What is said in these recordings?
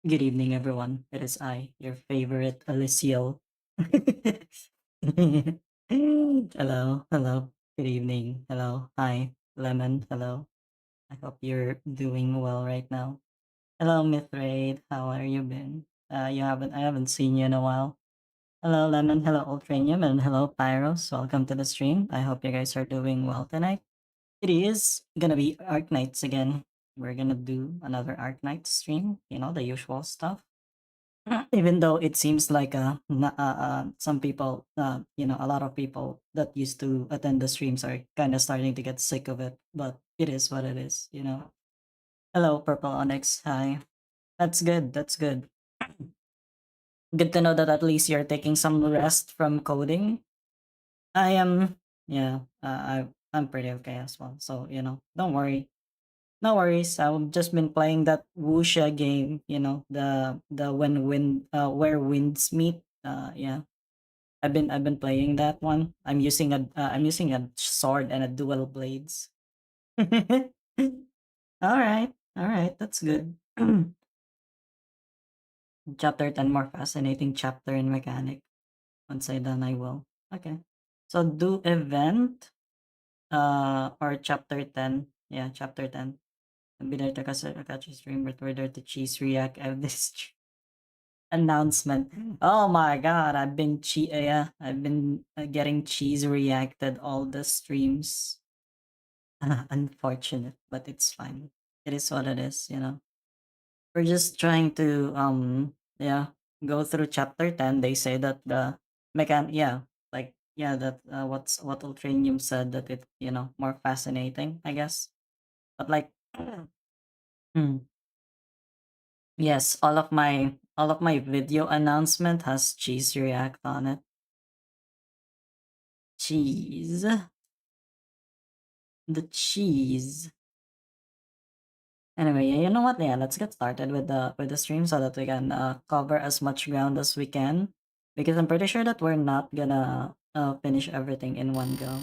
Good evening, everyone. It is I, your favorite Alyssciel. Hello, hello. Good evening. Hello, hi, Lemon. Hello. I hope you're doing well right now. Hello, Mithrade. How are you been? I haven't seen you in a while. Hello, Lemon. Hello, Ultranium, and hello, Pyros. Welcome to the stream. I hope you guys are doing well tonight. It is gonna be Arknights again. We're gonna do another Arknights stream. The usual stuff. Even though it seems like some people, a lot of people that used to attend the streams are kind of starting to get sick of it, but it is what it is. Hello, Purple Onyx. Hi. That's good. That's good. Good to know that at least you're taking some rest from coding. I am, yeah, I'm pretty okay as well. So, don't worry. No worries. I've just been playing that Wuxia game, the where winds meet. Yeah. I've been playing that one. I'm using a sword and a dual blades. All right. All right. That's good. Chapter 10 more fascinating chapter in mechanic. Once I done I will. Okay. So do event or chapter 10. Yeah, chapter 10. I'll be there to catch a stream, but we're there to cheese react of this announcement. Oh my god, I've been getting cheese reacted all the streams. Unfortunate, but it's fine. It is what it is. We're just trying to yeah, go through chapter 10. They say that the yeah, like yeah, that what Ultranium said that it more fascinating, I guess. But like hmm, yes, all of my video announcement has cheese react on it. Cheese. The cheese. Anyway, yeah, you know what? Yeah, let's get started with the stream so that we can cover as much ground as we can. Because I'm pretty sure that we're not gonna finish everything in one go.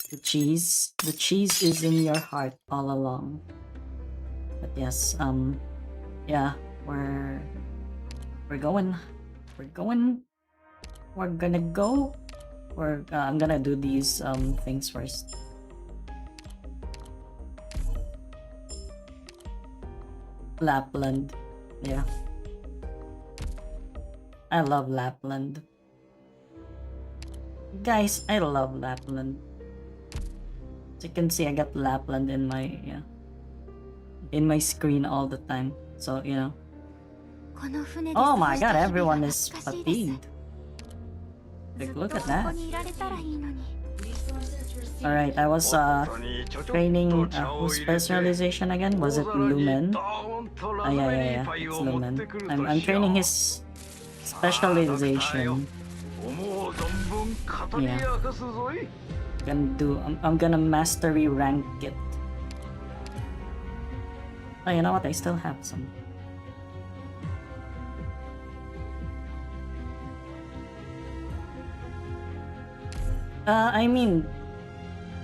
The cheese is in your heart all along. But yes, yeah, we're going, we're going, we're gonna go. I'm gonna do these things first. Lapland, yeah, I love Lapland. Guys, I love Lapland. As you can see, I got Lapland in my screen all the time. So. Oh my god, everyone is fatigued. Like, look at that. Alright, I was training whose specialization again? Was it Lumen? Yeah, it's Lumen. I'm training his specialization. Yeah. I'm gonna mastery rank it. Oh, you know what? I still have some. I mean,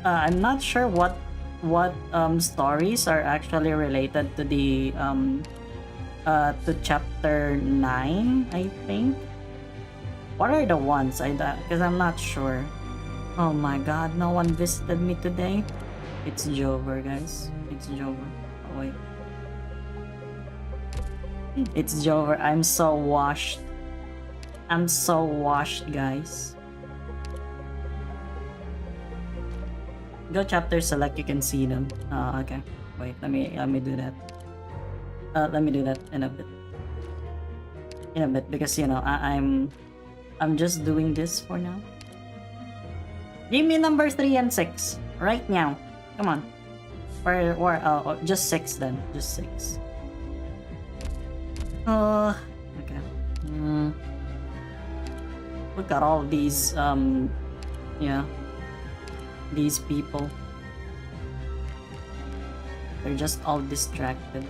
I'm not sure what stories are actually related to the to chapter 9, I think. What are the ones? Because I'm not sure. Oh my god, no one visited me today. It's Jover, guys. It's Jover. Oh wait. It's Jover. I'm so washed. I'm so washed, guys. Go chapter select, you can see them. Okay. Wait, let me do that. Let me do that in a bit. Because I'm just doing this for now. Give me number 3 and 6 right now. Come on. Or just 6 then. Just 6. Okay. Look at all these yeah. These people. They're just all distracted.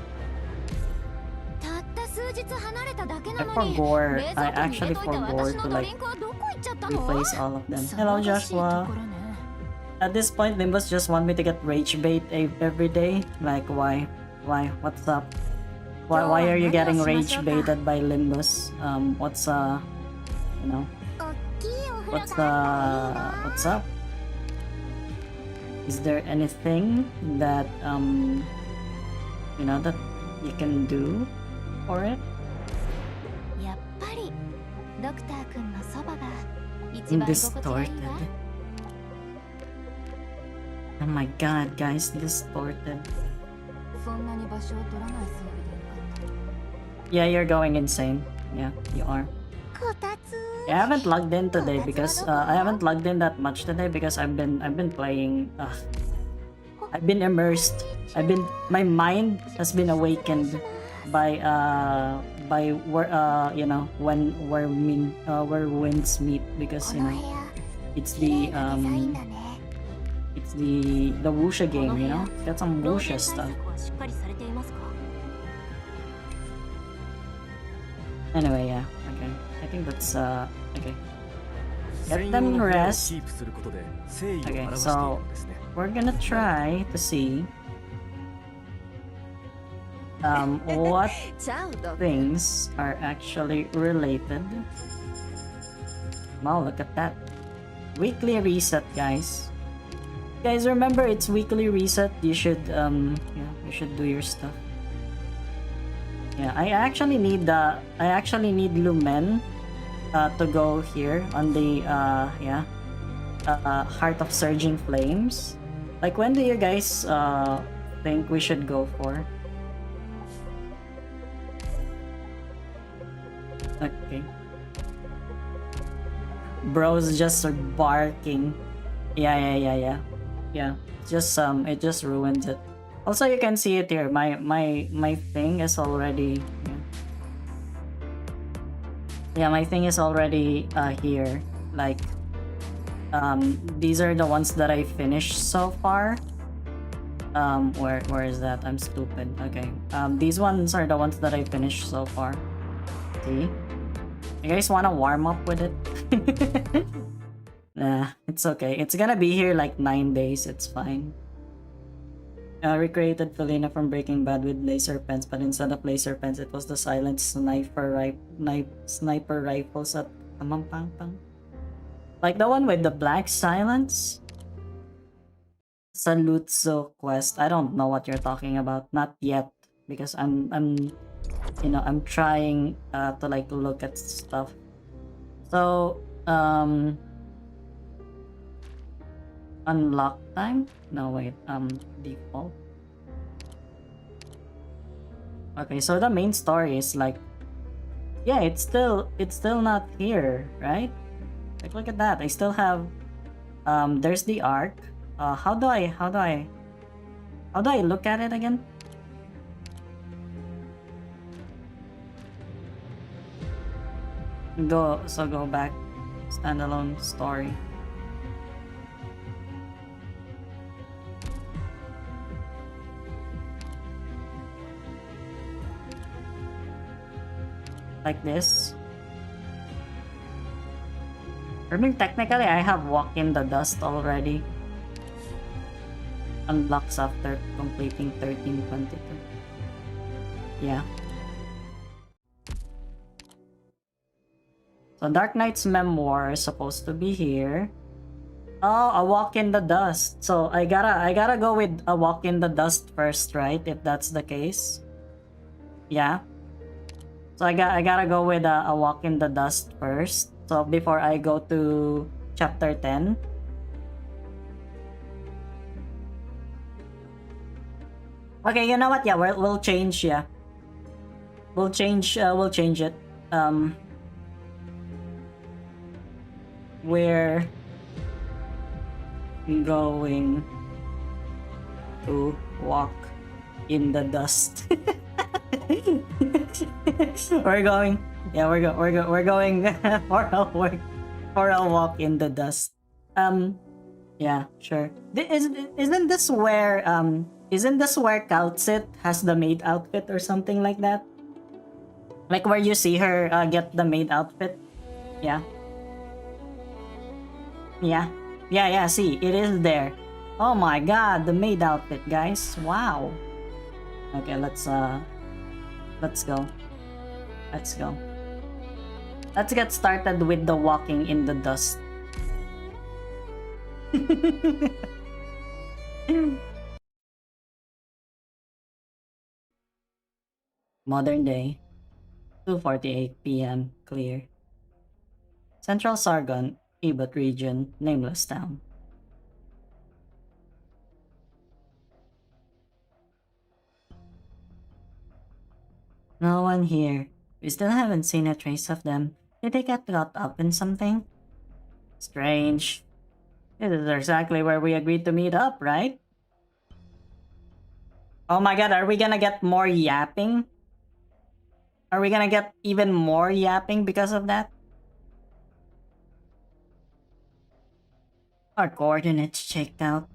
I actually forgot to like replace all of them. Hello, Joshua. At this point, Limbus just want me to get rage bait every day. Like, why? Why? What's up? Why are you getting rage baited by Limbus? What's you know, what's up? Is there anything that you know, that you can do for it? Distorted. Oh my god, guys, distorted. Yeah, you're going insane. Yeah, you are. Yeah, I haven't logged in today because I haven't logged in that much today because I've been playing. I've been immersed. My mind has been awakened by where you know, where winds meet, because you know it's the wuxia game, you know. It's got some wuxia stuff. Anyway, yeah, okay. I think that's okay. Get them rest. Okay, so we're gonna try to see what things are actually related. Wow, look at that. Weekly reset, guys. Guys, remember it's weekly reset. You should yeah, you should do your stuff. Yeah, I actually need Lumen to go here on the yeah, Heart of Surging Flames. Like, when do you guys think we should go for? Okay. Bro's just barking. Yeah. Just it just ruins it. Also, you can see it here. My thing is already, yeah, my thing is already here. Like, these are the ones that I finished so far. Where is that? I'm stupid. Okay. These ones are the ones that I finished so far. See? You guys wanna warm up with it? Nah, it's okay. It's gonna be here like 9 days. It's fine. Recreated Felina from Breaking Bad with laser pens, but instead of laser pens, it was the silent sniper rifles at Amampangpang. Like the one with the black silence? Salutzo quest. I don't know what you're talking about. Not yet, because I'm you know, I'm trying to like look at stuff. So unlock time? No, wait, default. Okay, so the main story is like, yeah, it's still not here, right? Like, look at that. I still have there's the arc. How do I look at it again? Go back, standalone story. Like this. I mean, technically, I have Walk in the Dust already. Unlocks after completing 1322. Yeah. So Arknights memoir is supposed to be here. Oh, a Walk in the Dust. So I gotta go with a Walk in the Dust first, right? If that's the case. Yeah. So I gotta go with a Walk in the Dust first. So before I go to chapter 10. Okay, you know what? Yeah, we'll change. Yeah, we'll change it. We're going to walk in the dust. We're going for a walk in the dust. Yeah, sure. Isn't this where Kaltsit has the maid outfit or something like that? Like where you see her get the maid outfit? Yeah. Yeah, see, it is there. Oh my god, the maid outfit, guys. Wow. Okay, let's Let's go. Let's go. Let's get started with the walking in the dust. Modern day, 2:48 p.m. Clear. Central Sargon, Ebot region, nameless town. No one here. We still haven't seen a trace of them. Did they get caught up in something? Strange. This is exactly where we agreed to meet up, right? Oh my god, are we gonna get more yapping? Are we gonna get even more yapping because of that? Our coordinates checked out.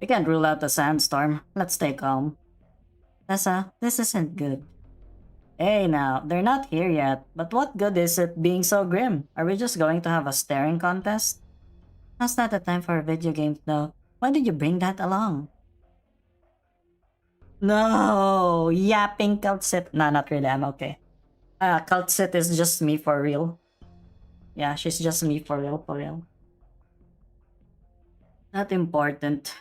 We can't rule out a sandstorm. Let's stay calm. Tessa, this isn't good. Hey now, they're not here yet, but what good is it being so grim? Are we just going to have a staring contest? Now's not the time for video games though. Why did you bring that along? No! Yapping cult sit. Nah, not really, I'm okay. Cult sit is just me for real. Yeah, she's just me for real, for real. Not important.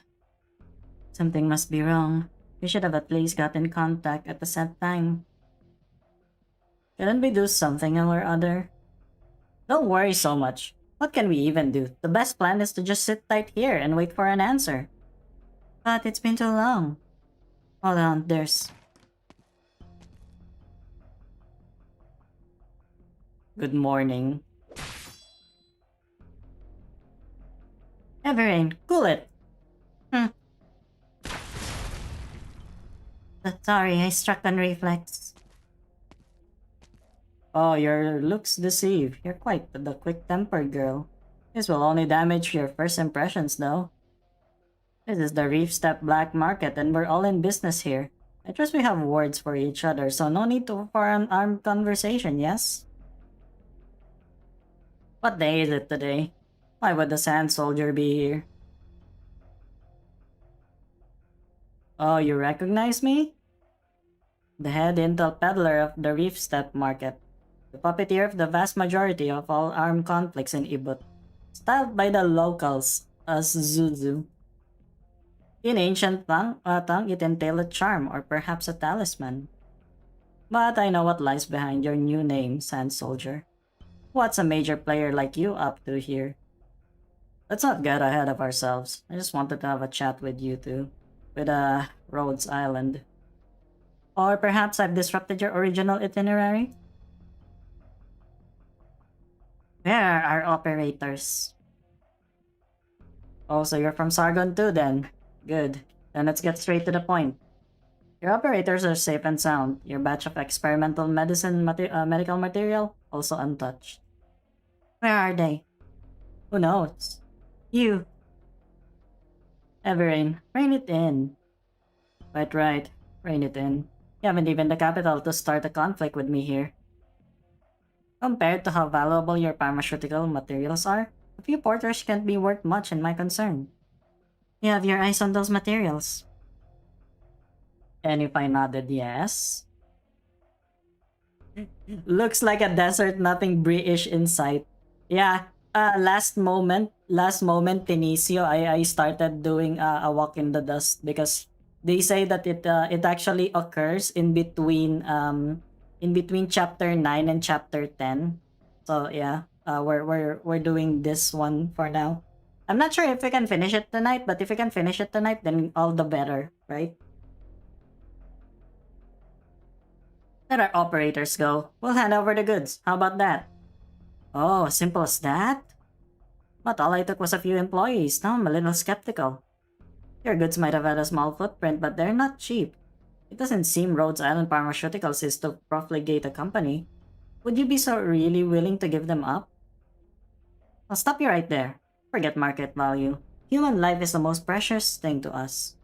Something must be wrong. We should have at least gotten contact at the set time. Shouldn't we do something or other? Don't worry so much. What can we even do? The best plan is to just sit tight here and wait for an answer. But it's been too long. Hold on, there's... Good morning. Everine, cool it. Sorry, I struck on reflex. Oh, your looks deceive. You're quite the quick-tempered girl. This will only damage your first impressions, though. This is the Reef Step Black Market, and we're all in business here. I trust we have words for each other, so no need for an armed conversation, yes? What day is it today? Why would the Sand Soldier be here? Oh, you recognize me? The head intel peddler of the Reef Step Market. The puppeteer of the vast majority of all armed conflicts in Ebot. Styled by the locals as Zuzu. In ancient tongue, it entailed a charm or perhaps a talisman. But I know what lies behind your new name, Sand Soldier. What's a major player like you up to here? Let's not get ahead of ourselves. I just wanted to have a chat with you two. With Rhodes Island. Or perhaps I've disrupted your original itinerary? Where are our operators? Oh, so you're from Sargon too then? Good. Then let's get straight to the point. Your operators are safe and sound. Your batch of experimental medical material, also untouched. Where are they? Who knows? You. Everine, rein it in. Right. Rein it in. You haven't even the capital to start a conflict with me here. Compared to how valuable your pharmaceutical materials are, a few porters can't be worth much in my concern. You have your eyes on those materials. And if I nodded yes? Looks like a desert, nothing British in sight. Yeah, last moment, Tinicio, I started doing a walk in the dust because they say that it actually occurs in between chapter 9 and chapter 10. So yeah, we're doing this one for now. I'm not sure if we can finish it tonight, but if we can finish it tonight, then all the better, right? Let our operators go. We'll hand over the goods. How about that? Oh, simple as that? But all I took was a few employees. Now I'm a little skeptical. Your goods might have had a small footprint, but they're not cheap. It doesn't seem Rhodes Island Pharmaceuticals is to profligate a company. Would you be so really willing to give them up? I'll stop you right there. Forget market value. Human life is the most precious thing to us.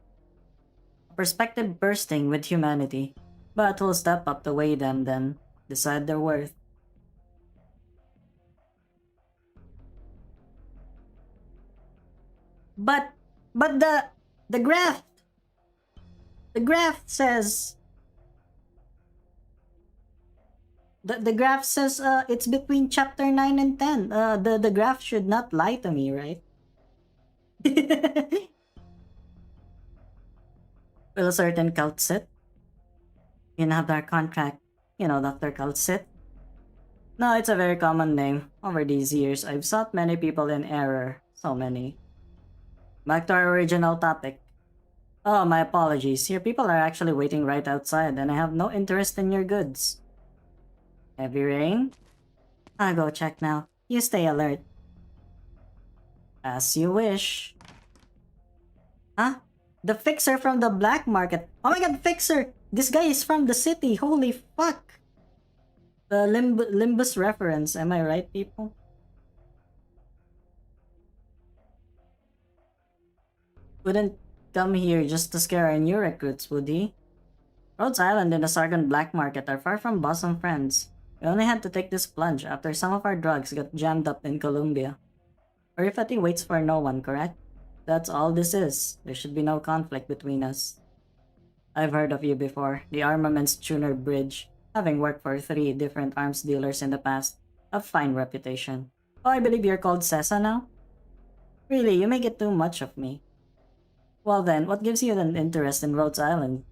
A perspective bursting with humanity. But we'll step up to weigh them then. Decide their worth. But the graph says The graph says it's between chapter 9 and 10. The graph should not lie to me, right? Will a certain cult sit in our contract? You know, Dr. Cult sit? No, it's a very common name. Over these years, I've sought many people in error. So many. Back to our original topic. Oh, my apologies. Your people are actually waiting right outside, and I have no interest in your goods. Heavy rain? I'll go check now. You stay alert. As you wish. Huh? The fixer from the black market. Oh my god, fixer! This guy is from the city. Holy fuck! The Limbus reference. Am I right, people? Wouldn't come here just to scare our new recruits, would he? Rhodes Island and the Sargon Black Market are far from bosom friends. We only had to take this plunge after some of our drugs got jammed up in Columbia. Orifati waits for no one, correct? That's all this is. There should be no conflict between us. I've heard of you before, the armaments tuner bridge. Having worked for 3 different arms dealers in the past, a fine reputation. Oh, I believe you're called Sessa now? Really, you make it too much of me. Well then, what gives you an interest in Rhodes Island?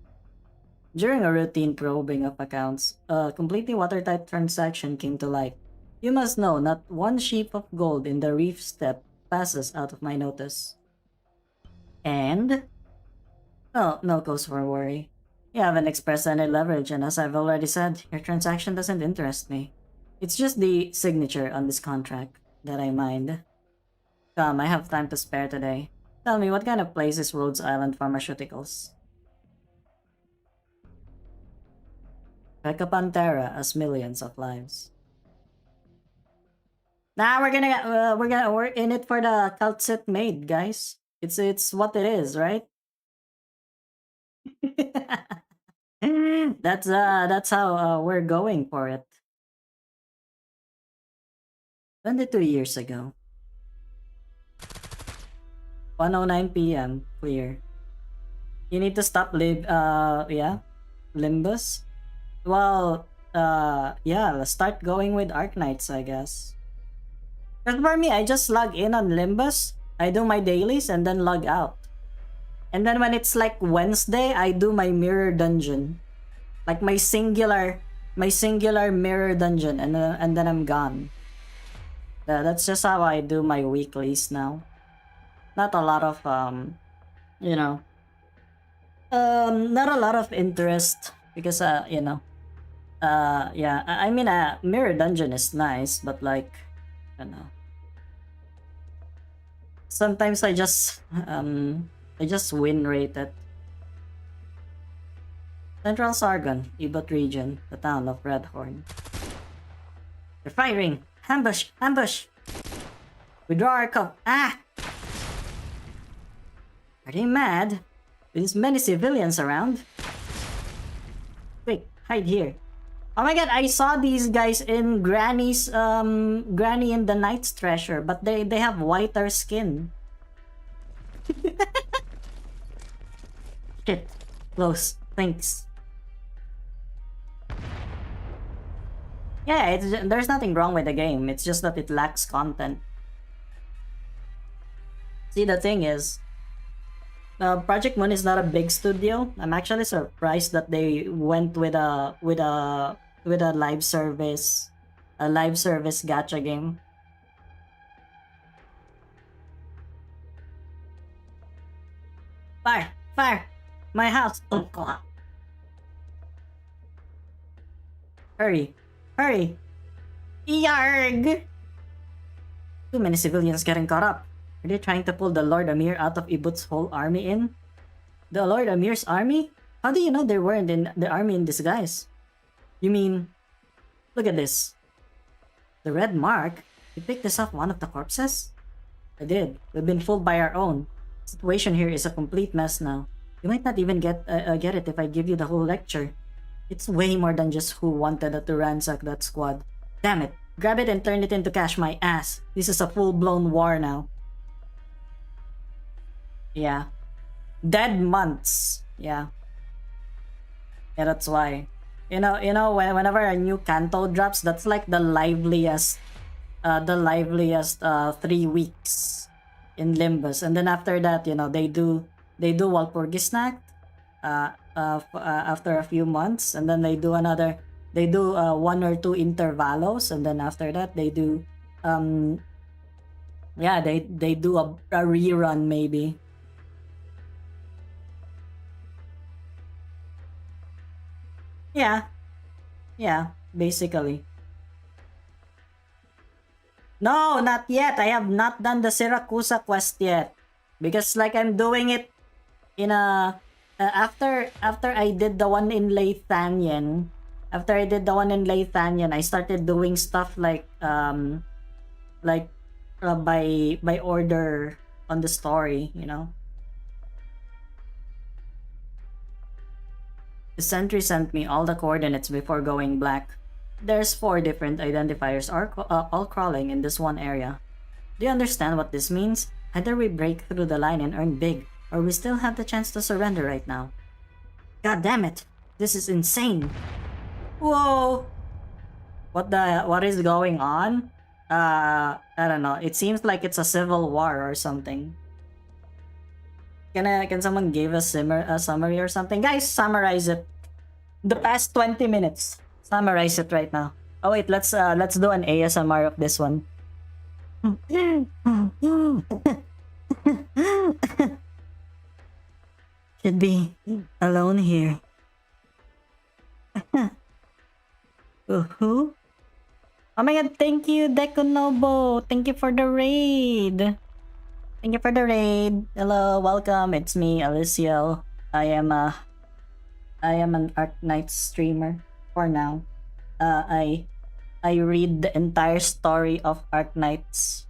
During a routine probing of accounts, a completely watertight transaction came to light. You must know, not one sheep of gold in the reef step passes out of my notice. And? Oh, no cause for worry. You haven't expressed any leverage, and as I've already said, your transaction doesn't interest me. It's just the signature on this contract that I mind. Come, I have time to spare today. Tell me, what kind of place is Rhodes Island Pharmaceuticals? Pekka Pantera as millions of lives. Nah, we're in it for the cult set made, guys. It's what it is, right? That's how we're going for it. 22 years ago. 1:09 p.m. Clear. You need to stop Limbus. Well, yeah, let's start going with Arknights, I guess. But for me, I just log in on Limbus, I do my dailies, and then log out. And then when it's like Wednesday, I do my mirror dungeon. Like my singular mirror dungeon, and then I'm gone. That's just how I do my weeklies now. Not a lot of you know, not a lot of interest because you know, yeah, I mean, mirror dungeon is nice, but like, you know, sometimes I just win rate it. Central Sargon, Ebot region, the town of Redhorn. They're firing! Ambush! Ambush! Withdraw our cup! Ah! Are they mad? With many civilians around? Quick, hide here. Oh my god, I saw these guys in Granny and the Knight's Treasure, but they have whiter skin. Shit. Close. Thanks. Yeah, there's nothing wrong with the game. It's just that it lacks content. See, the thing is, Project Moon is not a big studio. I'm actually surprised that they went with a live service gacha game. Fire! Fire! My house! Oh god! Hurry! Hurry! Yarg! Too many civilians getting caught up. Are they trying to pull the Lord Amir out of Ibut's whole army in? The Lord Amir's army? How do you know they weren't in the army in disguise? You mean... Look at this. The red mark? You picked this off one of the corpses? I did. We've been fooled by our own. The situation here is a complete mess now. You might not even get it if I give you the whole lecture. It's way more than just who wanted to ransack that squad. Damn it. Grab it and turn it into cash, my ass. This is a full-blown war now. Yeah. Dead months. Yeah. Yeah, that's why. whenever a new canto drops, that's like the liveliest 3 weeks in Limbus, and then after that, they do Walpurgisnacht after a few months, and then they do one or two intervalos, and then after that they do they do a rerun maybe. Yeah, basically. No, not yet. I have not done the Siracusa quest yet, because like I'm doing it in a after I did the one in Lathanyan. After I did the one in Lathanyan, I started doing stuff like by order on the story. The sentry sent me all the coordinates before going black. There's 4 different identifiers all crawling in this one area. Do you understand what this means? Either we break through the line and earn big, or we still have the chance to surrender right now. God damn it! This is insane! Whoa! What is going on? I don't know. It seems like it's a civil war or something. Can someone give a summary or something? Guys, summarize it. The past 20 minutes. Summarize it right now. Oh wait, let's do an ASMR of this one. Should be alone here. Who? Oh my god, thank you, Dekunobo. Thank you for the raid. Thank you for the raid. Hello, welcome. It's me, Alyssciel. I am an Arknights streamer for now. I read the entire story of Arknights.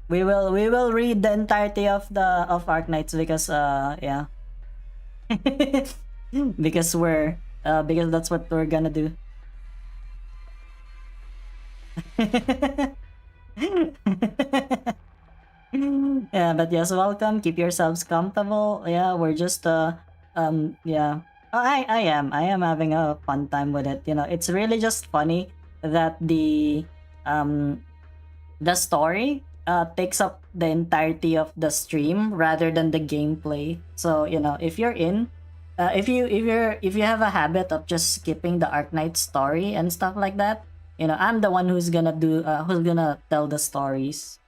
We will read the entirety of Arknights because yeah. because that's what we're gonna do. Yeah, but yes, welcome. Keep yourselves comfortable. Yeah, we're just yeah. Oh, I am having a fun time with it. It's really just funny that the story takes up the entirety of the stream rather than the gameplay. So, if you're in if you have a habit of just skipping the Arknight story and stuff like that, I'm the one who's gonna tell the stories.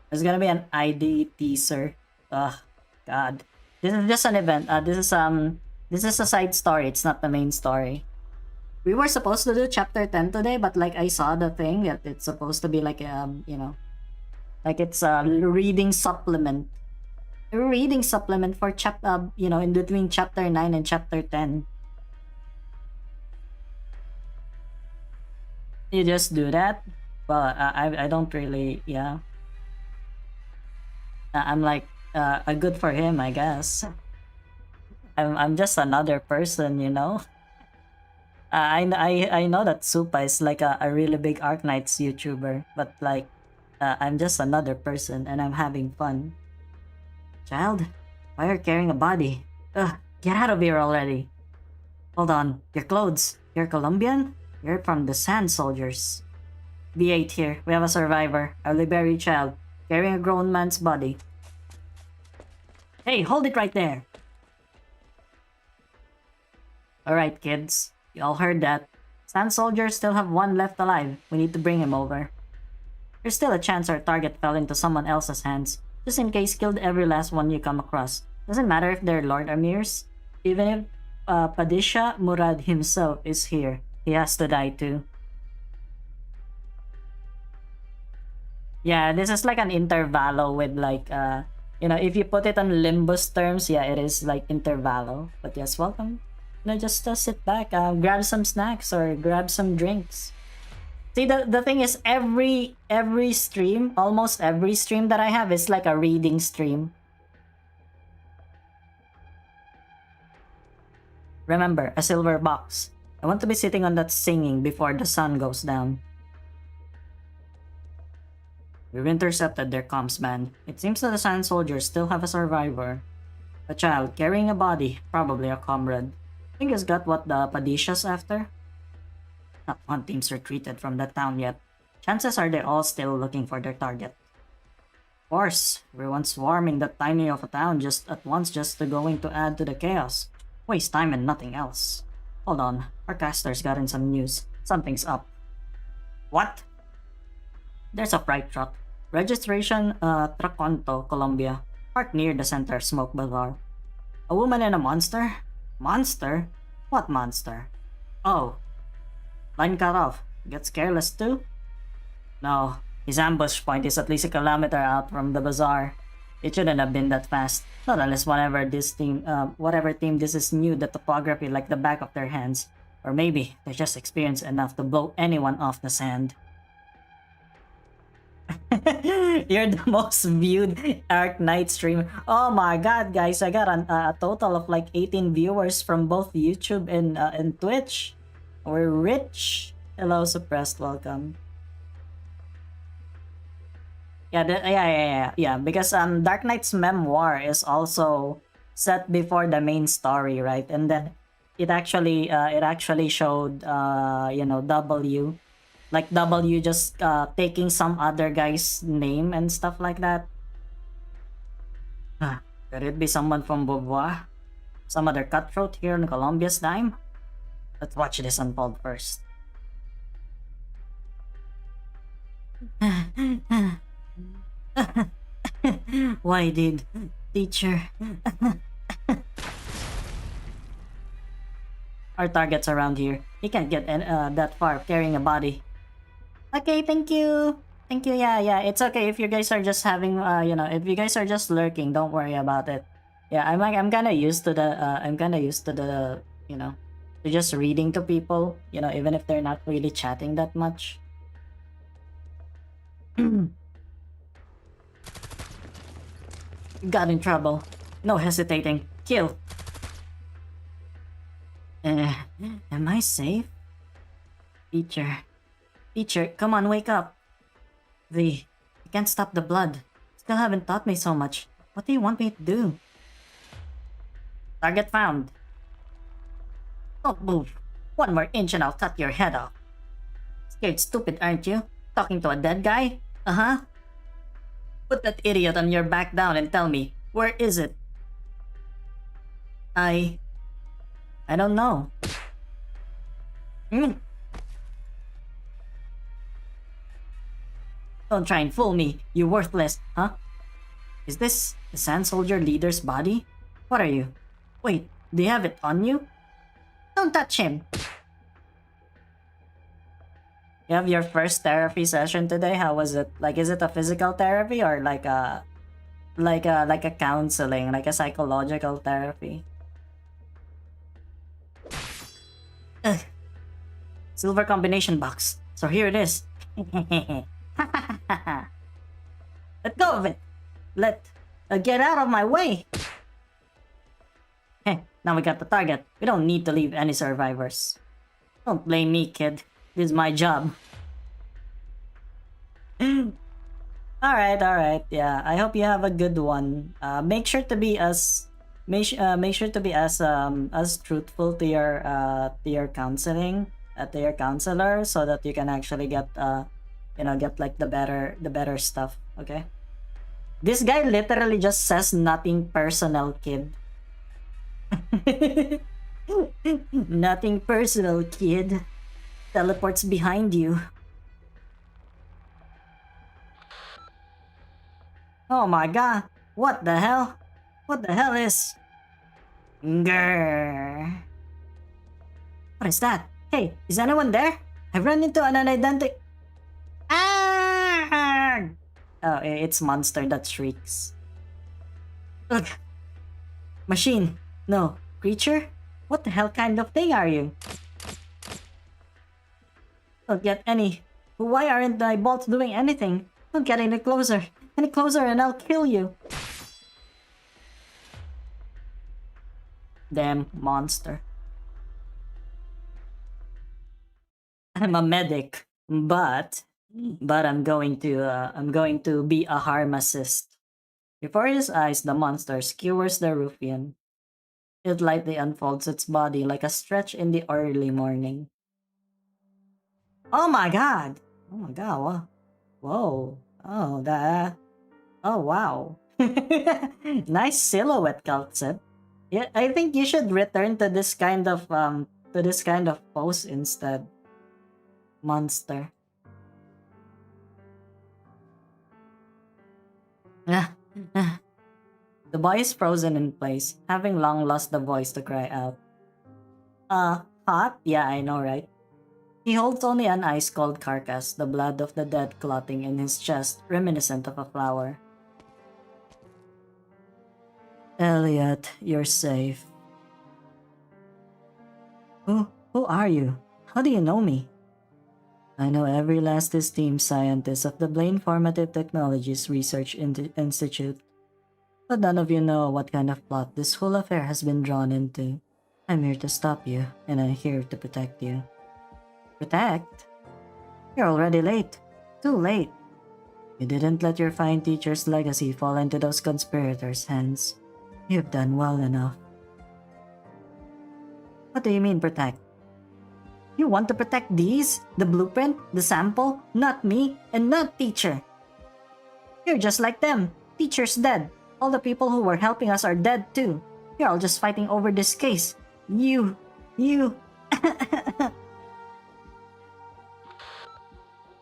There's gonna be an ID teaser. Ugh, God. This is just an event. This is a side story. It's not the main story. We were supposed to do chapter 10 today, but like I saw the thing that it's supposed to be like like it's a reading supplement. A reading supplement for in between chapter 9 and chapter 10. You just do that? Well, I don't really, yeah. I'm like, good for him, I guess. I'm just another person, I know that Supa is like a really big Arknights YouTuber, but like, I'm just another person and I'm having fun. Child, why are you carrying a body? Ugh, get out of here already. Hold on, your clothes. You're Colombian? You're from the Sand Soldiers. B8 here, we have a survivor, a Liberi child, carrying a grown man's body. Hey, hold it right there! Alright, kids. You all heard that. Sand Soldiers still have one left alive. We need to bring him over. There's still a chance our target fell into someone else's hands. Just in case, kill every last one you come across. Doesn't matter if they're Lord Amirs. Even if Padisha Murad himself is here, he has to die too. Yeah, this is like an intervalo with like, if you put it on Limbus terms, yeah, it is like intervalo. But yes, welcome. Just sit back, grab some snacks or grab some drinks. See, the thing is, every stream, almost every stream that I have is like a reading stream. Remember, a silver box. I want to be sitting on that singing before the sun goes down. We've intercepted their comms band. It seems that the Sand Soldiers still have a survivor. A child carrying a body, probably a comrade. Think he's got what the Padishas after? Not one team's retreated from the town yet. Chances are they're all still looking for their target. Of course, everyone's swarming that tiny of a town just at once just to going to add to the chaos. Waste time and nothing else. Hold on, our caster's gotten some news. Something's up. What? There's a freight truck. Registration, Traconto, Colombia. Parked near the center smoke bazaar. A woman and a monster? Monster? What monster? Oh, line cut off. Gets careless too? No, his ambush point is at least a kilometer out from the bazaar. It shouldn't have been that fast. Not unless whatever team this is knew the topography like the back of their hands. Or maybe they're just experienced enough to blow anyone off the sand. You're the most viewed Arknights streamer. Oh my god, guys, I got a total of like 18 viewers from both YouTube and Twitch. We're rich. Hello, suppressed. Welcome. Yeah. Because Dark Knight's memoir is also set before the main story, right? And then it actually showed W, like W just taking some other guy's name and stuff like that. Could it be someone from Beauvoir? Some other cutthroat here in Colombia's dime? Let's watch this unfold first. Why did teacher? Our target's around here. He can't get that far carrying a body. Okay, thank you. Thank you. Yeah. It's okay if you guys are just having if you guys are just lurking, don't worry about it. Yeah, I'm kind of used to the to just reading to people, even if they're not really chatting that much. Got in trouble. No hesitating. Kill. Am I safe? Teacher, come on, wake up. I can't stop the blood. Still haven't taught me so much. What do you want me to do? Target found. Don't move. One more inch and I'll cut your head off. Scared stupid, aren't you? Talking to a dead guy? Uh-huh. Put that idiot on your back down and tell me, where is it? I don't know. Don't try and fool me, you worthless, huh? Is this the Sand Soldier leader's body? What are you? Wait, do you have it on you? Don't touch him! You have your first therapy session today? How was it? Like, is it a physical therapy or like a counseling, like a psychological therapy? Ugh. Silver combination box. So here it is. Let go of it. Get out of my way. Now we got the target. We don't need to leave any survivors. Don't blame me, kid. This is my job. Alright. Yeah, I hope you have a good one. Make sure to be as truthful to your counseling, to your counselor, so that you can actually get like the better stuff. Okay. This guy literally just says nothing personal, kid. Nothing personal, kid. Teleports behind you. Oh my god. What the hell? What the hell is... Grrr. What is that? Hey, is anyone there? I've run into an unidentified... Ah! Oh, it's monster that shrieks. Ugh. Machine. No. Creature? What the hell kind of thing are you? Don't get any. Why aren't my bolts doing anything? Don't get any closer. Any closer and I'll kill you. Damn monster. I'm a medic, but I'm going to be a harm assist. Before his eyes, the monster skewers the ruffian. It lightly unfolds its body like a stretch in the early morning. Oh my god! Oh my god, whoa. Oh, that. Oh, wow. Nice silhouette, Kaltset. Yeah, I think you should return to this kind of pose instead. Monster. Ah, ah. The boy is frozen in place, having long lost the voice to cry out. Hot? Yeah, I know, right? He holds only an ice-cold carcass, the blood of the dead clotting in his chest, reminiscent of a flower. Elliot, you're safe. Who are you? How do you know me? I know every last esteemed scientist of the Blaine Formative Technologies Research Institute, but none of you know what kind of plot this whole affair has been drawn into. I'm here to stop you, and I'm here to protect you. Protect? You're already late. Too late. You didn't let your fine teacher's legacy fall into those conspirators' hands. You've done well enough. What do you mean, protect? You want to protect these? The blueprint? The sample? Not me, and not teacher. You're just like them. Teacher's dead. All the people who were helping us are dead too. You're all just fighting over this case. You.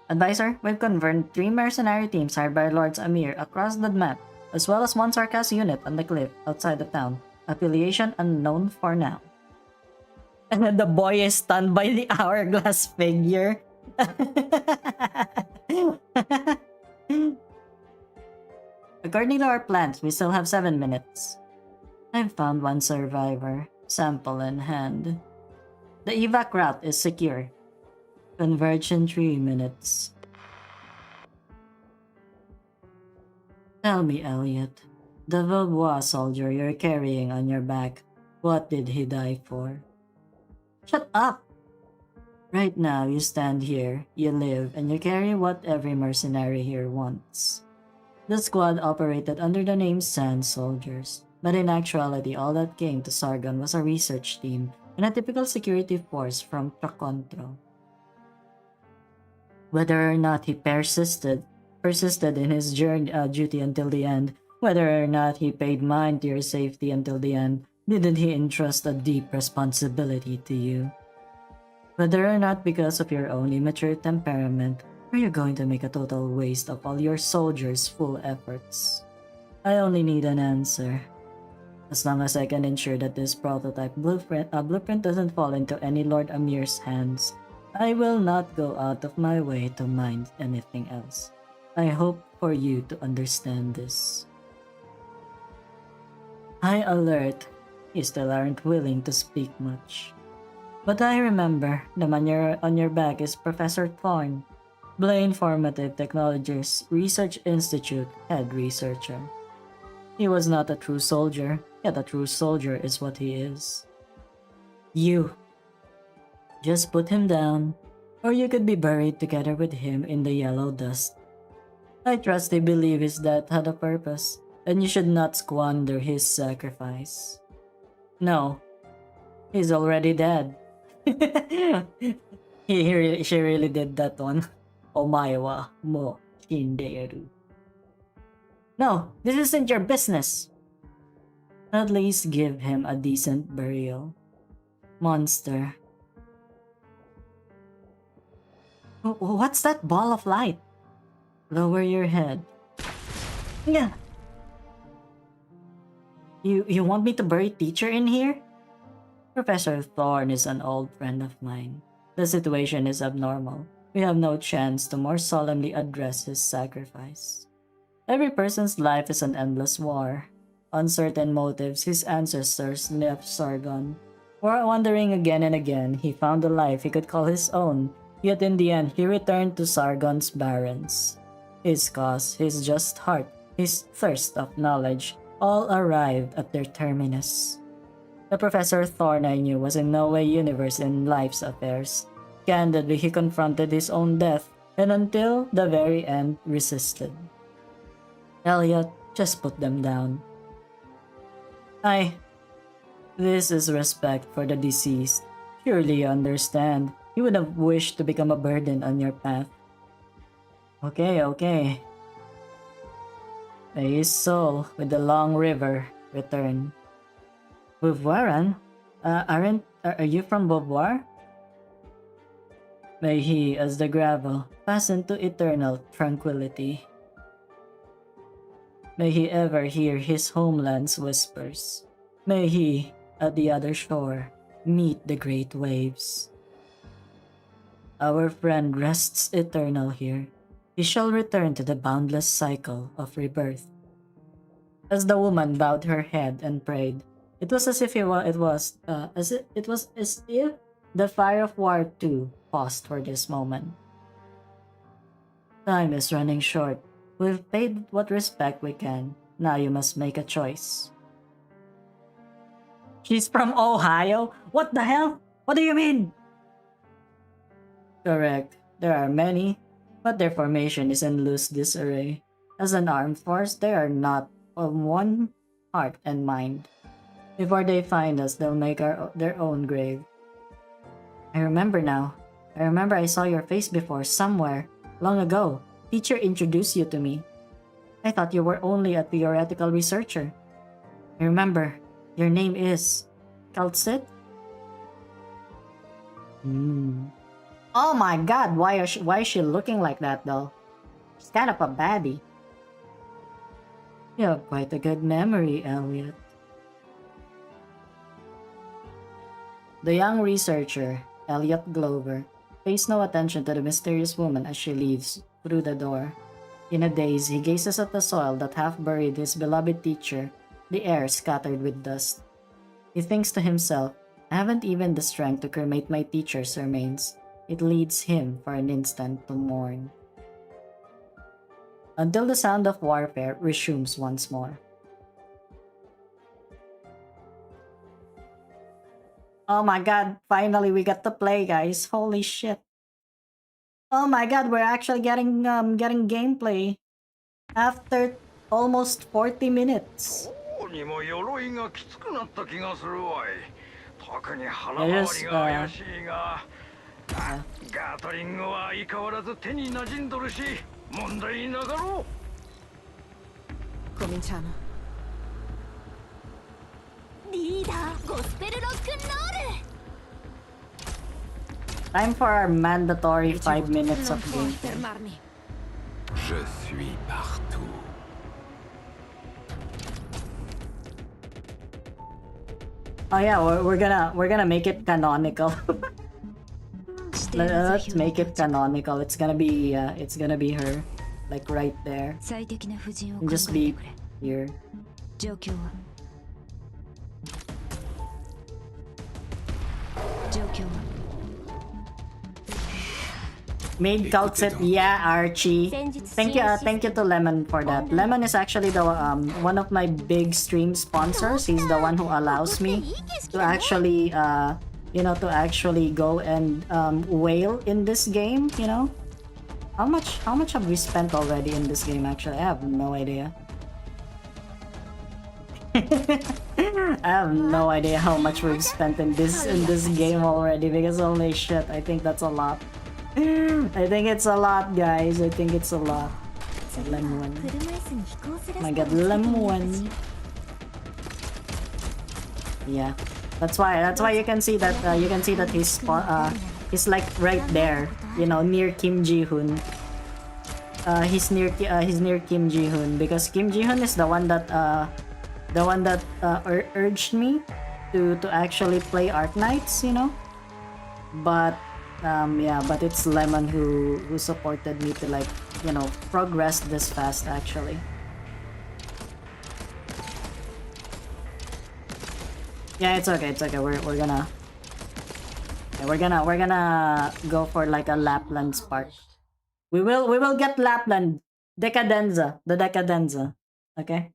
Advisor, we've confirmed 3 mercenary teams hired by Lords Amir across the map, as well as one Sarkas unit on the cliff outside the town. Affiliation unknown for now. And the boy is stunned by the hourglass figure. According to our plans, we still have 7 minutes. I've found one survivor, sample in hand. The evac route is secure. Converge in 3 minutes. Tell me, Elliot, the Vaubois soldier you're carrying on your back, what did he die for? Shut up! Right now, you stand here, you live, and you carry what every mercenary here wants. The squad operated under the name Sand Soldiers, but in actuality, all that came to Sargon was a research team and a typical security force from Tracontro. Whether or not he persisted in his duty until the end, whether or not he paid mind to your safety until the end, didn't he entrust a deep responsibility to you? Whether or not because of your own immature temperament, are you going to make a total waste of all your soldiers' full efforts? I only need an answer. As long as I can ensure that this prototype blueprint doesn't fall into any Lord Amir's hands, I will not go out of my way to mind anything else. I hope for you to understand this. High alert, you still aren't willing to speak much. But I remember, the man on your back is Professor Thorne, Blaine Formative Technologies Research Institute head researcher. He was not a true soldier, yet a true soldier is what he is. You. Just put him down, or you could be buried together with him in the yellow dust. I trust they believe his death had a purpose, and you should not squander his sacrifice. No, he's already dead. She really did that one. Omaewa mo shinderu. No, this isn't your business. At least give him a decent burial. Monster. What's that ball of light? Lower your head. Yeah. You want me to bury teacher in here? Professor Thorne is an old friend of mine. The situation is abnormal. We have no chance to more solemnly address his sacrifice. Every person's life is an endless war. On certain motives, his ancestors left Sargon. Wandering again and again, he found a life he could call his own, yet in the end, he returned to Sargon's barrens. His cause, his just heart, his thirst of knowledge, all arrived at their terminus. The Professor Thorne I knew was in no way universe in life's affairs. Candidly, he confronted his own death, and until the very end, resisted. Elliot, just put them down. This is respect for the deceased. Surely you understand. You would have wished to become a burden on your path. Okay, okay. May his soul with the long river return. Beauvoiran? Are you from Beauvoir? May he, as the gravel, pass into eternal tranquility. May he ever hear his homeland's whispers. May he, at the other shore, meet the great waves. Our friend rests eternal here. He shall return to the boundless cycle of rebirth. As the woman bowed her head and prayed, it was as if as if the fire of war too paused for this moment. Time is running short. We've paid what respect we can. Now you must make a choice. She's from Ohio? What the hell? What do you mean? Correct. There are many, but their formation is in loose disarray. As an armed force, they are not of one heart and mind. Before they find us, they'll make their own grave. I remember now. I remember I saw your face before, somewhere, long ago. Teacher introduced you to me. I thought you were only a theoretical researcher. I remember. Your name is... Kaltsit? Oh my god, why is she looking like that though? She's kind of a baddie. You have quite a good memory, Elliot. The young researcher, Elliot Glover, pays no attention to the mysterious woman as she leaves through the door. In a daze, he gazes at the soil that half buried his beloved teacher, the air scattered with dust. He thinks to himself, I haven't even the strength to cremate my teacher's remains. It leads him for an instant to mourn. Until the sound of warfare resumes once more. Oh my god, finally we got to play, guys. Holy shit. Oh my god, we're actually getting gameplay after almost 40 minutes. Time for our mandatory 5 minutes of gameplay. Je suis partout. Oh yeah, we're gonna make it canonical. Let's make it canonical. It's gonna be her, like right there. And just be here. Made Kaltsit, yeah, Archie. Thank you to Lemon for that. Lemon is actually the one of my big stream sponsors. He's the one who allows me to actually to actually go and whale in this game. You know, how much have we spent already in this game? Actually, I have no idea. I have no idea how much we've spent in this game already, because holy shit, I think that's a lot. I think it's a lot, guys. I think it's a lot. Lemon. Oh my god, lemon. Yeah, that's why you can see that he's like right there, you know, near Kim Ji-hoon. He's near Kim Ji-hoon, because Kim Ji-hoon is the one that urged me to actually play Arknights, you know. But yeah, but it's Lemon who supported me to, like, you know, progress this fast actually. Yeah, it's okay. We're gonna go for like a Lapland spark. We will get Lapland Decadenza, the Decadenza. Okay.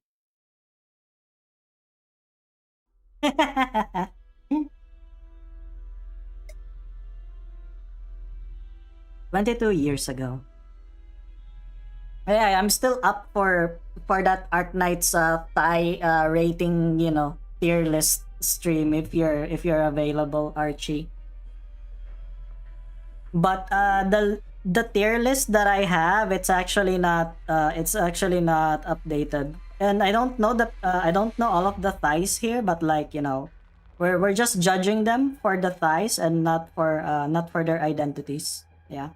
22 years ago. Yeah, I'm still up for that Arknights Thai rating, you know, tier list stream if you're available, Archie. But the tier list that I have, it's actually not updated. And I don't know I don't know all of the thighs here, but like, you know, we're just judging them for the thighs and not for their identities. Yeah.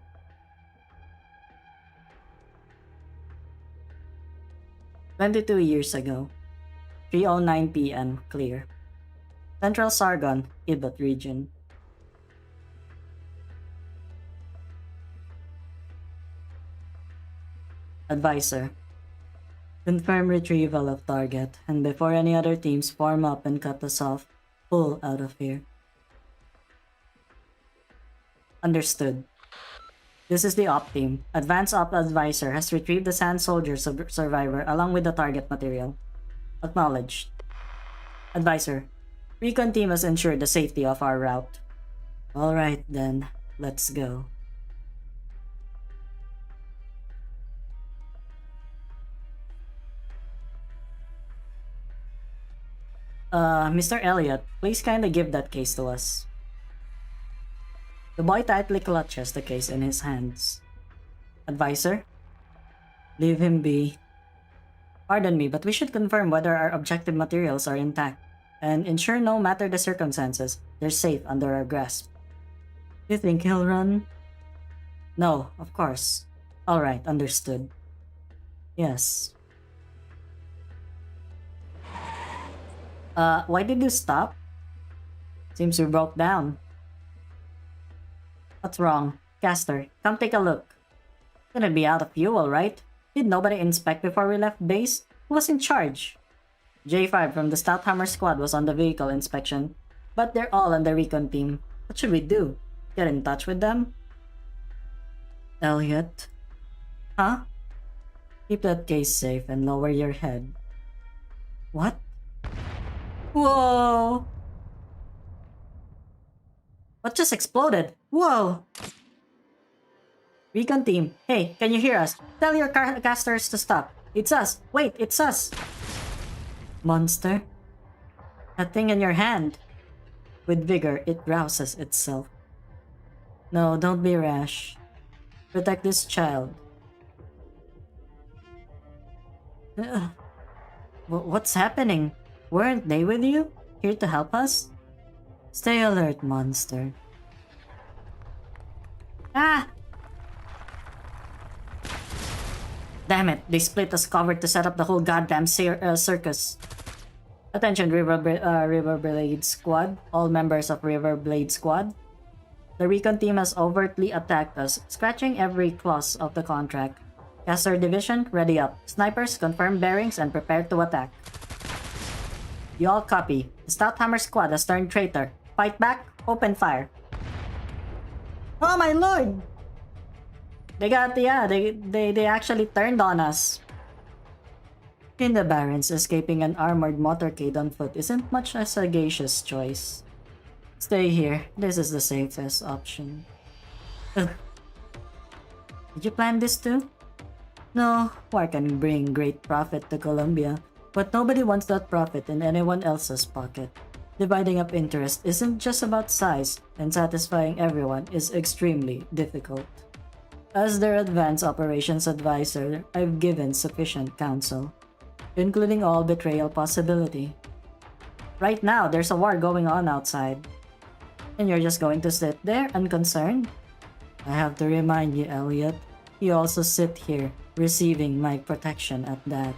22 years ago. 3:09 p.m. Clear. Central Sargon, Ibot region. Advisor. Confirm retrieval of target, and before any other teams form up and cut us off, pull out of here. Understood. This is the op team. Advanced op advisor has retrieved the sand soldier survivor along with the target material. Acknowledged. Advisor. Recon team has ensured the safety of our route. Alright then, let's go. Mr. Elliot, please kindly give that case to us. The boy tightly clutches the case in his hands. Advisor? Leave him be. Pardon me, but we should confirm whether our objective materials are intact, and ensure no matter the circumstances, they're safe under our grasp. You think he'll run? No, of course. Alright, understood. Yes. Why did you stop? Seems you broke down. What's wrong? Caster, come take a look. Couldn't be out of fuel, right? Did nobody inspect before we left base? Who was in charge? J5 from the Stouthammer squad was on the vehicle inspection, but they're all on the recon team. What should we do? Get in touch with them? Elliot? Huh? Keep that case safe and lower your head. What? Whoa! What just exploded? Whoa! Recon team, hey, can you hear us? Tell your casters to stop. It's us. Wait, it's us. Monster? That thing in your hand. With vigor, it rouses itself. No, don't be rash. Protect this child. What's happening? Weren't they with you? Here to help us? Stay alert, monster. Ah! Damn it, they split us covered to set up the whole goddamn circus. Attention, River Blade Squad. All members of River Blade Squad. The recon team has overtly attacked us, scratching every clause of the contract. Caster Division, ready up. Snipers, confirm bearings and prepare to attack. You all copy. The Stouthammer squad has turned traitor. Fight back, open fire. Oh my lord! They actually turned on us. In the Barrens, escaping an armored motorcade on foot isn't much a sagacious choice. Stay here, this is the safest option. Ugh. Did you plan this too? No, war can bring great profit to Colombia, but nobody wants that profit in anyone else's pocket. Dividing up interest isn't just about size, and satisfying everyone is extremely difficult. As their advanced operations advisor, I've given sufficient counsel, including all betrayal possibility. Right now, there's a war going on outside, and you're just going to sit there unconcerned? I have to remind you, Elliot, you also sit here, receiving my protection at that.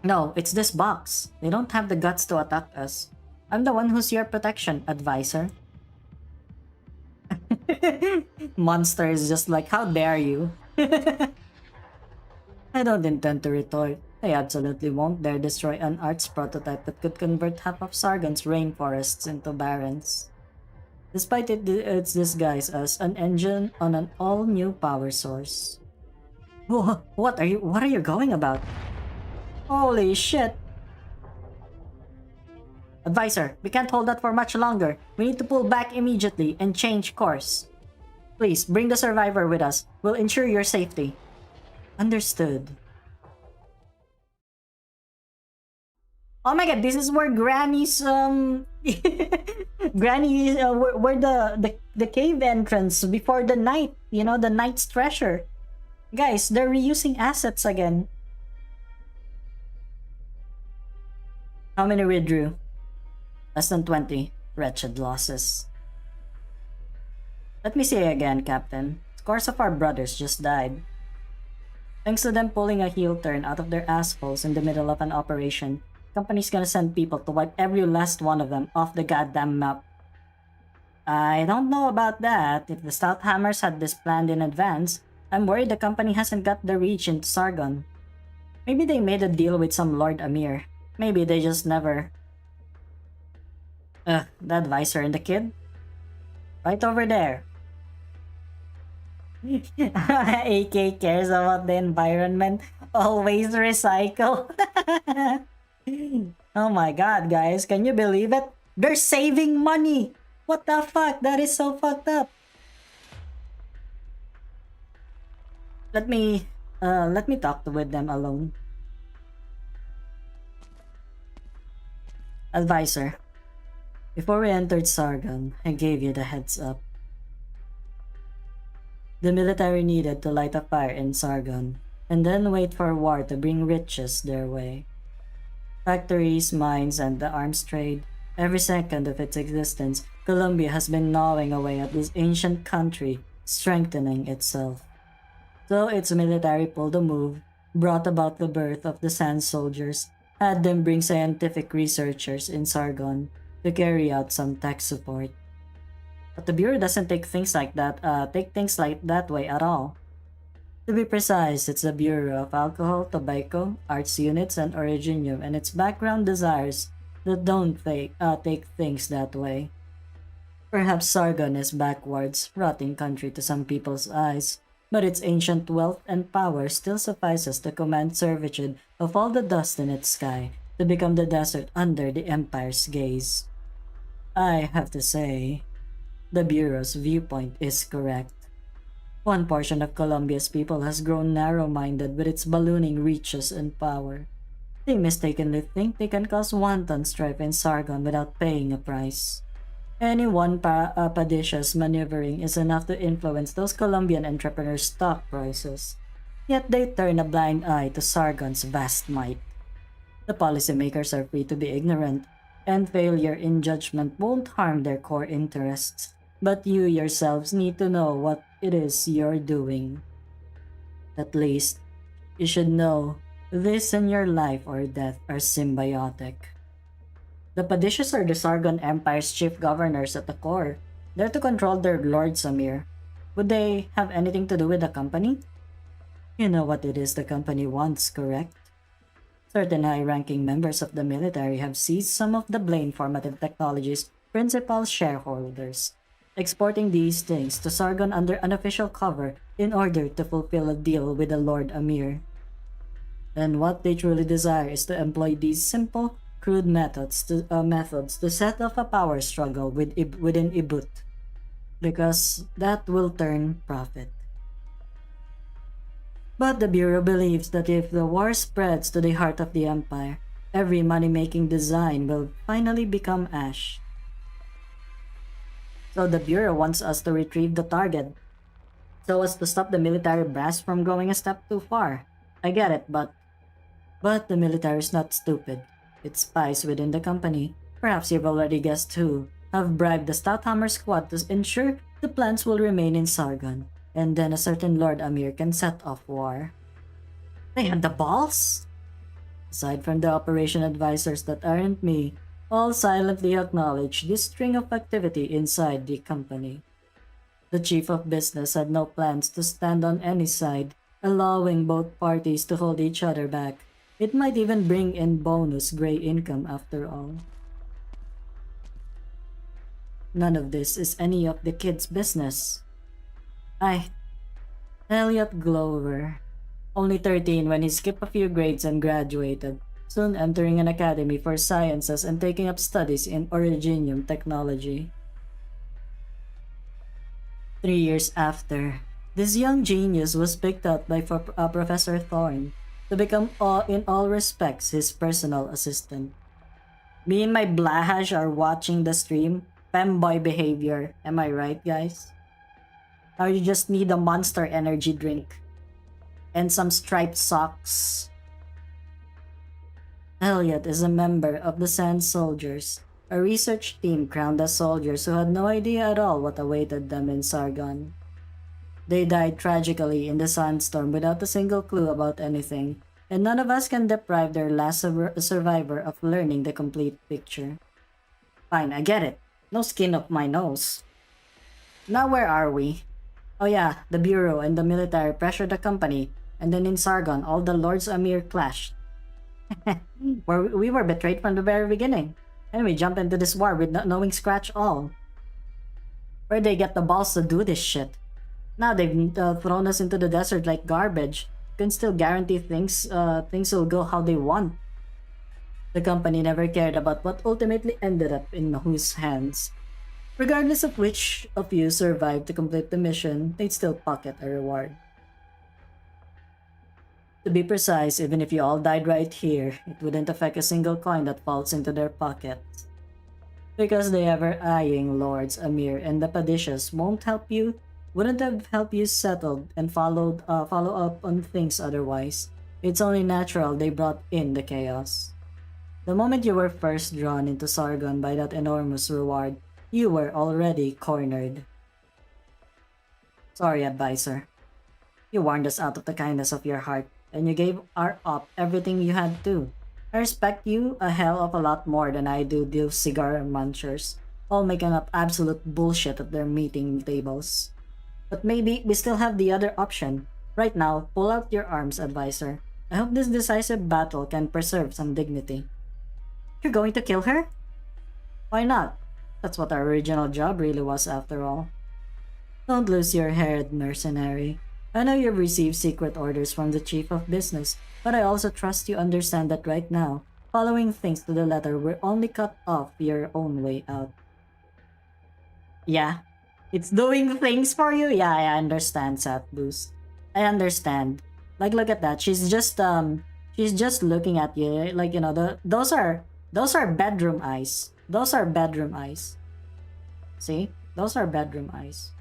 No, it's this box. They don't have the guts to attack us. I'm the one who's your protection, advisor. Monster is just like, how dare you? I don't intend to retort. I absolutely won't dare destroy an arts prototype that could convert half of Sargon's rainforests into barrens. Despite its disguise as an engine on an all-new power source. What are you going about? Holy shit! Advisor, we can't hold that for much longer. We need to pull back immediately and change course. Please, bring the survivor with us. We'll ensure your safety. Understood. Oh my god, this is where Granny's Granny where the cave entrance before the night, you know, the night's treasure. Guys, they're reusing assets again. How many withdrew? Less than 20. Wretched losses. Let me say again, Captain. Scores of our brothers just died. Thanks to them pulling a heel turn out of their assholes in the middle of an operation, company's gonna send people to wipe every last one of them off the goddamn map. I don't know about that. If the Stout Hammers had this planned in advance, I'm worried the company hasn't got the reach into Sargon. Maybe they made a deal with some Lord Amir. Maybe they just never... the advisor and the kid? Right over there. AK cares about the environment. Always recycle. Oh my god, guys. Can you believe it? They're saving money. What the fuck? That is so fucked up. Let me talk with them alone. Advisor, before we entered Sargon, I gave you the heads up. The military needed to light a fire in Sargon, and then wait for war to bring riches their way. Factories, mines, and the arms trade, every second of its existence, Colombia has been gnawing away at this ancient country, strengthening itself. So its military pulled a move, brought about the birth of the Sand Soldiers, had them bring scientific researchers in Sargon to carry out some tech support. But the Bureau doesn't take things like that way at all. To be precise, it's the Bureau of Alcohol, Tobacco, Arts Units, and Originium and its background desires that don't take things that way. Perhaps Sargon is backwards, rotting country to some people's eyes, but its ancient wealth and power still suffices to command servitude of all the dust in its sky to become the desert under the Empire's gaze. I have to say, the Bureau's viewpoint is correct. One portion of Colombia's people has grown narrow-minded with its ballooning reaches and power. They mistakenly think they can cause wanton strife in Sargon without paying a price. Any one padicious maneuvering is enough to influence those Colombian entrepreneurs' stock prices. Yet they turn a blind eye to Sargon's vast might. The policymakers are free to be ignorant, and failure in judgment won't harm their core interests. But you yourselves need to know what it is you're doing. At least, you should know this and your life or death are symbiotic. The Padishas are the Sargon Empire's chief governors at the core. They're to control their Lord Samir. Would they have anything to do with the company? You know what it is the company wants, correct? Certain high-ranking members of the military have seized some of the Blaine formative technology's principal shareholders, exporting these things to Sargon under unofficial cover in order to fulfill a deal with the Lord Amir. And what they truly desire is to employ these simple, crude methods to set off a power struggle within Ibut, because that will turn profit. But the Bureau believes that if the war spreads to the heart of the Empire, every money-making design will finally become ash. So the Bureau wants us to retrieve the target, so as to stop the military brass from going a step too far. I get it, but the military is not stupid. Its spies within the company, perhaps you've already guessed who, have bribed the Stouthammer squad to ensure the plans will remain in Sargon, and then a certain Lord Amir can set off war. They had the balls? Aside from the operation advisors that aren't me, all silently acknowledge this string of activity inside the company. The chief of business had no plans to stand on any side, allowing both parties to hold each other back. It might even bring in bonus gray income after all. None of this is any of the kids' business. Elliot Glover, only 13 when he skipped a few grades and graduated, soon entering an academy for sciences and taking up studies in Originium technology. 3 years after, this young genius was picked out by Professor Thorne to become in all respects his personal assistant. Me and my Blahash are watching the stream. Femboy behavior. Am I right, guys? Now you just need a Monster energy drink. And some striped socks. Elliot is a member of the Sand Soldiers, a research team crowned as soldiers who had no idea at all what awaited them in Sargon. They died tragically in the sandstorm without a single clue about anything, and none of us can deprive their last survivor of learning the complete picture. Fine, I get it. No skin off my nose. Now where are we? Oh yeah, the Bureau and the military pressured the company, and then in Sargon all the Lords Amir clashed. We were betrayed from the very beginning, and we jumped into this war with not knowing scratch all. Where'd they get the balls to do this shit? Now they've thrown us into the desert like garbage. Can still guarantee things will go how they want. The company never cared about what ultimately ended up in whose hands. Regardless of which of you survived to complete the mission, they'd still pocket a reward. To be precise, even if you all died right here, it wouldn't affect a single coin that falls into their pockets. Because the ever-eyeing Lords Amir and the Padishas wouldn't have helped you settled and follow up on things otherwise. It's only natural they brought in the chaos. The moment you were first drawn into Sargon by that enormous reward, you were already cornered. Sorry, advisor. You warned us out of the kindness of your heart, and you gave our op everything you had to. I respect you a hell of a lot more than I do those cigar munchers, all making up absolute bullshit at their meeting tables. But maybe we still have the other option. Right now, pull out your arms, advisor. I hope this decisive battle can preserve some dignity. You're going to kill her? Why not? That's what our original job really was after all. Don't lose your head, mercenary. I know you've received secret orders from the chief of business, but I also trust you understand that right now, following things to the letter will only cut off your own way out. Yeah, it's doing things for you? Yeah, I understand, Sat Boost. I understand. Like, look at that. She's just looking at you. Like, those are bedroom eyes. Those are bedroom eyes. See? Those are bedroom eyes.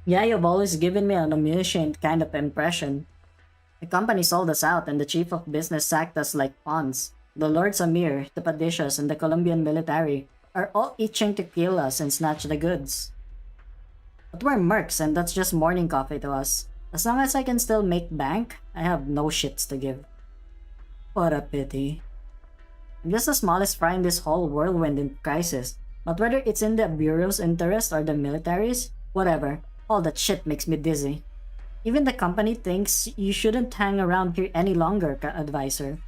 Yeah, you've always given me an omniscient kind of impression. The company sold us out and the chief of business sacked us like pawns. The Lord Samir, the Padishas, and the Colombian military are all itching to kill us and snatch the goods. But we're mercs and that's just morning coffee to us. As long as I can still make bank, I have no shits to give. What a pity. I'm just the smallest fry in this whole whirlwind in crisis. But whether it's in the Bureau's interest or the military's, whatever, all that shit makes me dizzy. Even the company thinks you shouldn't hang around here any longer, advisor.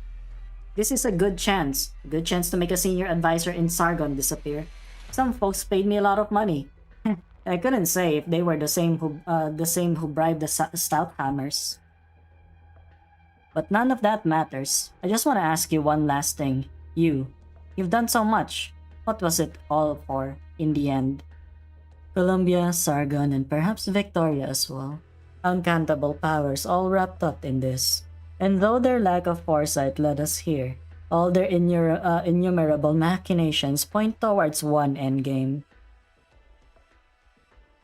This is a good chance to make a senior advisor in Sargon disappear. Some folks paid me a lot of money. I couldn't say if they were the same who bribed the stout hammers. But none of that matters. I just want to ask you one last thing. You've done so much. What was it all for in the end? Columbia, Sargon, and perhaps Victoria as well. Uncountable powers all wrapped up in this. And though their lack of foresight led us here, all their innumerable machinations point towards one endgame.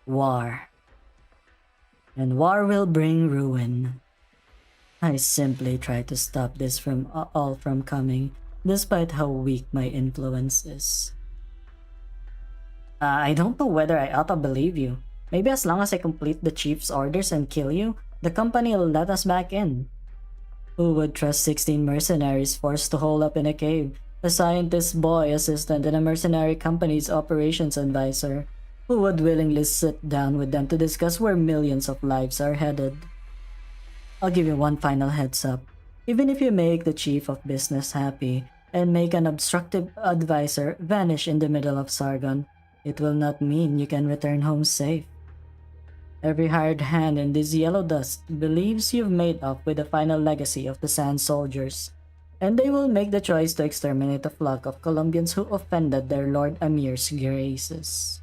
War. And war will bring ruin. I simply try to stop this from coming, despite how weak my influence is. I don't know whether I ought to believe you. Maybe as long as I complete the chief's orders and kill you, the company will let us back in. Who would trust 16 mercenaries forced to hole up in a cave, a scientist boy assistant and a mercenary company's operations advisor? Who would willingly sit down with them to discuss where millions of lives are headed? I'll give you one final heads up. Even if you make the chief of business happy and make an obstructive advisor vanish in the middle of Sargon, it will not mean you can return home safe. Every hired hand in this yellow dust believes you've made up with the final legacy of the Sand Soldiers, and they will make the choice to exterminate a flock of Colombians who offended their Lord Amir's graces.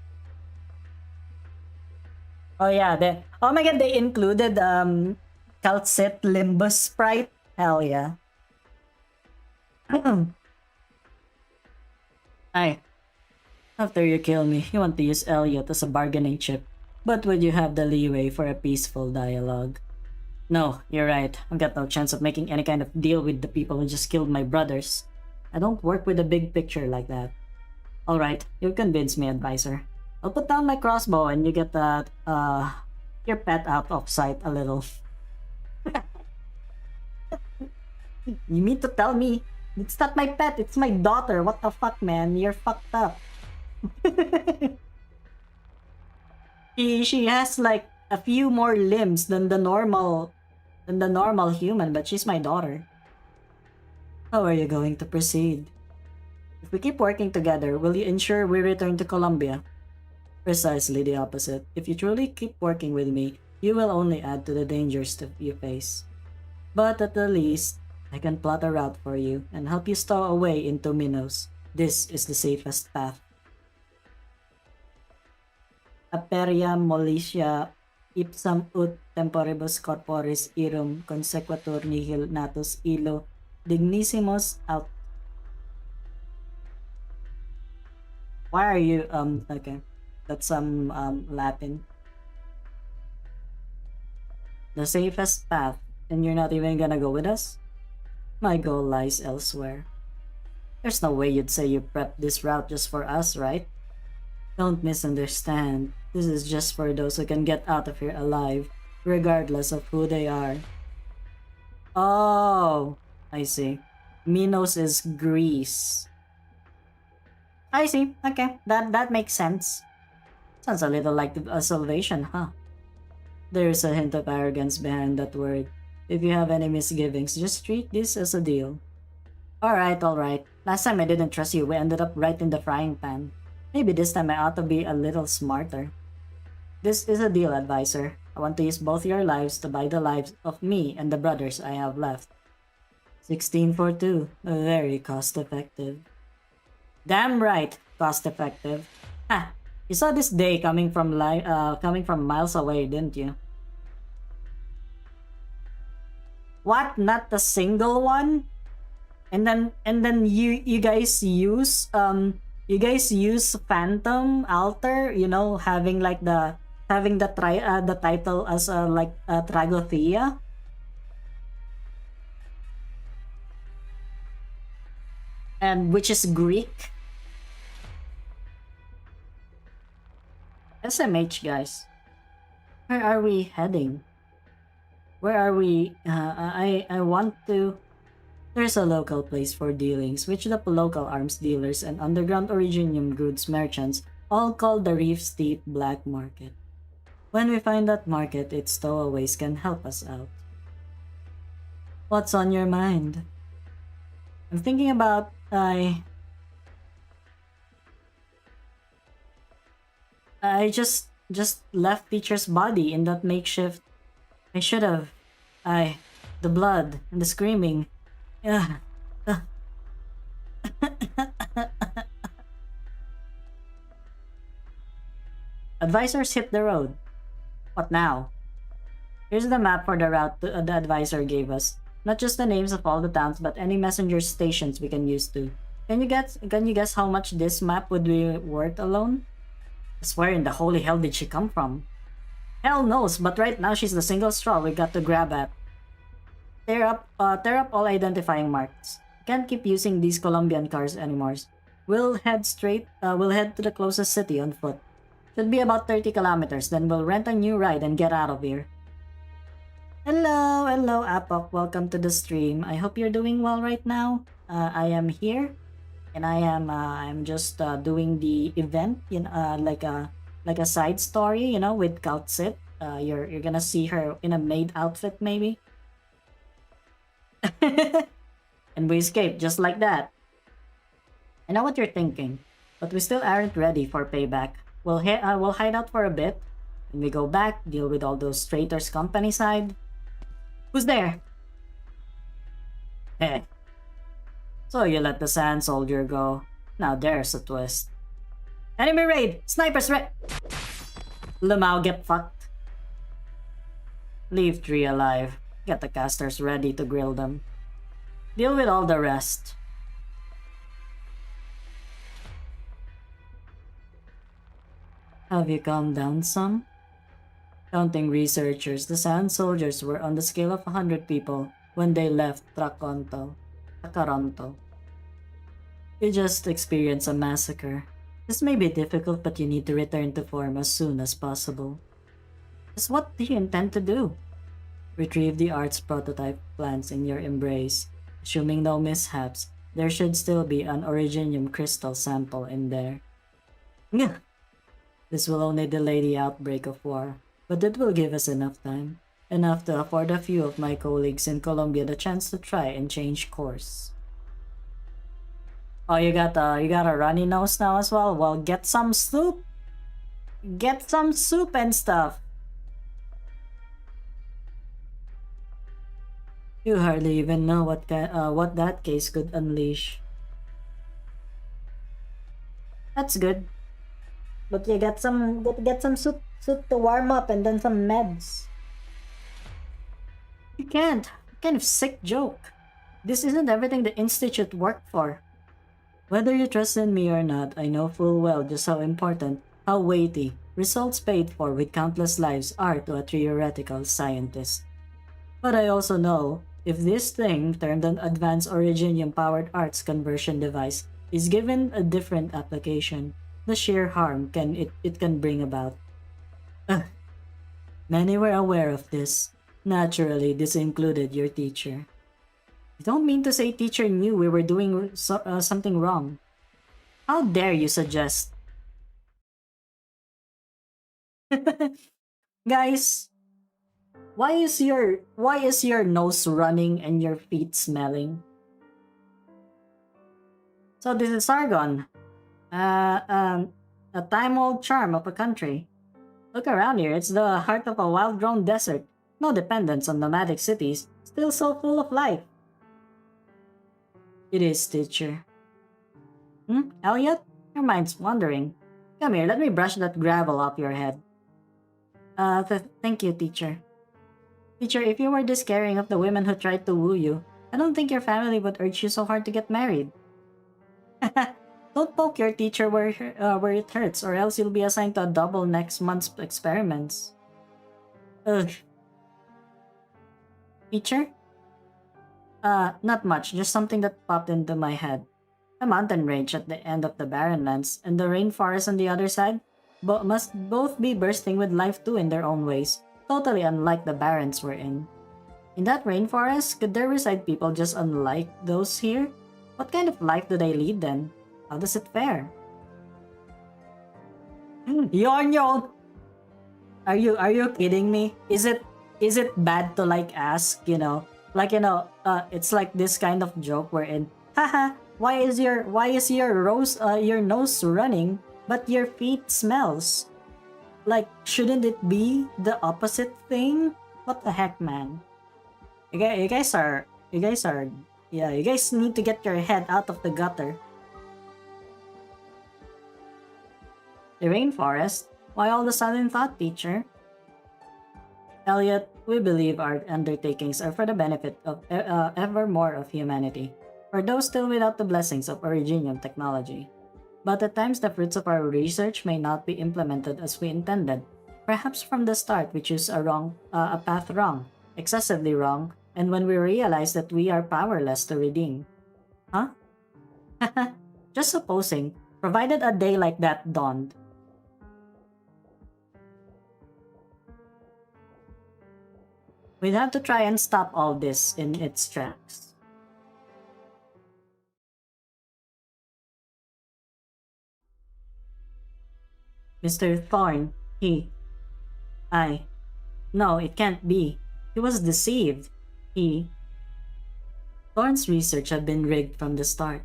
Oh yeah, oh my god, they included Calcit Limbus Sprite? Hell yeah. Aye, after you kill me, you want to use Elliot as a bargaining chip. But would you have the leeway for a peaceful dialogue? No, you're right. I've got no chance of making any kind of deal with the people who just killed my brothers. I don't work with a big picture like that. Alright, you've convinced me, advisor. I'll put down my crossbow and you get that, your pet out of sight a little. You mean to tell me it's not my pet, it's my daughter? What the fuck, man? You're fucked up. she has like a few more limbs than the normal human, but she's my daughter. How are you going to proceed? If we keep working together, will you ensure we return to Colombia? Precisely the opposite. If you truly keep working with me, you will only add to the dangers that you face. But at the least, I can plot a route for you and help you stow away into Minos. This is the safest path. Aperia mollitia ipsam ut temporibus corporis irum consequatur nihil natus illo dignissimus aut. Why are you, okay. That's some, Latin. The safest path, and you're not even gonna go with us? My goal lies elsewhere. There's no way you'd say you prepped this route just for us, right? Don't misunderstand. This is just for those who can get out of here alive, regardless of who they are. Oh, I see. Minos is Greece. I see. Okay, that makes sense. Sounds a little like a salvation, huh? There's a hint of arrogance behind that word. If you have any misgivings, just treat this as a deal. Alright. Last time I didn't trust you, we ended up right in the frying pan. Maybe this time I ought to be a little smarter. This is a deal, advisor. I want to use both your lives to buy the lives of me and the brothers I have left. 16 for 2. Very cost-effective. Damn right, cost-effective. Ha! You saw this day coming from miles away, didn't you? What? Not a single one? And then you guys use Phantom Altar, you know, having the title as like Tragothea. And which is Greek. SMH, guys. Where are we heading? Where are we? I want to... There's a local place for dealings, which the local arms dealers and underground originium goods merchants all call the Reef Steep Black Market. When we find that market, its stowaways can help us out. What's on your mind? I'm thinking about... I just left Teacher's body in that makeshift. I should have. The blood and the screaming. Advisors hit the road. What now? Here's the map for the route the advisor gave us. Not just the names of all the towns, but any messenger stations we can use too. Can you guess how much this map would be worth alone? I swear in the holy hell did she come from? Hell knows, but right now she's the single straw we got to grab at. Tear up all identifying marks. Can't keep using these Colombian cars anymore. We'll head to the closest city on foot. Should be about 30 kilometers, then we'll rent a new ride and get out of here. Hello, Apok. Welcome to the stream. I hope you're doing well right now. I am here, and I'm just doing the event, like a side story, with Kaltsit. You're gonna see her in a maid outfit, maybe. And we escaped just like that. I know what you're thinking, but we still aren't ready for payback. We'll hide out for a bit. When we go back, deal with all those traitors company side. Who's there? Hey. So you let the sand soldier go. Now there's a twist. Enemy raid! Snipers raid! Lamau, get fucked. Leave 3 alive. Get the casters ready to grill them. Deal with all the rest. Have you calmed down some? Counting researchers, the Sand Soldiers were on the scale of 100 people when they left Tacaronto. You just experienced a massacre. This may be difficult, but you need to return to form as soon as possible. Just what do you intend to do? Retrieve the art's prototype plans in your embrace. Assuming no mishaps, there should still be an originium crystal sample in there. Ngah! This will only delay the outbreak of war, but it will give us enough time. Enough to afford a few of my colleagues in Colombia the chance to try and change course. Oh, you got a runny nose now as well? Well, get some soup! Get some soup and stuff! You hardly even know what that case could unleash. That's good. But you get some soup to warm up and then some meds. You can't. What kind of sick joke? This isn't everything the Institute worked for. Whether you trust in me or not, I know full well just how important, how weighty, results paid for with countless lives are to a theoretical scientist. But I also know, if this thing, termed an Advanced Originium-powered arts conversion device, is given a different application, the sheer harm it can bring about. Many were aware of this. Naturally, this included your teacher. You don't mean to say teacher knew we were doing something wrong. How dare you suggest? Guys, why is your nose running and your feet smelling? So this is Sargon. A time-old charm of a country. Look around here, it's the heart of a wild-grown desert. No dependence on nomadic cities, still so full of life. It is, teacher. Elliot? Your mind's wandering. Come here, let me brush that gravel off your head. Thank you, teacher. Teacher, if you were this caring of the women who tried to woo you, I don't think your family would urge you so hard to get married. Don't poke your teacher where it hurts, or else you'll be assigned to a double next month's experiments. Ugh. Teacher? Not much, just something that popped into my head. The mountain range at the end of the Barrenlands and the rainforest on the other side must both be bursting with life too in their own ways, totally unlike the Barrens we're in. In that rainforest, could there reside people just unlike those here? What kind of life do they lead then? How does it fare? Yon! Are you kidding me? Is it bad to ask, it's like this kind of joke wherein, haha, why is your nose running but your feet smells? Like, shouldn't it be the opposite thing? What the heck, man? You guys need to get your head out of the gutter. The rainforest? Why all the sudden thought, teacher? Elliot, we believe our undertakings are for the benefit of ever more of humanity, for those still without the blessings of Originium technology. But at times the fruits of our research may not be implemented as we intended. Perhaps from the start we choose a path wrong, excessively wrong, and when we realize that we are powerless to redeem. Huh? Just supposing, provided a day like that dawned. We'd have to try and stop all this in its tracks. Mr. Thorne, No, it can't be. He was deceived. Thorne's research had been rigged from the start.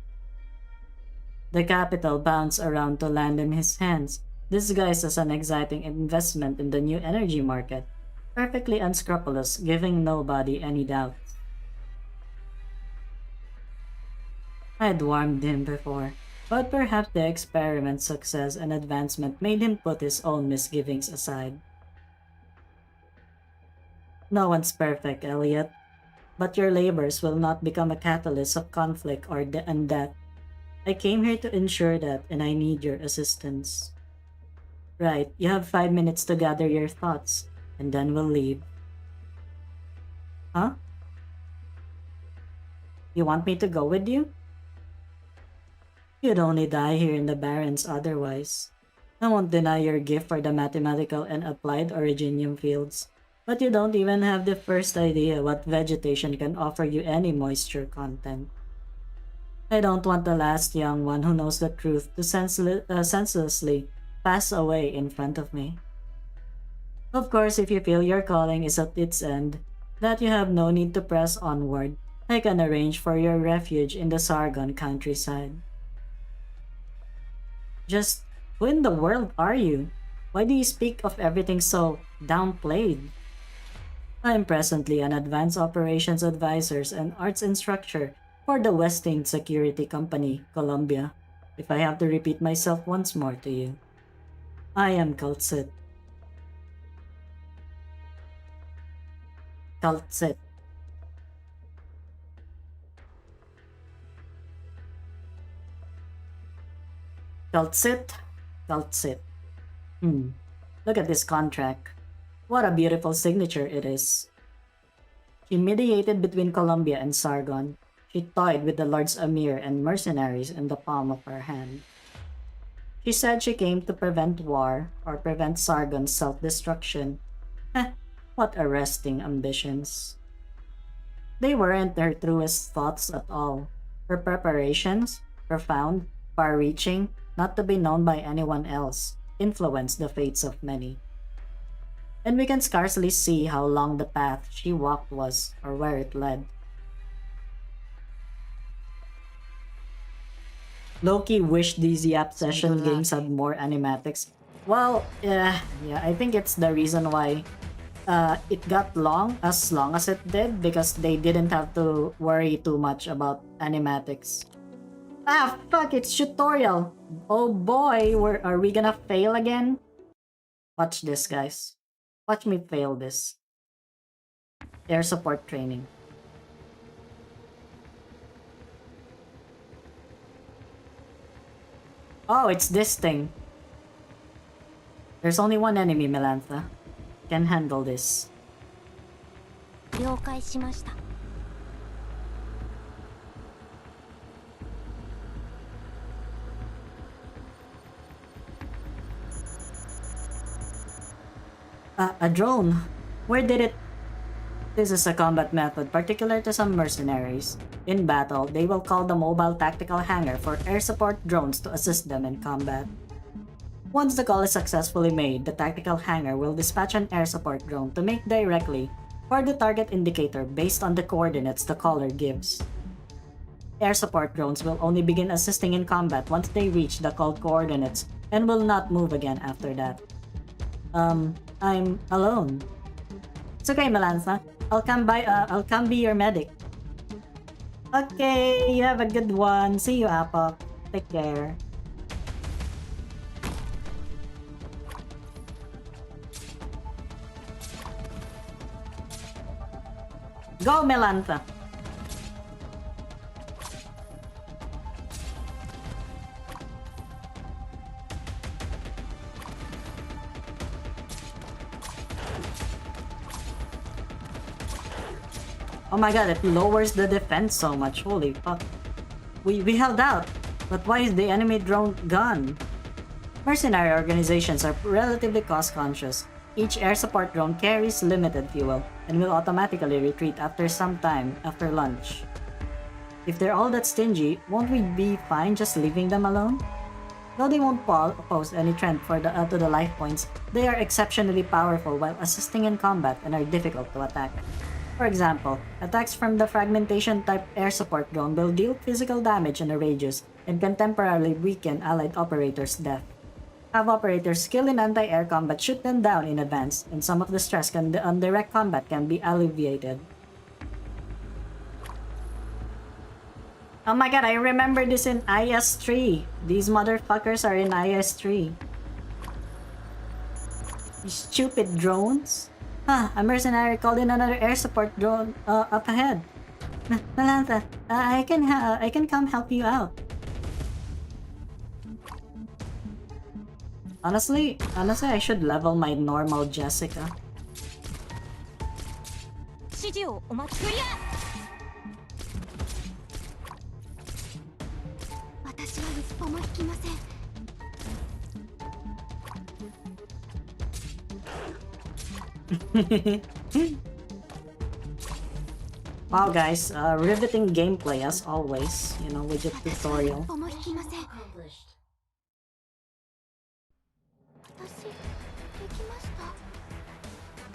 The capital bounced around to land in his hands, disguised as an exciting investment in the new energy market. Perfectly unscrupulous, giving nobody any doubt. I'd warned him before, but perhaps the experiment's success and advancement made him put his own misgivings aside. No one's perfect, Elliot, but your labors will not become a catalyst of conflict and death. I came here to ensure that, and I need your assistance. Right, you have 5 minutes to gather your thoughts, and then we'll leave. Huh? You want me to go with you? You'd only die here in the Barrens otherwise. I won't deny your gift for the mathematical and applied originium fields, but you don't even have the first idea what vegetation can offer you any moisture content. I don't want the last young one who knows the truth to senselessly pass away in front of me. Of course, if you feel your calling is at its end, that you have no need to press onward, I can arrange for your refuge in the Sargon countryside. Just who in the world are you? Why do you speak of everything so downplayed? I am presently an advanced operations advisor and arts instructor for the Westing Security Company, Colombia. If I have to repeat myself once more to you, I am Kaltsit. Kaltsit. Kaltsit. Kaltsit. Look at this contract. What a beautiful signature it is. She mediated between Colombia and Sargon. She toyed with the Lords Amir and mercenaries in the palm of her hand. She said she came to prevent war or prevent Sargon's self-destruction. What arresting ambitions. They weren't her truest thoughts at all. Her preparations, profound, far-reaching, not to be known by anyone else, influenced the fates of many. And we can scarcely see how long the path she walked was or where it led. Loki wished these Yap session games had more animatics. Well, yeah, I think it's the reason why it got long as it did, because they didn't have to worry too much about animatics. Ah, fuck, it's tutorial. Oh boy, are we gonna fail again? Watch this, guys. Watch me fail this. Air support training. Oh, it's this thing. There's only one enemy, Melantha. Can handle this. 了解しました。A drone? Where did it... This is a combat method particular to some mercenaries. In battle, they will call the mobile tactical hangar for air support drones to assist them in combat. Once the call is successfully made, the tactical hangar will dispatch an air support drone to make directly for the target indicator based on the coordinates the caller gives. Air support drones will only begin assisting in combat once they reach the called coordinates and will not move again after that. I'm alone. It's okay, Melantha. I'll come be your medic. Okay, you have a good one. See you, Apok. Take care. Go, Melantha. Oh my god, it lowers the defense so much. Holy fuck. We held out. But why is the enemy drone gone? Mercenary organizations are relatively cost-conscious. Each air support drone carries limited fuel and will automatically retreat after some time after lunch. If they're all that stingy, won't we be fine just leaving them alone? Though they won't pose any threat to the life points, they are exceptionally powerful while assisting in combat and are difficult to attack. For example, attacks from the fragmentation-type air support drone will deal physical damage in a radius and can temporarily weaken allied operators' death. Have operators skilled in anti-air combat shoot them down in advance, and some of the stress on direct combat can be alleviated. Oh my god, I remember this in IS-3. These motherfuckers are in IS-3. You stupid drones. A mercenary called in another air support drone up ahead. Melantha, I can come help you out. Honestly, I should level my normal Jessica. 指示をお待ちクリア。私は一歩も引きません。Wow, guys, riveting gameplay as always, you know, with your 私は tutorial. 一歩も引きません。私できました。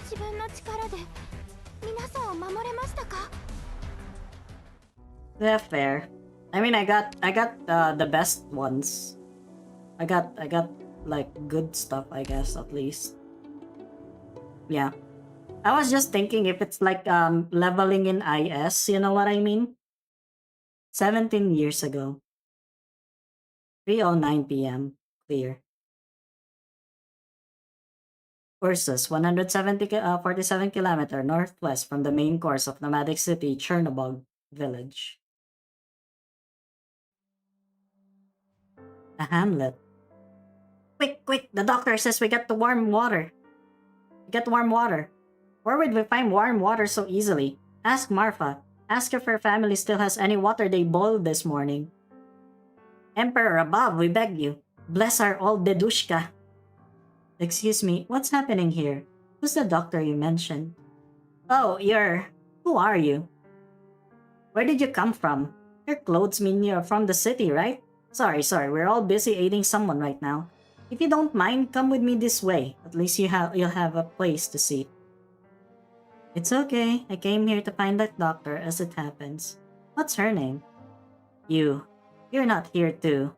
自分の力で皆さんを守れましたか？ Yeah, fair. I mean, I got the best ones. I got like good stuff, I guess, at least. Yeah. I was just thinking if it's like leveling in IS, you know what I mean? 17 years ago. 3:09 p.m. Clear. Ursus, 47 kilometer northwest from the main course of nomadic city Chernobog village. A hamlet. Quick, quick! The doctor says we get the warm water. Get warm water. Where would we find warm water so easily? Ask Marfa. Ask if her family still has any water they boiled this morning. Emperor above, we beg you. Bless our old dedushka. Excuse me, what's happening here? Who's the doctor you mentioned? Oh, who are you? Where did you come from? Your clothes mean you're from the city, right? Sorry, we're all busy aiding someone right now. If you don't mind, come with me this way. At least you'll have a place to sit. It's okay. I came here to find that doctor as it happens. What's her name? You're not here too.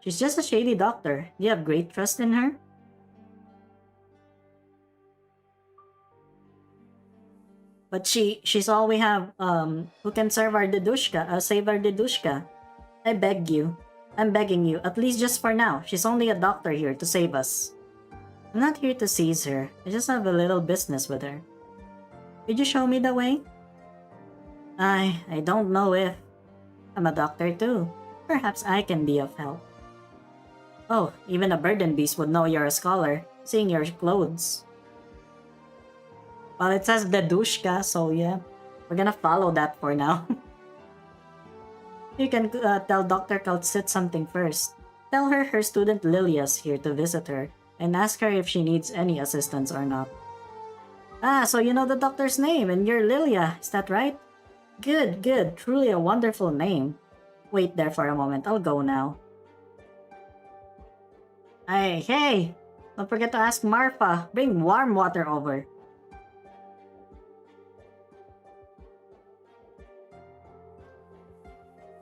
She's just a shady doctor. Do you have great trust in her? But she's all we have who can save our dedushka. I beg you. I'm begging you, at least just for now. She's only a doctor here to save us. I'm not here to seize her. I just have a little business with her. Could you show me the way? I don't know if... I'm a doctor too. Perhaps I can be of help. Oh, even a burden beast would know you're a scholar, seeing your clothes. Well, it says Dedushka, so yeah. We're gonna follow that for now. You can tell Dr. Kaltsit something first. Tell her student Lilia's here to visit her, and ask her if she needs any assistance or not. Ah, so you know the doctor's name, and you're Lilia, is that right? Good, truly a wonderful name. Wait there for a moment, I'll go now. Hey! Don't forget to ask Marfa, bring warm water over.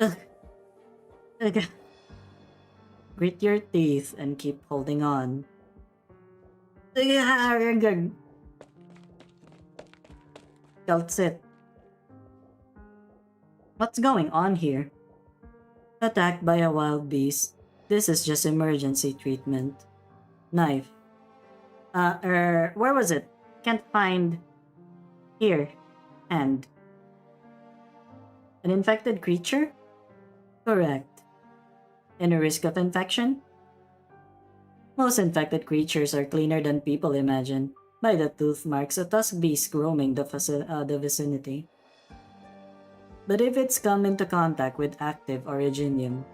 Ugh. Grit your teeth and keep holding on. Good. Kaltsit. What's going on here? Attacked by a wild beast. This is just emergency treatment. Knife. Where was it? Can't find... Here. Hand. An infected creature? Correct. Any risk of infection? Most infected creatures are cleaner than people imagine. By the tooth marks, a tusk beast roaming the vicinity. But if it's come into contact with active originium,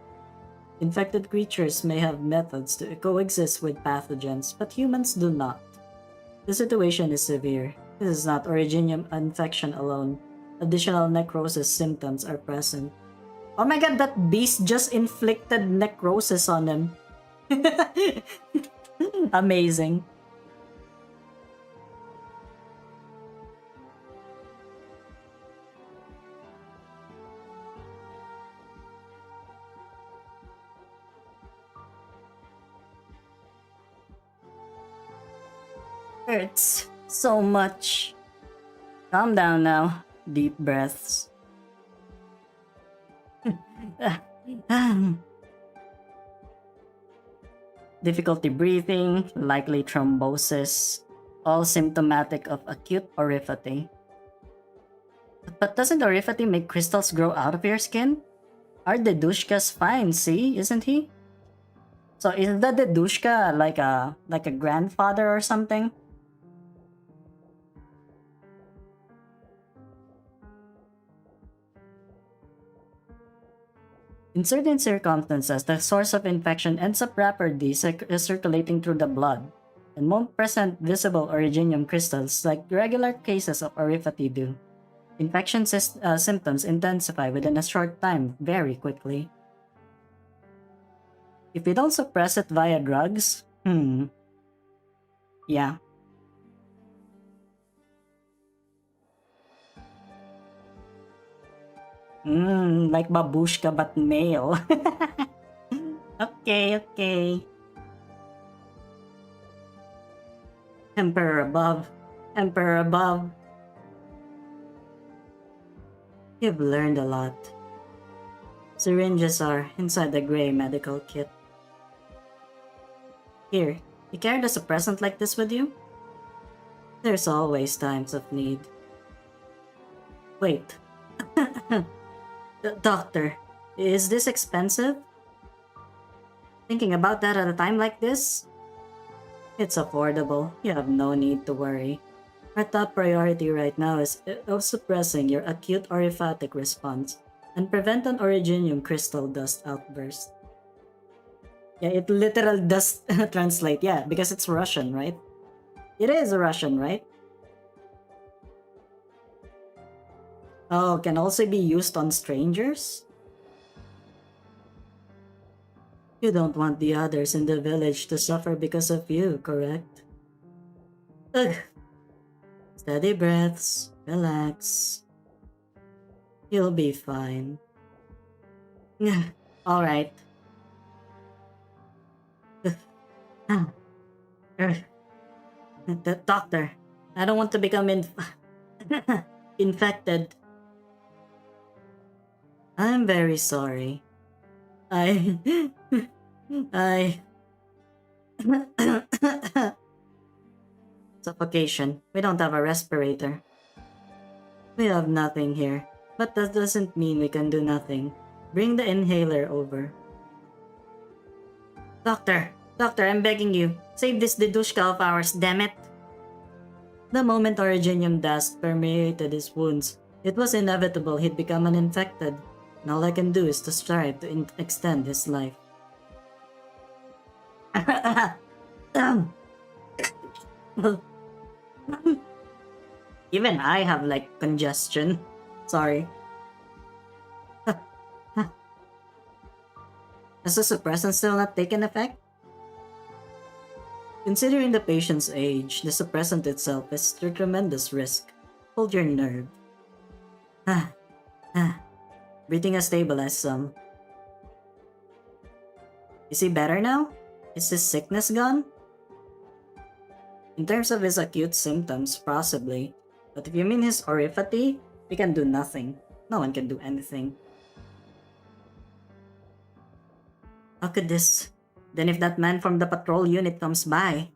infected creatures may have methods to coexist with pathogens, but humans do not. The situation is severe. This is not originium infection alone. Additional necrosis symptoms are present. Oh my god, that beast just inflicted necrosis on him. Amazing. Hurts so much. Calm down now. Deep breaths. Difficulty breathing, likely thrombosis, all symptomatic of acute oriphaty. But doesn't oriphaty make crystals grow out of your skin? Our Dedushka's fine, see, isn't he? So is the Dedushka like a grandfather or something? In certain circumstances, the source of infection ends up rapidly circulating through the blood and won't present visible originium crystals like regular cases of oriphaty do. Infection symptoms intensify within a short time very quickly. If you don't suppress it via drugs, yeah. Like babushka but male. Okay. Emperor above. Emperor above. You've learned a lot. Syringes are inside the gray medical kit. Here, you carry the suppressant like this with you? There's always times of need. Wait. Doctor, is this expensive? Thinking about that at a time like this? It's affordable. You have no need to worry. Our top priority right now is suppressing your acute oriphatic response and prevent an originium crystal dust outburst. Yeah, it literal does translate, yeah, because it's Russian, right? It is Russian, right? Oh, can also be used on strangers? You don't want the others in the village to suffer because of you, correct? Ugh. Steady breaths, relax. You'll be fine. Alright. Doctor, I don't want to become infected. I'm very sorry. Suffocation. We don't have a respirator. We have nothing here, but that doesn't mean we can do nothing. Bring the inhaler over. Doctor, I'm begging you. Save this Dedushka of ours, damn it. The moment originium dust permeated his wounds, it was inevitable he'd become uninfected, and all I can do is to strive to extend his life. Even I have like congestion. Sorry. Has the suppressant still not taken effect? Considering the patient's age, the suppressant itself is a tremendous risk. Hold your nerve. Breathing has stabilized some. Is he better now? Is his sickness gone? In terms of his acute symptoms, possibly. But if you mean his oriphaty, we can do nothing. No one can do anything. How could this? Then if that man from the patrol unit comes by,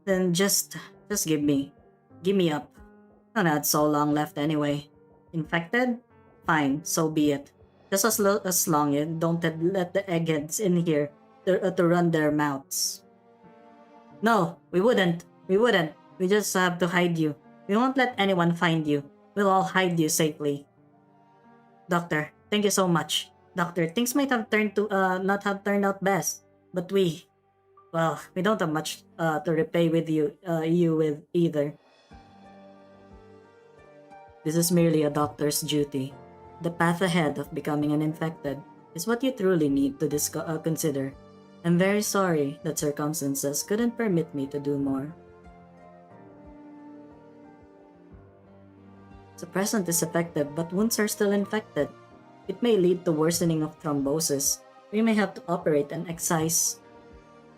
then just give me up. I don't have so long left anyway. Infected? Fine, so be it. Just as long as don't let the eggheads in here to run their mouths. No, we wouldn't. We just have to hide you. We won't let anyone find you. We'll all hide you safely. Doctor, thank you so much. Doctor, things might have not have turned out best, but we don't have much to repay with you with either. This is merely a doctor's duty. The path ahead of becoming an infected is what you truly need to consider. I'm very sorry that circumstances couldn't permit me to do more. Suppressant is effective, but wounds are still infected. It may lead to worsening of thrombosis. We may have to operate and excise.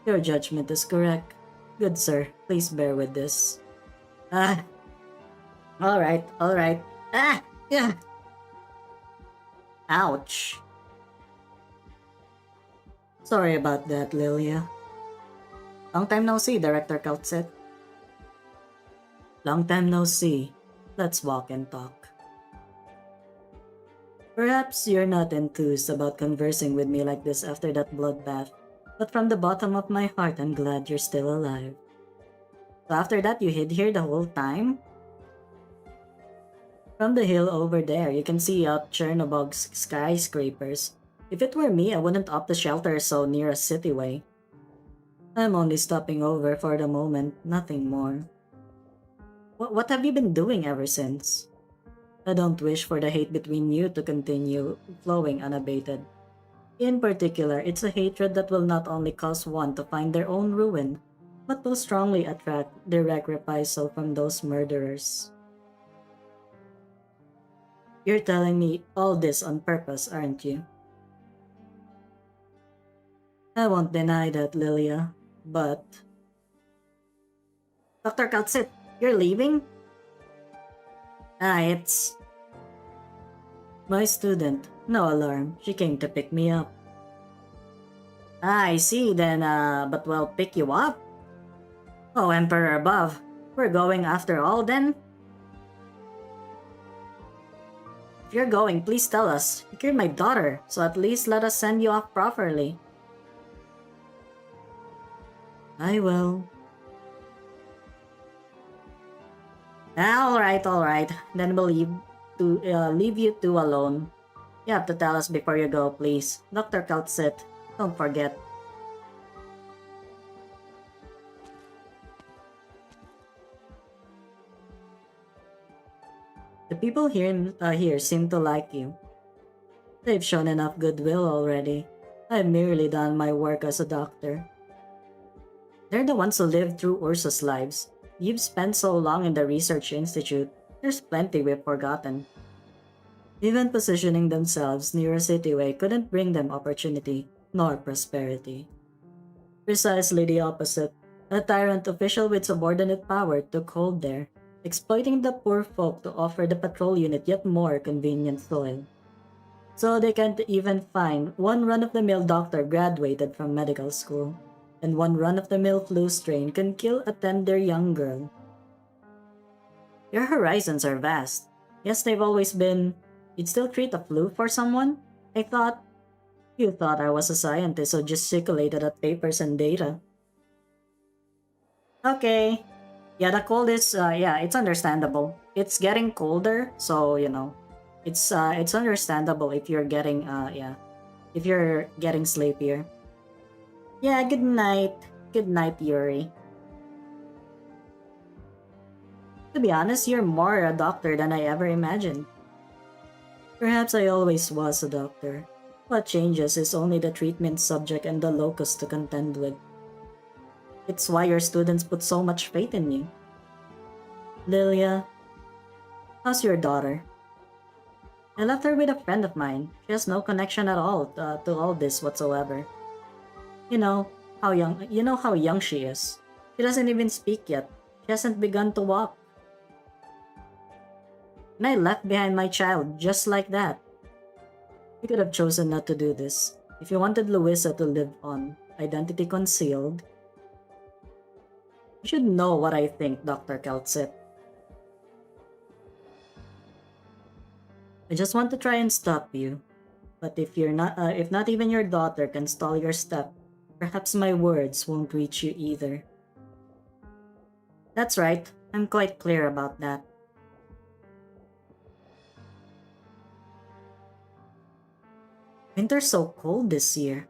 Your judgment is correct. Good sir, please bear with this. Alright. Yeah. Ouch. Sorry about that, Lilia. Long time no see, Director Kaltset. Long time no see. Let's walk and talk. Perhaps you're not enthused about conversing with me like this after that bloodbath. But from the bottom of my heart, I'm glad you're still alive. So after that, you hid here the whole time? From the hill over there, you can see out Chernobog's skyscrapers. If it were me, I wouldn't opt to shelter so near a cityway. I'm only stopping over for the moment, nothing more. What have you been doing ever since? I don't wish for the hate between you to continue flowing unabated. In particular, it's a hatred that will not only cause one to find their own ruin, but will strongly attract direct reprisal from those murderers. You're telling me all this on purpose, aren't you? I won't deny that, Lilia, but... Dr. Kaltsit, you're leaving? It's... My student. No alarm. She came to pick me up. I see, then, but we'll pick you up? Oh, Emperor above. We're going after all, then? If you're going, please tell us. You're my daughter, so at least let us send you off properly. I will. Alright. Then we'll leave you two alone. You have to tell us before you go, please. Dr. Kaltsit, don't forget. The people here seem to like you. They've shown enough goodwill already. I've merely done my work as a doctor. They're the ones who lived through Ursa's lives. You've spent so long in the research institute, there's plenty we've forgotten. Even positioning themselves near a cityway couldn't bring them opportunity, nor prosperity. Precisely the opposite. A tyrant official with subordinate power took hold there, exploiting the poor folk to offer the patrol unit yet more convenient soil. So they can't even find one run-of-the-mill doctor graduated from medical school, and one run-of-the-mill flu strain can kill a tender young girl. Your horizons are vast. Yes, they've always been... You'd still treat a flu for someone? You thought I was a scientist who gesticulated at papers and data. Okay. Yeah, the cold is, it's understandable. It's getting colder, so, it's understandable if you're getting, if you're getting sleepier. Yeah, good night. Good night, Yuri. To be honest, you're more a doctor than I ever imagined. Perhaps I always was a doctor. What changes is only the treatment subject and the locus to contend with. It's why your students put so much faith in you. Lilia, how's your daughter? I left her with a friend of mine. She has no connection at all to all this whatsoever. You know how young she is. She doesn't even speak yet. She hasn't begun to walk. And I left behind my child just like that. You could have chosen not to do this. If you wanted Louisa to live on, identity concealed. You should know what I think, Dr. Kaltsit. I just want to try and stop you. But if not even your daughter can stall your step, perhaps my words won't reach you either. That's right. I'm quite clear about that. Winter's so cold this year.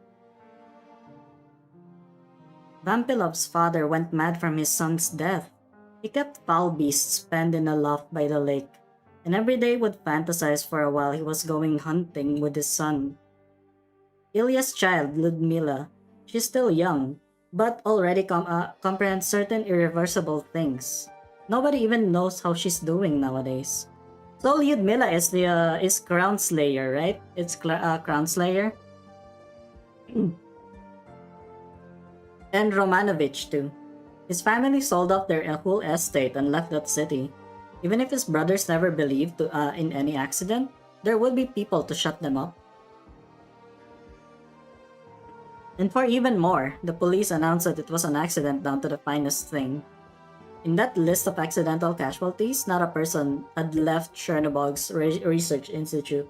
Vampilov's father went mad from his son's death. He kept foul beasts penned in a loft by the lake, and every day would fantasize for a while he was going hunting with his son. Ilya's child, Ludmila, she's still young, but already comprehends certain irreversible things. Nobody even knows how she's doing nowadays. So Ludmila is Crown Slayer, right? It's Crown Slayer. And Romanovich too. His family sold off their whole estate and left that city. Even if his brothers never believed in any accident, there would be people to shut them up. And for even more, the police announced that it was an accident down to the finest thing. In that list of accidental casualties, not a person had left Chernobog's research institute.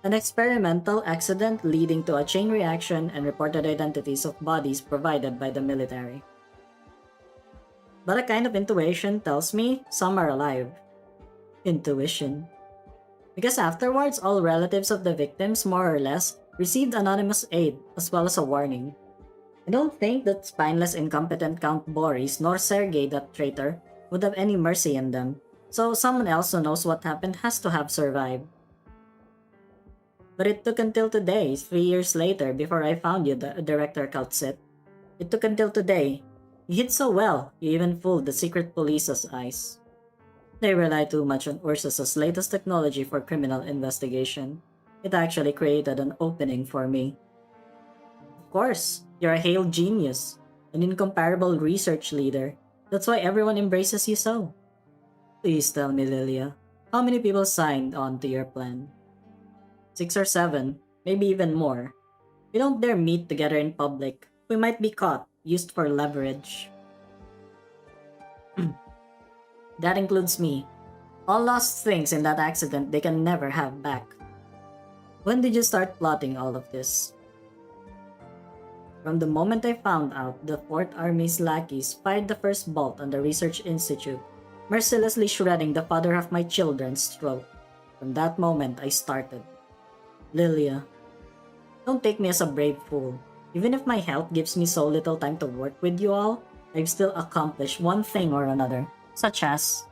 An experimental accident leading to a chain reaction and reported identities of bodies provided by the military. But a kind of intuition tells me some are alive. Intuition. Because afterwards, all relatives of the victims, more or less, received anonymous aid as well as a warning. I don't think that spineless, incompetent Count Boris nor Sergei, that traitor, would have any mercy in them, so someone else who knows what happened has to have survived. But it took until today, 3 years later, before I found you, the Director Kaltsit. It took until today. You hid so well, you even fooled the secret police's eyes. They rely too much on Ursus's latest technology for criminal investigation. It actually created an opening for me. Of course, you're a hailed genius, an incomparable research leader. That's why everyone embraces you so. Please tell me, Lilia, how many people signed on to your plan? 6 or 7, maybe even more. We don't dare meet together in public. We might be caught, used for leverage. That includes me. All lost things in that accident they can never have back. When did you start plotting all of this? From the moment I found out the 4th Army's lackeys fired the first bolt on the Research Institute, mercilessly shredding the father of my children's throat. From that moment, I started. Lilia, don't take me as a brave fool. Even if my health gives me so little time to work with you all, I've still accomplished one thing or another, such as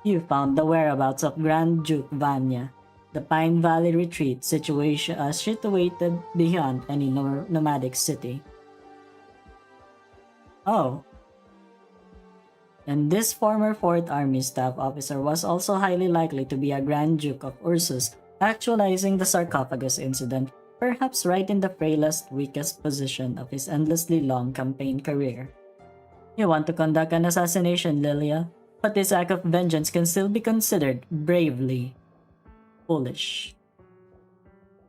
you found the whereabouts of Grand Duke Vanya, the Pine Valley retreat situated beyond any nomadic city. Oh. And this former 4th Army staff officer was also highly likely to be a Grand Duke of Ursus, actualizing the sarcophagus incident, perhaps right in the frailest, weakest position of his endlessly long campaign career. You want to conduct an assassination, Lilia, but this act of vengeance can still be considered bravely foolish.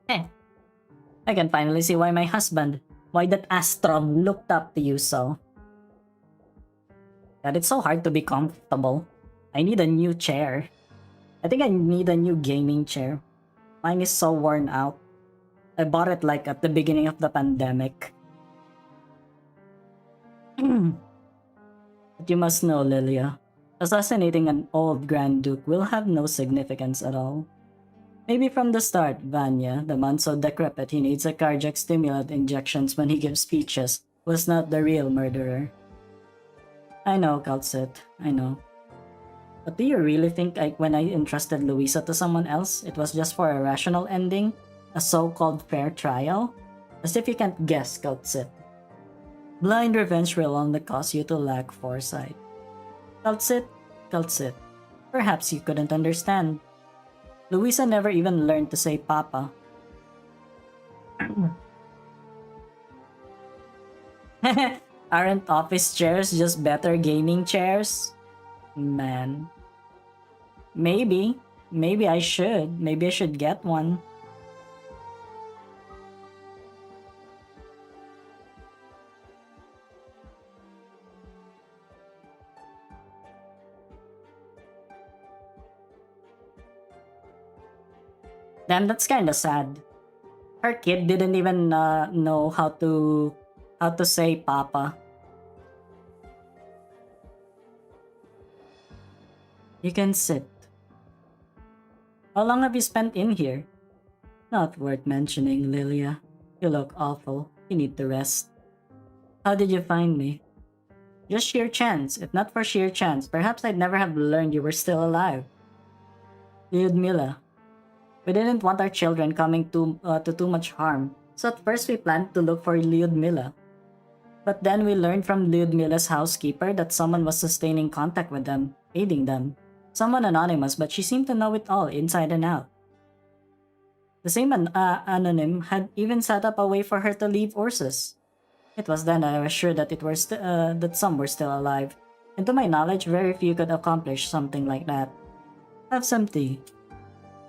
I can finally see why my husband, why that Astrom looked up to you so. God, it's so hard to be comfortable. I need a new chair. I think I need a new gaming chair. Mine is so worn out. I bought it like at the beginning of the pandemic. But you must know, Lilia, assassinating an old Grand Duke will have no significance at all. Maybe from the start, Vanya, the man so decrepit he needs a cardiac stimulant injections when he gives speeches, was not the real murderer. I know, Kaltsit, I know. But do you really think when I entrusted Luisa to someone else, it was just for a rational ending? A so-called fair trial? As if you can't guess, Kaltsit. Blind revenge will only cause you to lack foresight. Kaltsit, perhaps you couldn't understand. Luisa never even learned to say Papa. Aren't office chairs just better gaming chairs? Man. Maybe I should. Maybe I should get one. Damn, that's kinda sad. Her kid didn't even know how to say Papa. You can sit. How long have you spent in here? Not worth mentioning, Lilia. You look awful. You need to rest. How did you find me? Just sheer chance. If not for sheer chance, perhaps I'd never have learned you were still alive. Lyudmila. We didn't want our children coming to too much harm, so at first we planned to look for Lyudmila. But then we learned from Lyudmila's housekeeper that someone was sustaining contact with them, aiding them. Someone anonymous, but she seemed to know it all, inside and out. The same anonym had even set up a way for her to leave Ursus. It was then I was sure that that some were still alive, and to my knowledge, very few could accomplish something like that. Have some tea.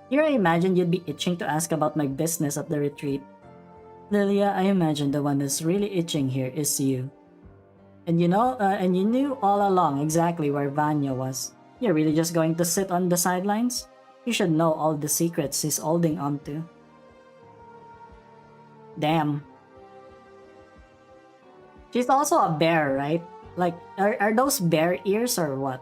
Here I imagined you'd be itching to ask about my business at the retreat. Lilia, I imagine the one that's really itching here is you. And you knew all along exactly where Vanya was. You're really just going to sit on the sidelines? You should know all the secrets he's holding onto. Damn. She's also a bear, right? Like, are those bear ears or what?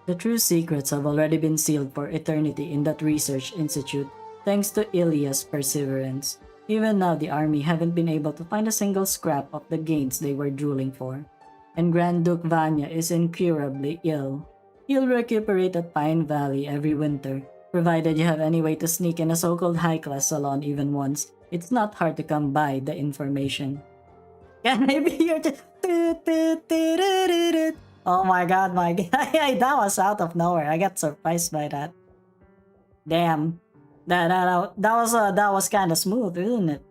The true secrets have already been sealed for eternity in that research institute, thanks to Ilya's perseverance. Even now, the army haven't been able to find a single scrap of the gains they were drooling for. And Grand Duke Vanya is incurably ill. He'll recuperate at Pine Valley every winter, provided you have any way to sneak in a so-called high-class salon even once. It's not hard to come by the information. Can I be your... Oh my god, my god. That was out of nowhere. I got surprised by that. Damn. That was kind of smooth, isn't it?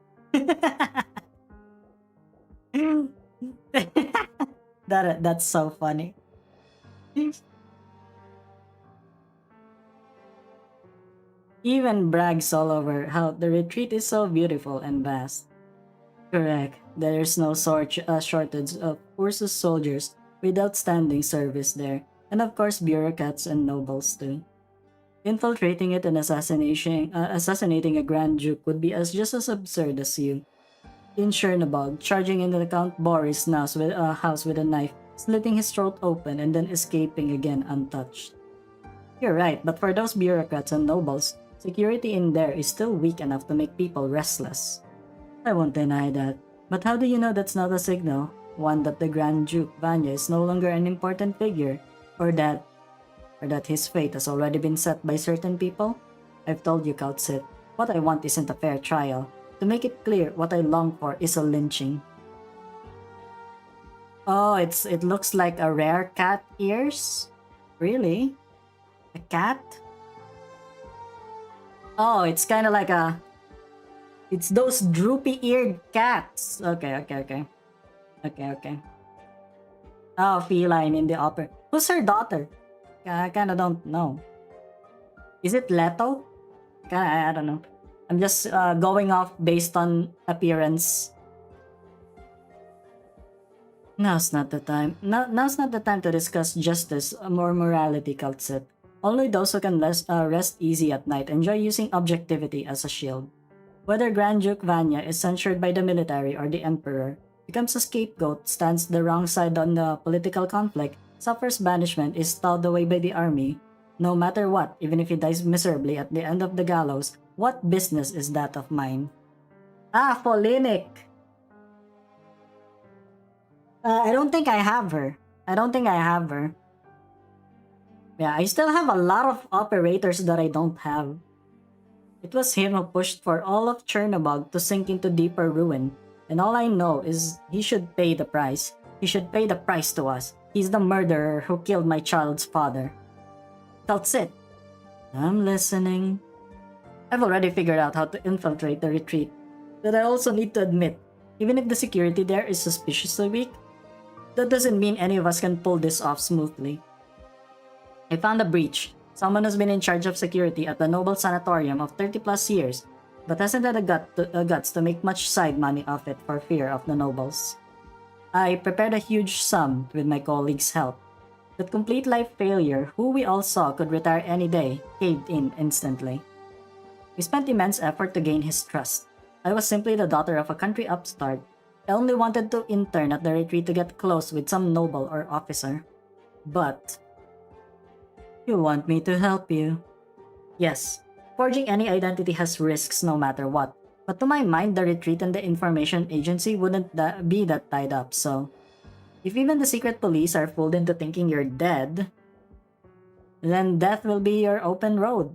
That's so funny. Even brags all over how the retreat is so beautiful and vast. Correct. There's no shortage of Ursus soldiers with outstanding service there, and of course bureaucrats and nobles too. Infiltrating it and assassinating a Grand Duke would be just as absurd as you. In Chernobog, charging into the Count Boris' house with a knife, slitting his throat open and then escaping again untouched. You're right, but for those bureaucrats and nobles, security in there is still weak enough to make people restless. I won't deny that, but how do you know that's not a signal? One that the Grand Duke Vanya is no longer an important figure, or that his fate has already been set by certain people? I've told you, Kaltsit, what I want isn't a fair trial. To make it clear, what I long for is a lynching. Oh, it looks like a rare cat ears? Really? A cat? Oh, it's kind of like a... It's those droopy-eared cats. Okay. Oh, feline in the upper. Who's her daughter? I kinda don't know. Is it Leto? I don't know. I'm just going off based on appearance. Now's not the time. Now's not the time to discuss justice or morality, Kaltsit. Only those who can rest easy at night enjoy using objectivity as a shield. Whether Grand Duke Vanya is censured by the military or the Emperor, becomes a scapegoat, stands the wrong side on the political conflict, suffers banishment, is stowed away by the army, no matter what, even if he dies miserably at the end of the gallows, what business is that of mine? Ah, Folinic! I don't think I have her. Yeah, I still have a lot of operators that I don't have. It was him who pushed for all of Chernobog to sink into deeper ruin, and all I know is he should pay the price. He should pay the price to us. He's the murderer who killed my child's father. Kaltsit. I'm listening. I've already figured out how to infiltrate the retreat, but I also need to admit, even if the security there is suspiciously weak, that doesn't mean any of us can pull this off smoothly. I found a breach. Someone who's been in charge of security at the Noble Sanatorium of 30 plus years, but hasn't had the guts to make much side money off it for fear of the nobles. I prepared a huge sum with my colleagues' help. That complete life failure, who we all saw could retire any day, caved in instantly. We spent immense effort to gain his trust. I was simply the daughter of a country upstart. I only wanted to intern at the retreat to get close with some noble or officer. But... you want me to help you? Yes. Forging any identity has risks no matter what. But to my mind, the retreat and the information agency wouldn't be that tied up, so... if even the secret police are fooled into thinking you're dead, then death will be your open road.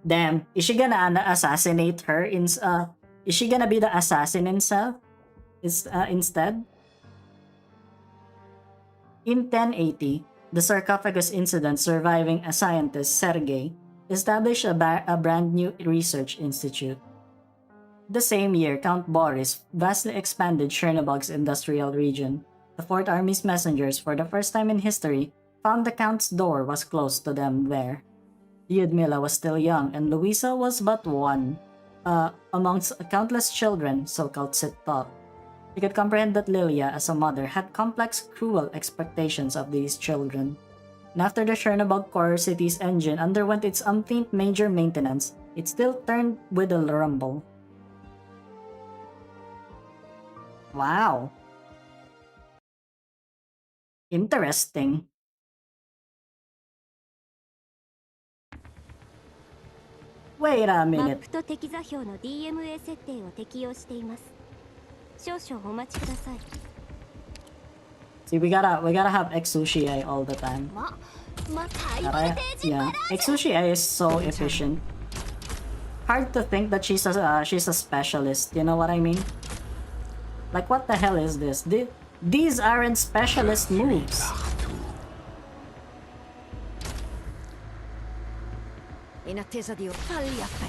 Damn, is she gonna assassinate her is she gonna be the assassin instead? Instead? In 1080, the sarcophagus incident surviving a scientist, Sergei, established a brand new research institute. The same year, Count Boris vastly expanded Chernobog's industrial region. The Fourth Army's messengers, for the first time in history, found the Count's door was closed to them there. Lyudmila was still young, and Luisa was but one amongst countless children, so Kaltsit thought. He could comprehend that Lilia, as a mother, had complex, cruel expectations of these children. And after the Chernobog Core City's engine underwent its umpteenth major maintenance, It still turned with a rumble. Wow. Interesting. Wait a マッ minute. プと敵座標の DMA 設定を適用しています。少々お待ちください。 See, we gotta have Exushie all the time. また言われ Gotta, てじ yeah, Exushie is so efficient. Hard to think that she's a specialist. You know what I mean? Like, what the hell is this? These aren't specialist moves. Partout.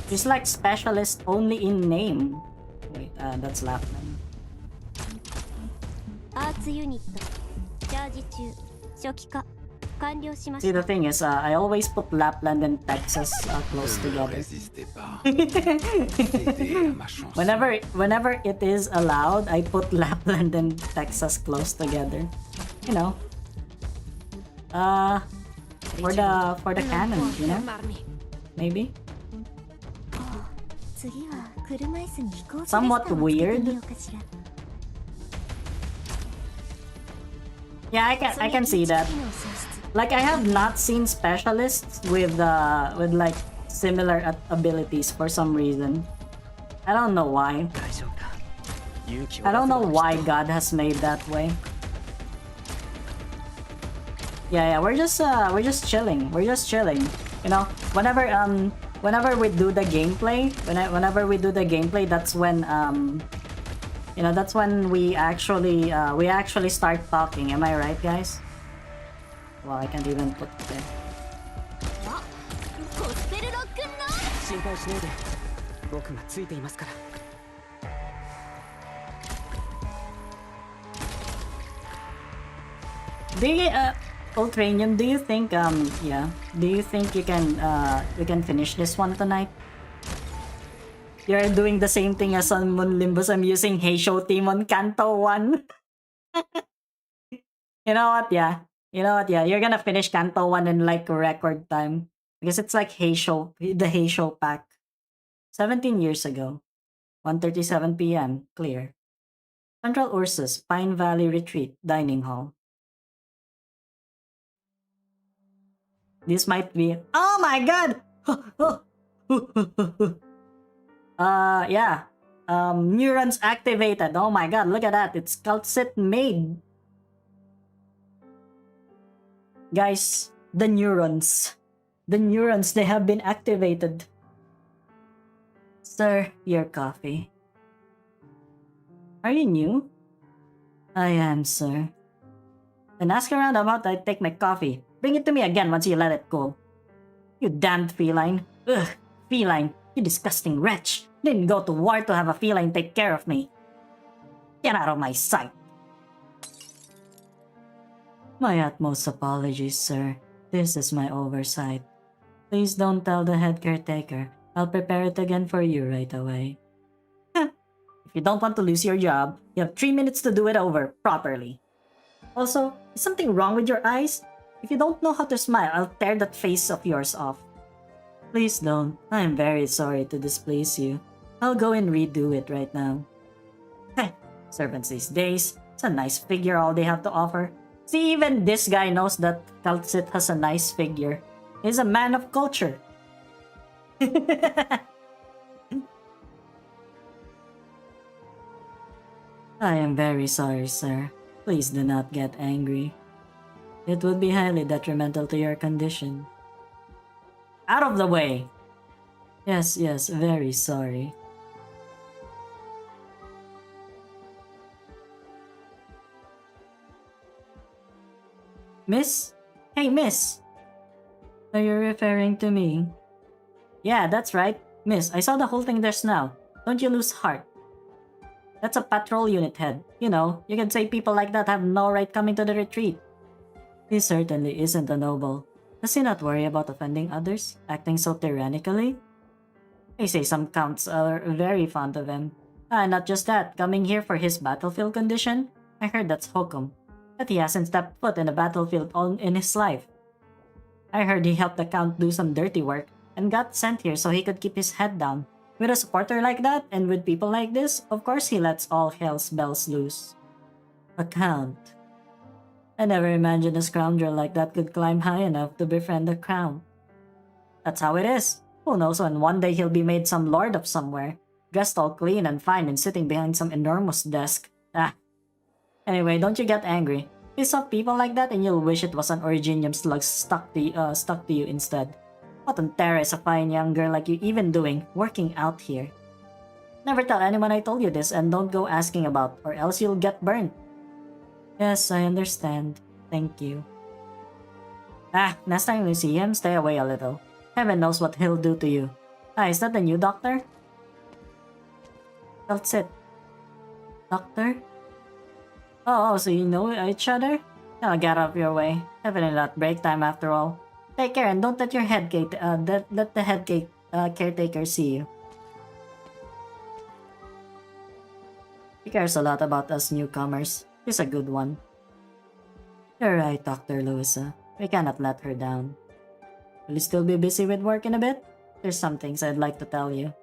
She's like specialist only in name. Wait, that's Lapland. アーツユニットチャージ中初期化完了しま See, し the た。 thing is, I always put Lapland and Texas close Ne together. résistez pas. Cédez à ma chanson. Whenever it is allowed, I put Lapland and Texas close together. You know. For the canon, you know? Maybe. 次は車椅子に飛行機 Somewhat レスターをつけて weird. みようかしら。 Yeah, I can see that. Like, I have not seen specialists with like similar abilities for some reason. I don't know why. I don't know why God has made that way. Yeah, we're just chilling. We're just chilling. You know, whenever we do the gameplay, whenever we do the gameplay, that's when you know, that's when we actually start talking. Am I right, guys? Well, I can't even put it there. ゴスペルロックンロール。心配しないで僕がついていますから Do you, Ultranium, do you think yeah, do you think you can finish this one tonight? You're doing the same thing as on Moon Limbus. I'm using Heisho team on Kanto 1. You know what, yeah. You know what, yeah. You're gonna finish Kanto 1 in like record time. Because it's like Heisho, the Heisho pack. 17 years ago. 1:37 p.m. Clear. Central Ursus, Pine Valley Retreat, Dining Hall. This might be... Oh my god! Yeah. Neurons activated. Oh my god, look at that. It's Calcit made. Guys, the neurons. The neurons, they have been activated. Sir, your coffee. Are you new? I am, sir. Then ask around about I take my coffee. Bring it to me again once you let it go. You damned feline. Ugh, feline. You disgusting wretch. Didn't go to war to have a feline take care of me. Get out of my sight. My utmost apologies, sir. This is my oversight. Please don't tell the head caretaker. I'll prepare it again for you right away. If you don't want to lose your job, you have 3 minutes to do it over properly. Also, is something wrong with your eyes? If you don't know how to smile, I'll tear that face of yours off. Please don't. I am very sorry to displease you. I'll go and redo it right now. Heh, servants these days. It's a nice figure all they have to offer. See, even this guy knows that Calcit has a nice figure. He's a man of culture. I am very sorry, sir. Please do not get angry. It would be highly detrimental to your condition. Out of the way! Yes, very sorry. Miss? Hey, miss! Are you referring to me? Yeah, that's right. Miss, I saw the whole thing just now. Don't you lose heart. That's a patrol unit head. You know, you can say people like that have no right coming to the retreat. He certainly isn't a noble. Does he not worry about offending others, acting so tyrannically? They say some counts are very fond of him. Not just that, coming here for his battlefield condition? I heard that's hokum. But he hasn't stepped foot in a battlefield all in his life. I heard he helped the count do some dirty work, and got sent here so he could keep his head down. With a supporter like that, and with people like this, of course he lets all hell's bells loose. A count. I never imagined a scoundrel like that could climb high enough to befriend the crown. That's how it is. Who knows when one day he'll be made some lord of somewhere, dressed all clean and fine and sitting behind some enormous desk. Anyway, don't you get angry. Piss off people like that and you'll wish it was an Originium slug stuck to you instead. What on terror is a fine young girl like you even doing, working out here? Never tell anyone I told you this and don't go asking about, or else you'll get burned. Yes, I understand. Thank you. Next time you see him, stay away a little. Heaven knows what he'll do to you. Is that the new doctor? That's it. Doctor? Oh, so you know each other? I'll get out of your way. Definitely not break time after all. Take care and don't let your let the head caretaker see you. He cares a lot about us newcomers. He's a good one. You're right, Dr. Louisa. We cannot let her down. Will you still be busy with work in a bit? There's some things I'd like to tell you.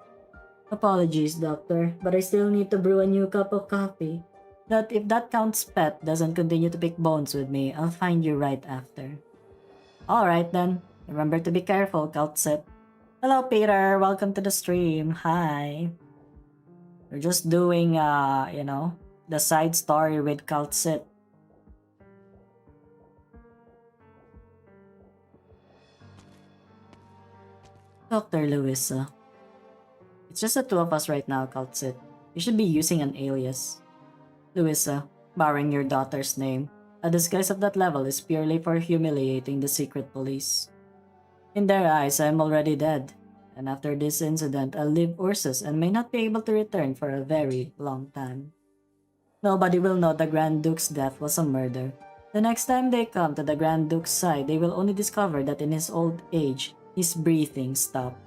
Apologies, Doctor, but I still need to brew a new cup of coffee. If that Count's pet doesn't continue to pick bones with me, I'll find you right after. Alright then. Remember to be careful, Countset. Hello, Peter. Welcome to the stream. Hi. We're just doing, the side story with Countset. Dr. Louisa. It's just the two of us right now, Countset. You should be using an alias. Louisa, borrowing your daughter's name, a disguise of that level is purely for humiliating the secret police. In their eyes, I am already dead, and after this incident, I'll leave Ursus and may not be able to return for a very long time. Nobody will know the Grand Duke's death was a murder. The next time they come to the Grand Duke's side, they will only discover that in his old age, his breathing stopped.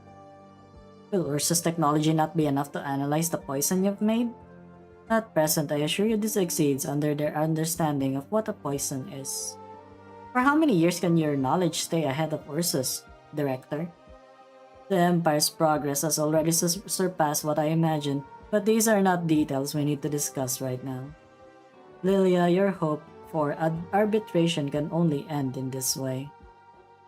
Will Ursus' technology not be enough to analyze the poison you've made? At present, I assure you this exceeds under their understanding of what a poison is. For how many years can your knowledge stay ahead of Ursus, Director? The Empire's progress has already surpassed what I imagined, but these are not details we need to discuss right now. Lilia, your hope for arbitration can only end in this way.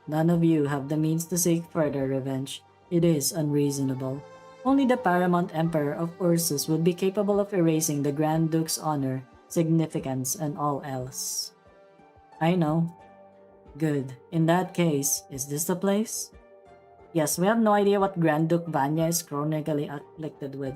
None of you have the means to seek further revenge. It is unreasonable. Only the Paramount Emperor of Ursus would be capable of erasing the Grand Duke's honor, significance, and all else. I know. Good. In that case, is this the place? Yes, we have no idea what Grand Duke Vanya is chronically afflicted with.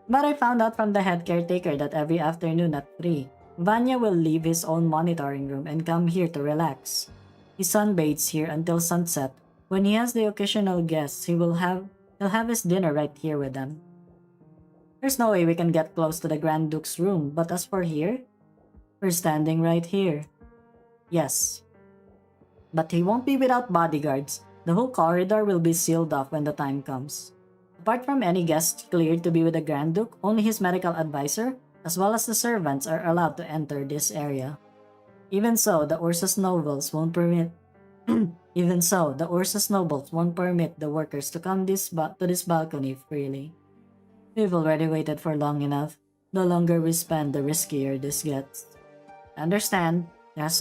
But I found out from the head caretaker that every afternoon at 3, Vanya will leave his own monitoring room and come here to relax. He sunbathes here until sunset. When he has the occasional guests, he'll have his dinner right here with them. There's no way we can get close to the Grand Duke's room, but as for here, we're standing right here. Yes. But he won't be without bodyguards. The whole corridor will be sealed off when the time comes. Apart from any guests cleared to be with the Grand Duke, only his medical advisor, as well as the servants, are allowed to enter this area. Even so, the Ursus nobles won't permit the workers to come to this balcony freely. We've already waited for long enough. The longer we spend, the riskier this gets. Understand? There has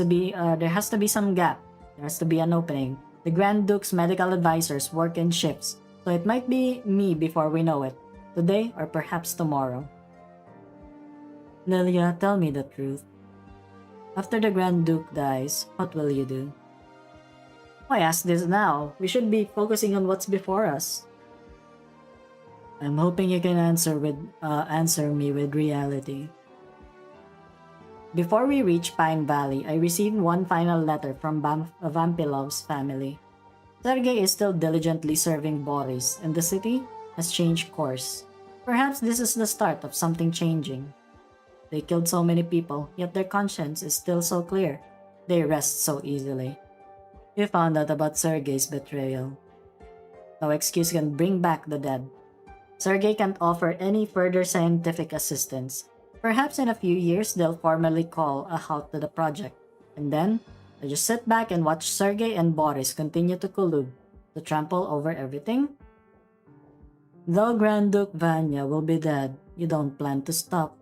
to be some gap. There has to be an opening. The Grand Duke's medical advisors work in shifts, so it might be me before we know it. Today or perhaps tomorrow. Lilia, tell me the truth. After the Grand Duke dies, what will you do? Why ask this now? We should be focusing on what's before us. I'm hoping you can answer me with reality. Before we reach Pine Valley, I received one final letter from Vampilov's family. Sergei is still diligently serving Boris, and the city has changed course. Perhaps this is the start of something changing. They killed so many people, yet their conscience is still so clear. They rest so easily. We found out about Sergei's betrayal. No excuse can bring back the dead. Sergei can't offer any further scientific assistance. Perhaps in a few years they'll formally call a halt to the project. And then, I just sit back and watch Sergei and Boris continue to collude. To trample over everything? Though Grand Duke Vanya will be dead, you don't plan to stop.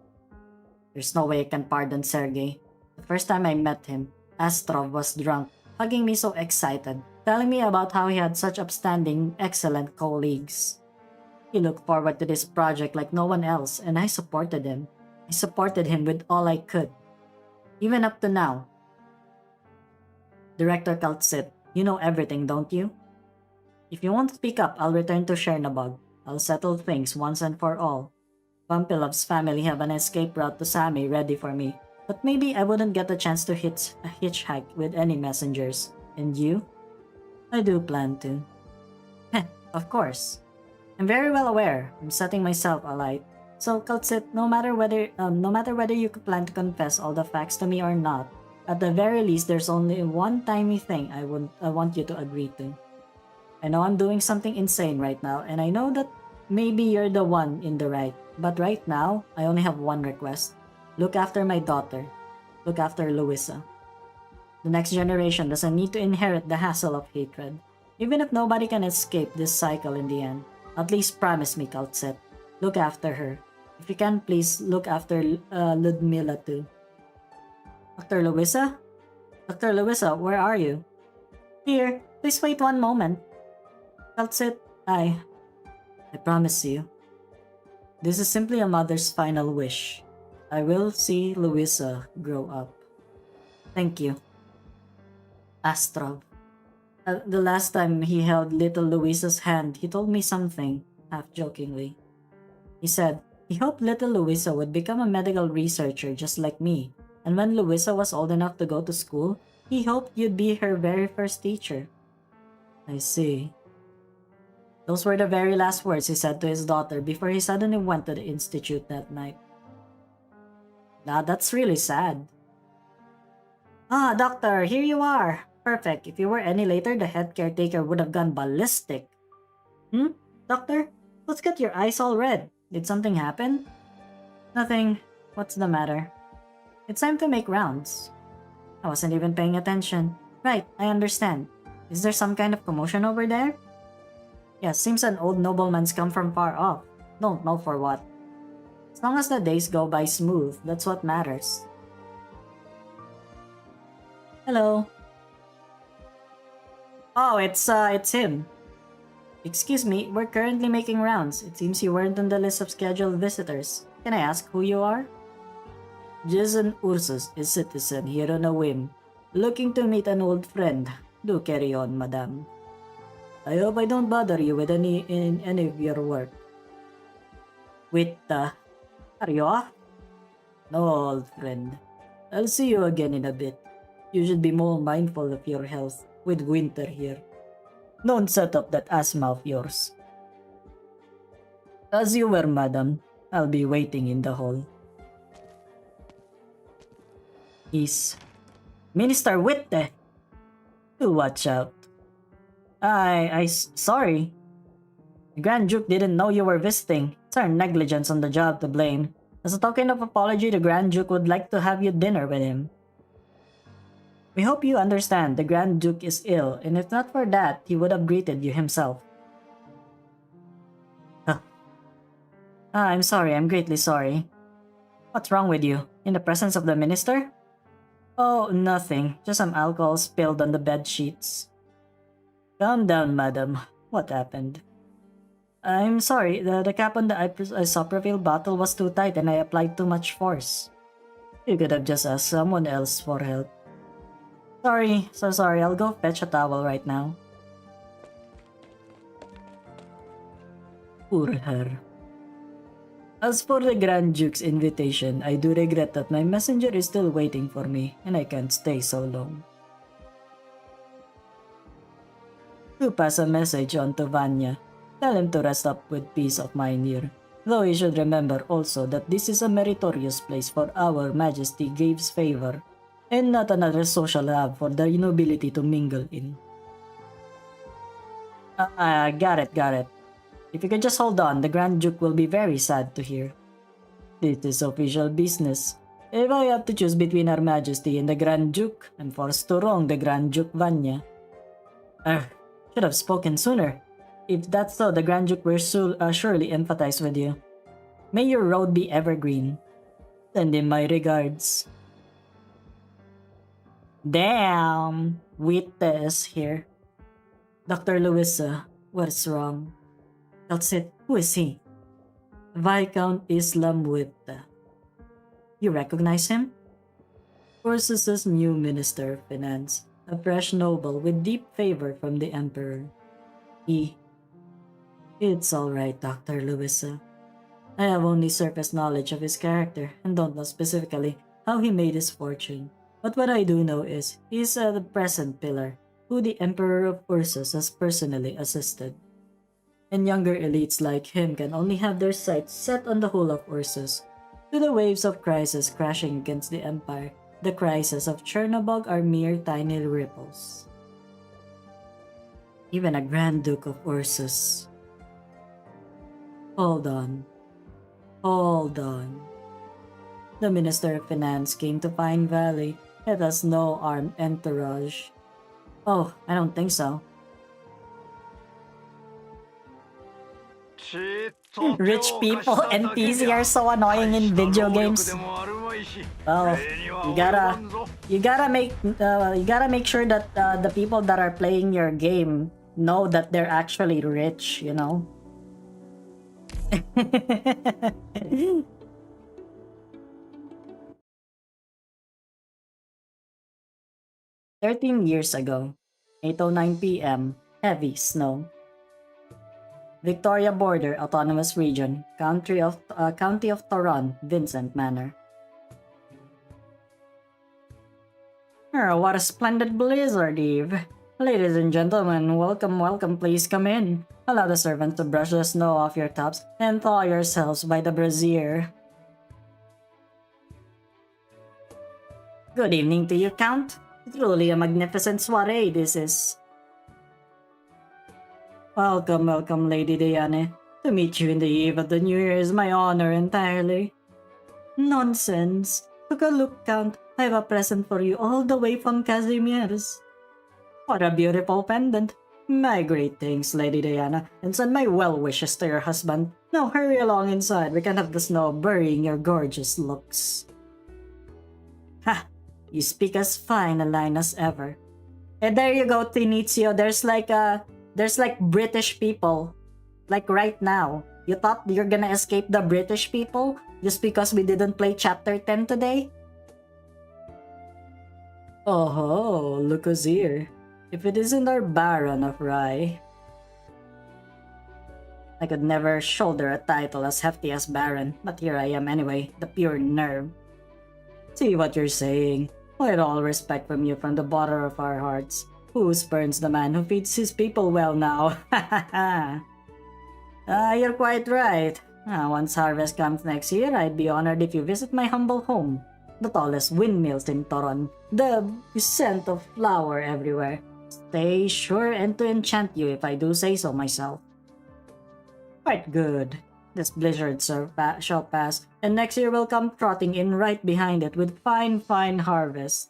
There's no way I can pardon Sergei. The first time I met him, Astrov was drunk, hugging me so excited, telling me about how he had such upstanding, excellent colleagues. He looked forward to this project like no one else, and I supported him. I supported him with all I could. Even up to now. Director Kaltsit, you know everything, don't you? If you won't speak up, I'll return to Chernobog. I'll settle things once and for all. Vampilov's family have an escape route to Sami ready for me, but maybe I wouldn't get a chance to hit a hitchhike with any messengers. And you? I do plan to. Heh, of course. I'm very well aware. I'm setting myself alight. So, Kaltsit, no matter whether you plan to confess all the facts to me or not, at the very least, there's only one tiny thing I want you to agree to. I know I'm doing something insane right now, and I know that maybe you're the one in the right. But right now, I only have one request. Look after my daughter. Look after Louisa. The next generation doesn't need to inherit the hassle of hatred. Even if nobody can escape this cycle in the end, at least promise me, Kaltset. Look after her. If you can, please look after Ludmila too. Dr. Louisa? Dr. Louisa, where are you? Here, please wait one moment. Kaltsit, I promise you. This is simply a mother's final wish. I will see Louisa grow up. Thank you. Astrov. The last time he held little Louisa's hand, he told me something, half-jokingly. He said he hoped little Louisa would become a medical researcher just like me, and when Louisa was old enough to go to school, he hoped you'd be her very first teacher. I see. Those were the very last words he said to his daughter before he suddenly went to the institute that night. Now that's really sad. Ah, doctor, here you are. Perfect. If you were any later, the head caretaker would have gone ballistic. Doctor? What's got your eyes all red? Did something happen? Nothing. What's the matter? It's time to make rounds. I wasn't even paying attention. Right, I understand. Is there some kind of commotion over there? Yeah, seems an old nobleman's come from far off. Don't know for what. As long as the days go by smooth, that's what matters. Hello. Oh, it's him. Excuse me, we're currently making rounds. It seems you weren't on the list of scheduled visitors. Can I ask who you are? Jason Ursus, a citizen here on a whim. Looking to meet an old friend. Do carry on, madam. I hope I don't bother you with any of your work. Are you off? No, old friend. I'll see you again in a bit. You should be more mindful of your health with winter here. Don't set up that asthma of yours. As you were, madam. I'll be waiting in the hall. He's Minister Witte. Do watch out. Sorry. The Grand Duke didn't know you were visiting. It's our negligence on the job to blame. As a token of apology, the Grand Duke would like to have you dinner with him. We hope you understand the Grand Duke is ill, and if not for that, he would have greeted you himself. I'm sorry, I'm greatly sorry. What's wrong with you? In the presence of the minister? Oh, nothing. Just some alcohol spilled on the bed sheets. Calm down, madam. What happened? I'm sorry, the cap on the isopropyl bottle was too tight and I applied too much force. You could have just asked someone else for help. Sorry, so sorry. I'll go fetch a towel right now. Poor her. As for the Grand Duke's invitation, I do regret that my messenger is still waiting for me and I can't stay so long. To pass a message on to Vanya, tell him to rest up with peace of mind here. Though he should remember also that this is a meritorious place for our Majesty gives favor, and not another social hub for the nobility to mingle in. Got it. If you could just hold on, the Grand Duke will be very sad to hear. This is official business. If I have to choose between Her Majesty and the Grand Duke, I'm forced to wrong the Grand Duke Vanya. Should have spoken sooner. If that's so, the Grand Duke will surely empathize with you. May your road be evergreen. Send in my regards. Damn! Witness here. Dr. Louisa, what's wrong? That's it. Who is he? Viscount Islam Witta. You recognize him? Ursus's new Minister of Finance, a fresh noble with deep favor from the Emperor. It's alright, Dr. Louisa. I have only surface knowledge of his character and don't know specifically how he made his fortune. But what I do know is he's the present pillar, who the Emperor of Ursus has personally assisted. And younger elites like him can only have their sights set on the whole of Ursus. To the waves of crisis crashing against the Empire, the crises of Chernobog are mere tiny ripples. Even a Grand Duke of Ursus. Hold on. The Minister of Finance came to Pine Valley. It has no armed entourage. Oh, I don't think so. Rich people NPC are so annoying in video games. Well, you gotta make sure that the people that are playing your game know that they're actually rich, you know. 13 years ago, 8:09 p.m., heavy snow. Victoria Border Autonomous Region, County of Toron, Vincent Manor. What a splendid blizzard eve. Ladies and gentlemen, welcome, please come in. Allow the servants to brush the snow off your tops and thaw yourselves by the brazier. Good evening to you, Count. Truly a magnificent soiree this is. Welcome, Lady Diane. To meet you in the eve of the New Year is my honor entirely. Nonsense. Took a look, Count. I have a present for you all the way from Casimir's. What a beautiful pendant. My great thanks, Lady Diana, and send my well wishes to your husband. Now hurry along inside. We can have the snow burying your gorgeous looks. Ha! You speak as fine a line as ever. And there you go, Tinizio. There's like British people. Like right now. You thought you're gonna escape the British people just because we didn't play chapter 10 today? Oh, look who's here. If it isn't our Baron of Rye. I could never shoulder a title as hefty as Baron, but here I am anyway, the pure nerve. See what you're saying. With all respect from you from the bottom of our hearts. Who spurns the man who feeds his people well now? You're quite right. Once harvest comes next year, I'd be honored if you visit my humble home. The tallest windmills in Toron. The scent of flower everywhere. Stay sure and to enchant you if I do say so myself. Quite good. This blizzard shall pass, and next year will come trotting in right behind it with fine harvest.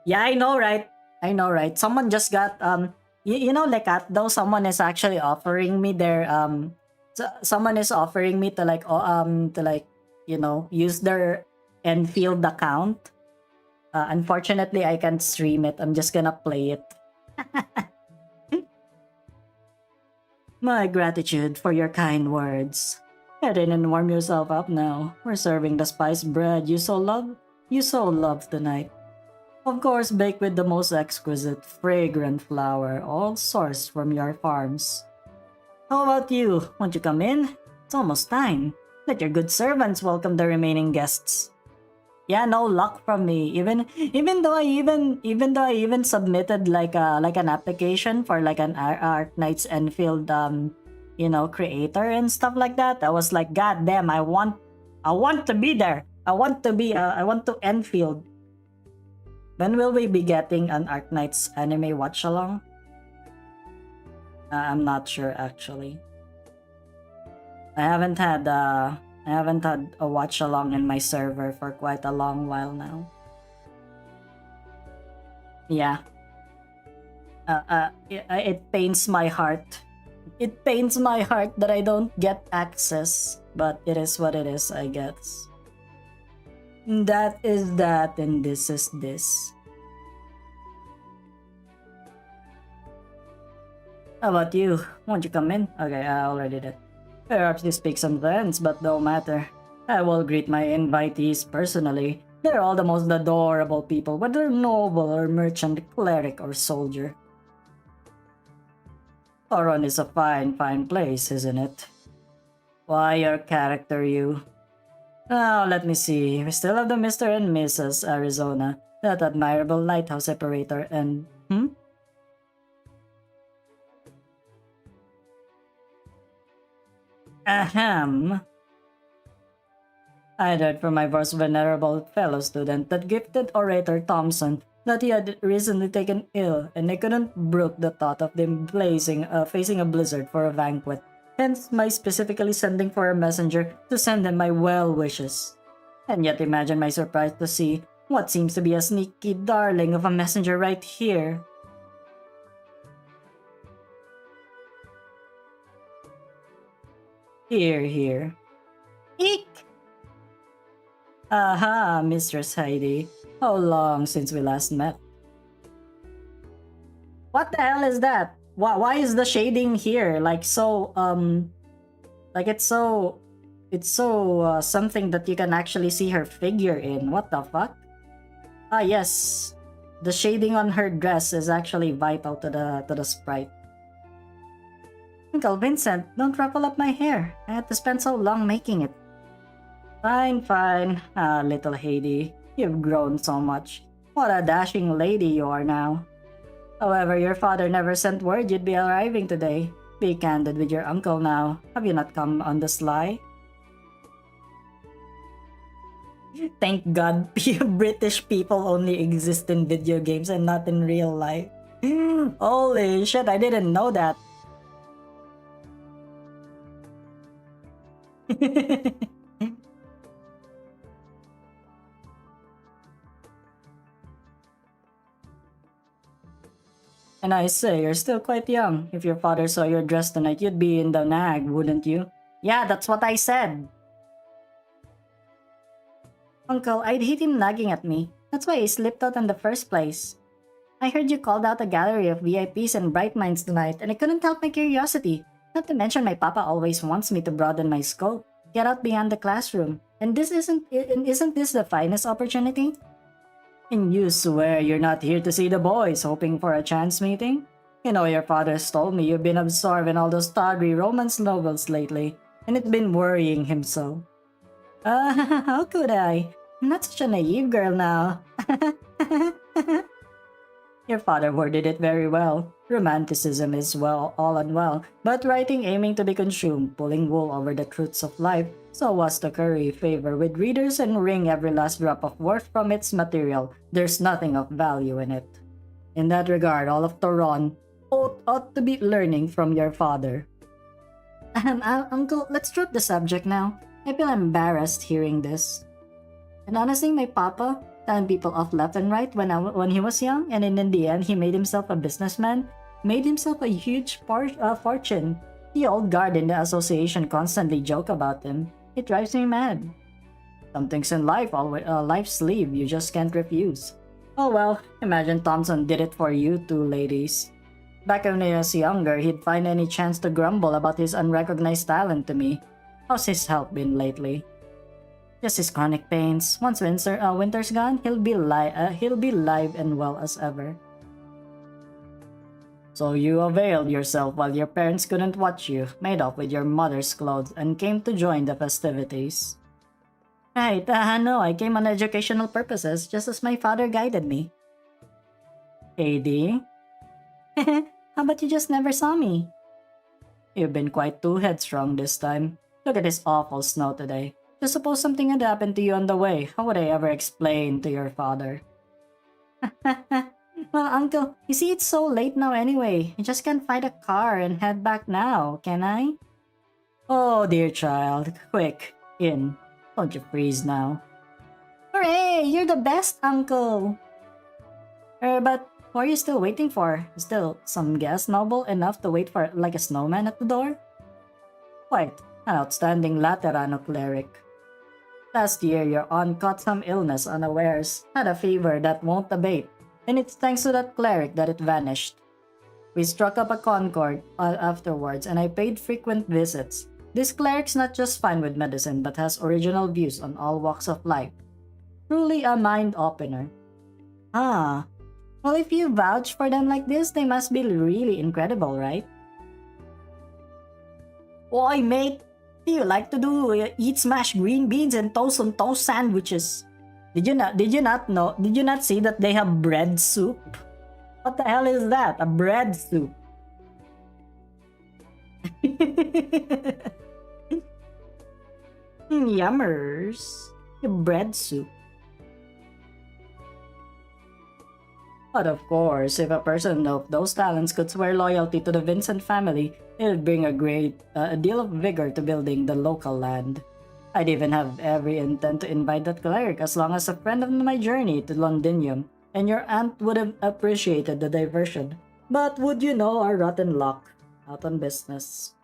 Yeah, I know, right? Someone just got, you know, like though someone is actually offering me their, someone is offering me to you know, use their Enfield account. Unfortunately, I can't stream it. I'm just gonna play it. My gratitude for your kind words. Head in and warm yourself up now. We're serving the spiced bread you so love tonight. Of course, baked with the most exquisite, fragrant flour, all sourced from your farms. How about you? Won't you come in? It's almost time. Let your good servants welcome the remaining guests. Yeah, no luck from me. Even though I even submitted like an application for like an Arknights Enfield you know, creator and stuff like that. I was like, God damn, I want to be there. I want to Enfield. When will we be getting an Arknights anime watch along? I'm not sure actually. I haven't had a watch along in my server for quite a long while now. Yeah. It pains my heart. It pains my heart that I don't get access, but it is what it is, I guess. That is that, and this is this. How about you? Won't you come in? Okay, I already did. Perhaps you speak some sense, but no matter. I will greet my invitees personally. They're all the most adorable people, whether noble or merchant, cleric or soldier. Thoron is a fine place, isn't it? Why your character, you? Now, let me see. We still have the Mr. and Mrs. Arizona, that admirable lighthouse operator, and... Ahem. I heard from my most venerable fellow student, that gifted orator Thompson, that he had recently taken ill, and I couldn't brook the thought of them facing a blizzard for a banquet. Hence my specifically sending for a messenger to send him my well wishes. And yet imagine my surprise to see what seems to be a sneaky darling of a messenger right here. Here. Eek! Aha, Mistress Heidi. How long since we last met? What the hell is that? Why is the shading here like so like it's so something that you can actually see her figure in? What the fuck? Ah yes, the shading on her dress is actually vital to the sprite. Uncle Vincent, don't ruffle up my hair. I had to spend so long making it. Fine. Ah, little Heidi, you've grown so much. What a dashing lady you are now. However, your father never sent word you'd be arriving today. Be candid with your uncle now. Have you not come on the sly? Thank God, British people only exist in video games and not in real life. Holy shit, I didn't know that. And I say, you're still quite young. If your father saw your dress tonight, you'd be in the nag, wouldn't you? Yeah, that's what I said. Uncle, I'd hate him nagging at me. That's why I slipped out in the first place. I heard you called out a gallery of VIPs and bright minds tonight, and I couldn't help my curiosity. Not to mention my papa always wants me to broaden my scope, get out beyond the classroom. And isn't this the finest opportunity? And you swear you're not here to see the boys, hoping for a chance meeting? You know, your father's told me you've been absorbed in all those tawdry romance novels lately, and it's been worrying him so. How could I? I'm not such a naive girl now. Your father worded it very well. Romanticism is all and well, but writing aiming to be consumed, pulling wool over the truths of life, so as to curry favor with readers and wring every last drop of worth from its material. There's nothing of value in it. In that regard, all of Thoron ought to be learning from your father. Uncle, let's drop the subject now. I feel embarrassed hearing this. And honestly, my papa telling people off left and right when he was young, and in the end, he made himself a businessman, made himself a huge fortune. The old guard in the association constantly joke about him. It drives me mad. Some things in life, life's sleeve, you just can't refuse. Oh well, imagine Thompson did it for you two ladies. Back when he was younger, he'd find any chance to grumble about his unrecognized talent to me. How's his health been lately? Just his chronic pains. Once winter's gone, he'll be live and well as ever. So you availed yourself while your parents couldn't watch you, made off with your mother's clothes, and came to join the festivities. Right, no, I came on educational purposes, just as my father guided me. AD? How about you just never saw me? You've been quite too headstrong this time. Look at this awful snow today. Just suppose something had happened to you on the way. How would I ever explain to your father? Well, Uncle, you see it's so late now anyway. I just can't find a car and head back now, can I? Oh, dear child. Quick, in. Don't you freeze now. Hooray! You're the best, Uncle! But What are you still waiting for? Still some guest noble enough to wait for like a snowman at the door? Quite an outstanding Laterano cleric. Last year, your aunt caught some illness unawares, had a fever that won't abate, and it's thanks to that cleric that it vanished. We struck up a concord afterwards, and I paid frequent visits. This cleric's not just fine with medicine, but has original views on all walks of life. Truly a mind-opener. Ah, well, if you vouch for them like this, they must be really incredible, right? Oi, mate! Do you like to do eat smashed green beans and toast on toast sandwiches? Did you not see that they have bread soup? What the hell is that? A bread soup. Yummers. Bread soup. But of course, if a person of those talents could swear loyalty to the Vincent family, it would bring a deal of vigor to building the local land. I'd even have every intent to invite that cleric as long as a friend of my journey to Londinium, and your aunt would have appreciated the diversion. But would you know our rotten luck? Out on business.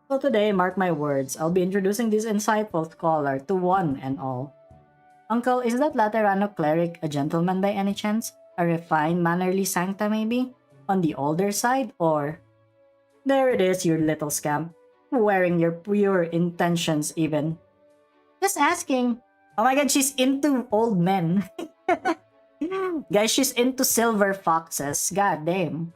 So today, mark my words, I'll be introducing this insightful scholar to one and all. Uncle, is that Laterano cleric a gentleman by any chance? A refined, mannerly sancta maybe? On the older side, or... There it is, you little scamp. Wearing your pure intentions even. Just asking. Oh my god, she's into old men. Guys, she's into silver foxes. God damn.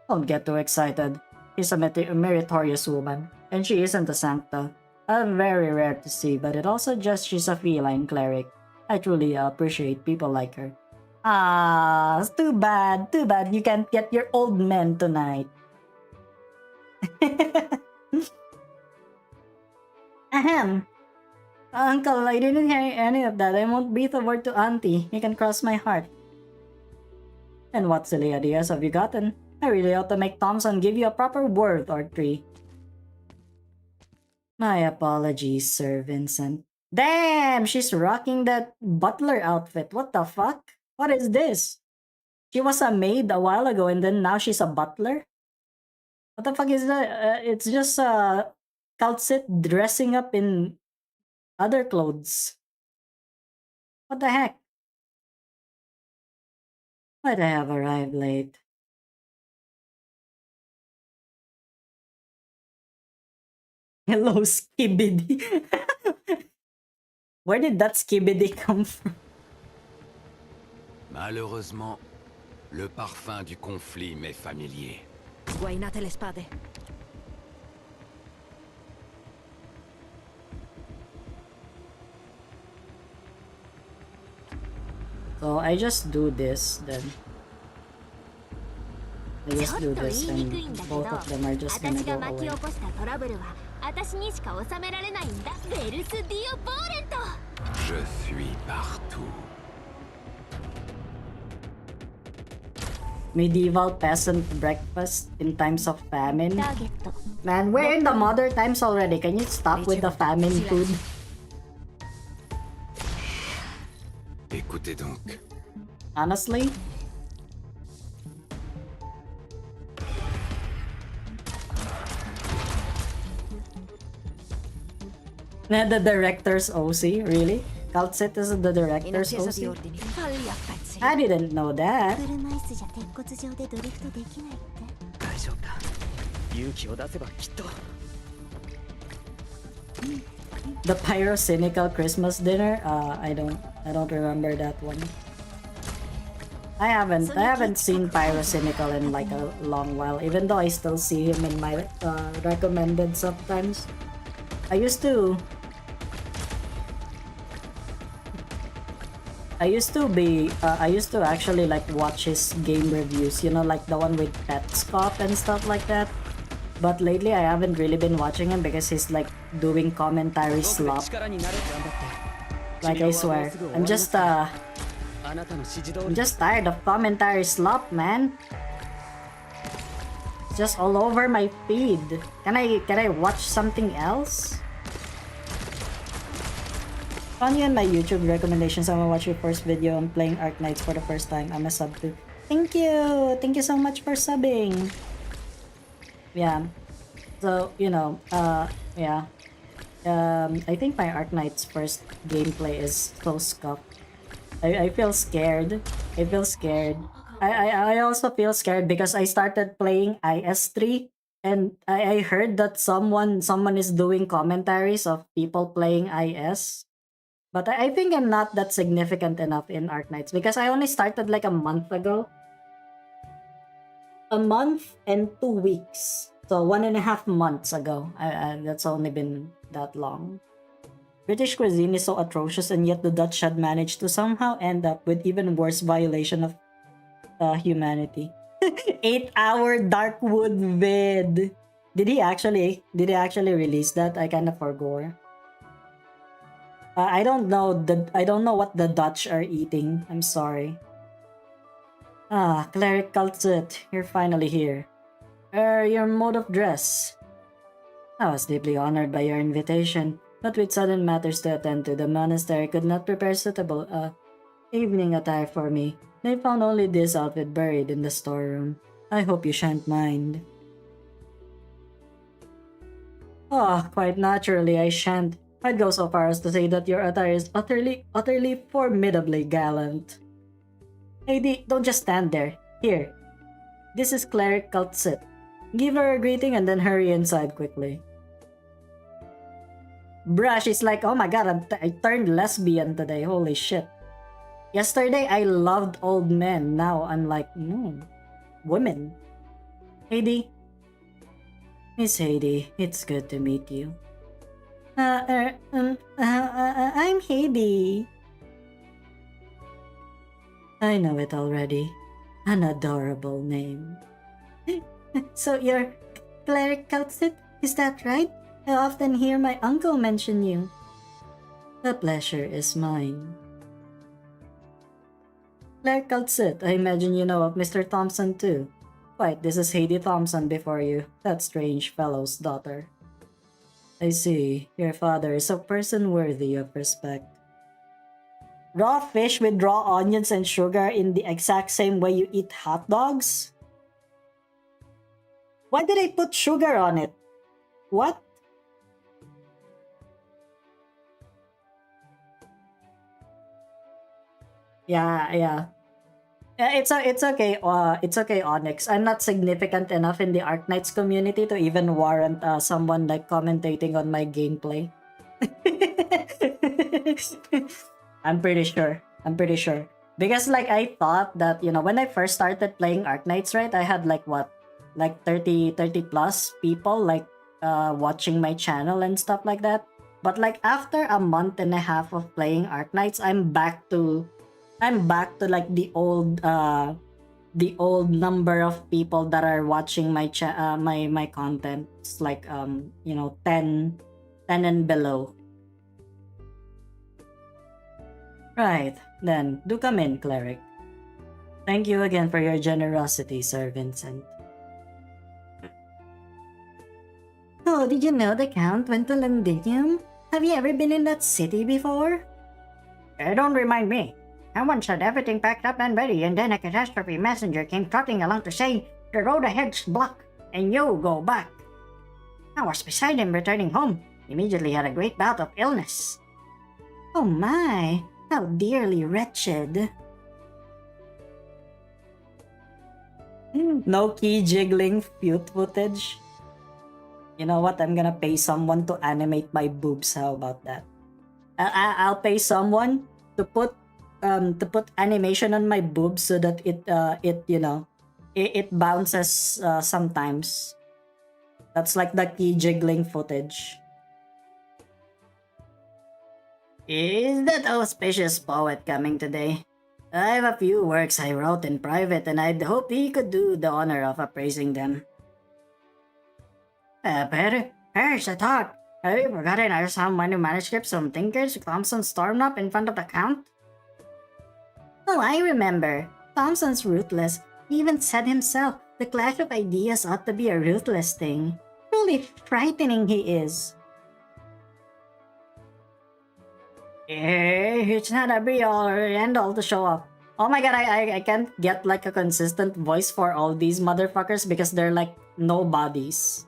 Don't get too excited. She's a meritorious woman, and she isn't a sancta. Very rare to see, but it also just she's a feline cleric. I truly appreciate people like her. Ah, it's too bad you can't get your old men tonight. Ahem. Uncle, I didn't hear any of that. I won't breathe a word to Auntie. You can cross my heart. And what silly ideas have you gotten? I really ought to make Thompson give you a proper word or three. My apologies, Sir Vincent. Damn, she's rocking that butler outfit. What the fuck? What is this? She was a maid a while ago and then now she's a butler? What the fuck is that? It's just Calcit dressing up in other clothes. What the heck? Might I have arrived late? Hello, Skibidi. Where did that Skibidi come from? Malheureusement, le parfum du conflit m'est familier. Guainate le spade. So I just do this then. I just do this and both of them are just gonna go away. Je suis partout. Medieval peasant breakfast in times of famine. Man, we're in the modern times already. Can you stop with the famine food? Écoutez donc. Honestly? The director's OC? Really? Calcit is the director's OC? I didn't know that. The pyrocynical Christmas dinner? I don't remember that one. I haven't seen pyrocynical in like a long while, even though I still see him in my recommended sometimes. I used to actually like watch his game reviews, you know, like the one with Petscop and stuff like that. But lately I haven't really been watching him because he's like doing commentary slop. Like I swear, I'm just tired of commentary slop, man. It's just all over my feed. Can I watch something else? Found you in my YouTube recommendations. I'm gonna watch your first video on playing Arknights for the first time. I'm a sub too. Thank you! Thank you so much for subbing. Yeah. So, yeah. I think my Arknights first gameplay is so scuffed. I feel scared. I feel scared. I also feel scared because I started playing IS3 and I heard that someone is doing commentaries of people playing IS. But I think I'm not that significant enough in Arknights because I only started like a month ago. A month and 2 weeks. So 1.5 months ago. That's only been that long. British cuisine is so atrocious, and yet the Dutch had managed to somehow end up with even worse violation of humanity. 8-hour Darkwood vid. Did he actually release that? I kind of forgot. I don't know what the Dutch are eating. I'm sorry. Ah, Cleric Cultsit, you're finally here. Your mode of dress. I was deeply honored by your invitation, but with sudden matters to attend to, the monastery could not prepare suitable evening attire for me. They found only this outfit buried in the storeroom. I hope you shan't mind. Ah, quite naturally I shan't. I'd go so far as to say that your attire is utterly formidably gallant. Hey, don't just stand there. Here. This is Cleric Cultsit. Give her a greeting and then hurry inside quickly. Bruh, she's like, oh my god, I turned lesbian today. Holy shit. Yesterday, I loved old men. Now I'm like, women. Heidi. Miss Heidi, it's good to meet you. I'm Heidi. I know it already. An adorable name. So you're Cleric Cultsit, is that right? I often hear my uncle mention you. The pleasure is mine. Cleric Cultsit, I imagine you know of Mr. Thompson too. Quite, this is Heidi Thompson before you, that strange fellow's daughter. I see, your father is a person worthy of respect. Raw fish with raw onions and sugar in the exact same way you eat hot dogs? Why did I put sugar on it? What? Yeah. It's okay. It's okay, Onyx. I'm not significant enough in the Arknights community to even warrant someone like commentating on my gameplay. I'm pretty sure. Because like I thought that, when I first started playing Arknights, right, I had like what? Like 30 plus people like watching my channel and stuff like that. But like after a month and a half of playing Arknights, I'm back to like the old number of people that are watching my my content. It's like 10 and below. Right, then do come in, Cleric. Thank you again for your generosity, Sir Vincent. Oh, did you know the Count went to Londinium? Have you ever been in that city before? Don't remind me. I once had everything packed up and ready, and then a catastrophe messenger came trotting along to say, the road ahead's blocked, and you go back. I was beside him returning home. Immediately had a great bout of illness. Oh my, how dearly wretched. No key jiggling footage. You know what? I'm gonna pay someone to animate my boobs. How about that? I'll pay someone to put animation on my boobs so that it bounces sometimes. That's like the key jiggling footage. Is that auspicious poet coming today? I have a few works I wrote in private, and I'd hoped he could do the honor of appraising them. But here's a thought. Have you forgotten I saw many manuscripts from thinkers Thompson stormed up in front of the Count? Oh, I remember. Thompson's ruthless. He even said himself, the clash of ideas ought to be a ruthless thing. Truly frightening he is. It's not a be all or end all to show off. Oh my god, I can't get like a consistent voice for all these motherfuckers because they're like nobodies.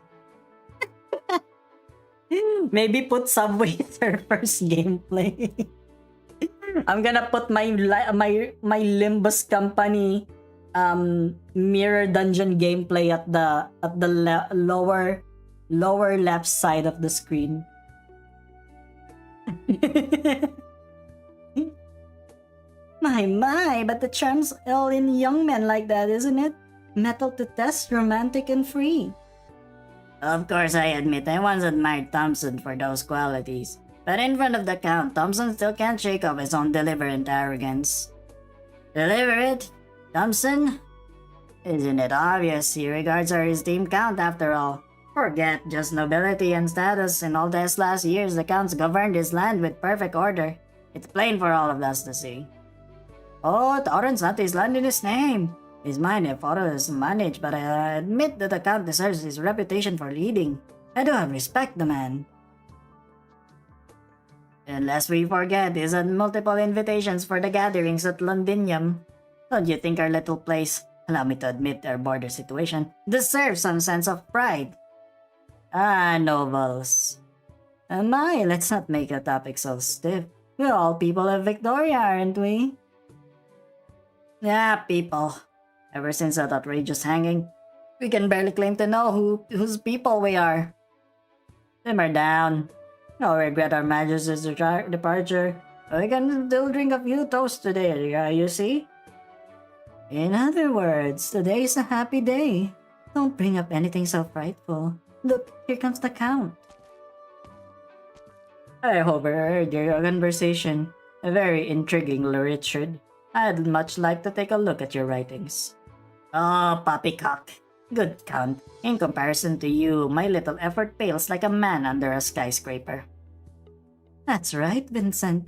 Maybe put Subway Surfers gameplay. I'm gonna put my Limbus Company mirror dungeon gameplay at the lower left side of the screen. My, but the charm's all in young men like that, isn't it? Metal to test, romantic and free. Of course, I admit I once admired Thompson for those qualities. But in front of the Count, Thompson still can't shake off his own deliberate arrogance. Deliberate? Thompson? Isn't it obvious he regards our esteemed Count after all? Forget just nobility and status. In all these last years, the Count's governed his land with perfect order. It's plain for all of us to see. Oh, Torrent's not his land in his name. His mind if Otto is managed, but I admit that the Count deserves his reputation for leading. I do have respect the man. Unless we forget, he's had multiple invitations for the gatherings at Londinium. Don't you think our little place, allow me to admit our border situation, deserves some sense of pride? Ah, nobles. My, let's not make the topic so stiff. We're all people of Victoria, aren't we? Yeah, people. Ever since that outrageous hanging, we can barely claim to know whose people we are. Simmer down. No regret our Majesty's departure. We can still drink a few toasts today, you see? In other words, today is a happy day. Don't bring up anything so frightful. Look, here comes the Count. I overheard your conversation. Very intriguing, Richard. I'd much like to take a look at your writings. Oh, poppycock. Good Count. In comparison to you, my little effort pales like a man under a skyscraper. That's right, Vincent.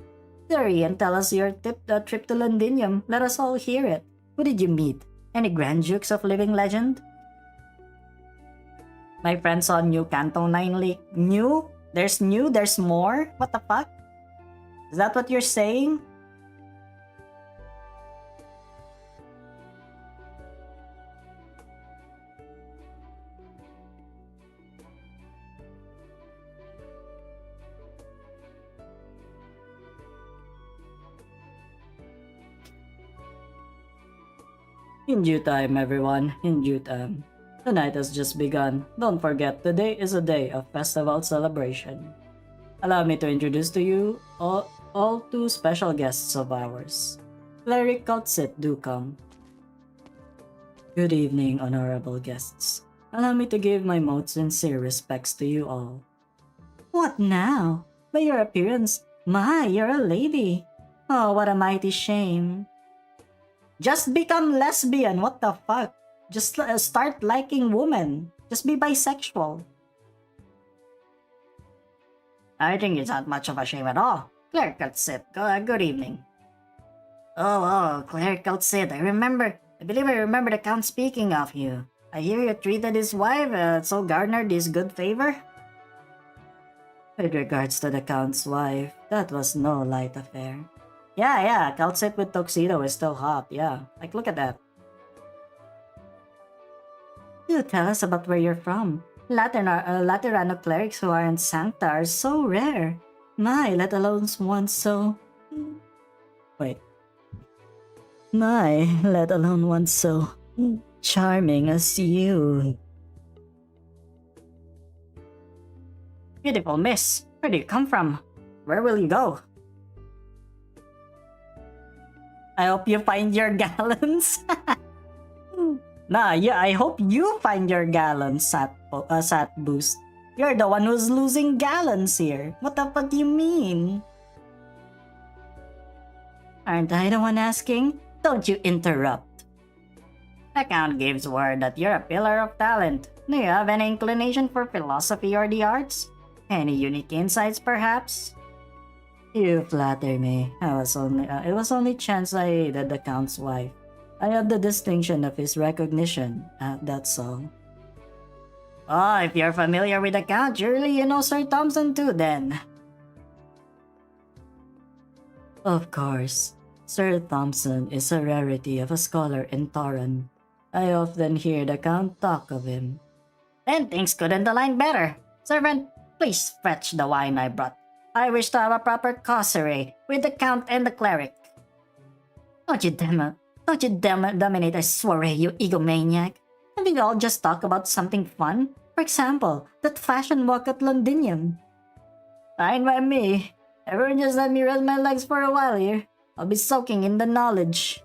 Hurry and tell us your trip to Londinium. Let us all hear it. Who did you meet? Any Grand Dukes of living legend? My friend saw new Canto 9 leak. New? There's more? What the fuck? Is that what you're saying? In due time, everyone. In due time. The night has just begun. Don't forget, today is a day of festival celebration. Allow me to introduce to you all two special guests of ours. Cleric Kotsit, do come. Good evening, honorable guests. Allow me to give my most sincere respects to you all. What now? By your appearance, you're a lady. Oh, what a mighty shame. Just become lesbian, what the fuck? Just start liking women. Just be bisexual. I think it's not much of a shame at all. Clerical Sid, good evening. Oh, Clerical Sid, I believe I remember the Count speaking of you. I hear you treated his wife, so garnered this good favor? With regards to the Count's wife, that was no light affair. Yeah, Calcit with tuxedo is still hot, yeah. Like, look at that. Do tell us about where you're from. Laterano clerics who aren't Sancta are so rare. Let alone one so... Wait. Let alone one so... charming as you. Beautiful miss, where do you come from? Where will you go? I hope you find your gallons. I hope you find your gallons, Sat Boost. You're the one who's losing gallons here. What the fuck do you mean? Aren't I the one asking? Don't you interrupt. The Count gives word that you're a pillar of talent. Do you have any inclination for philosophy or the arts? Any unique insights, perhaps? You flatter me. It was only chance I aided the Count's wife. I have the distinction of his recognition, that's all. Oh, if you're familiar with the Count, surely you know Sir Thompson too then. Of course. Sir Thompson is a rarity of a scholar in Toron. I often hear the Count talk of him. Then things couldn't align better. Servant, please fetch the wine I brought. I wish to have a proper causerie with the Count and the cleric. Don't you dominate a soiree, you egomaniac. Can't we all just talk about something fun? For example, that fashion walk at Londinium. Fine by me. Everyone just let me rest my legs for a while here. I'll be soaking in the knowledge.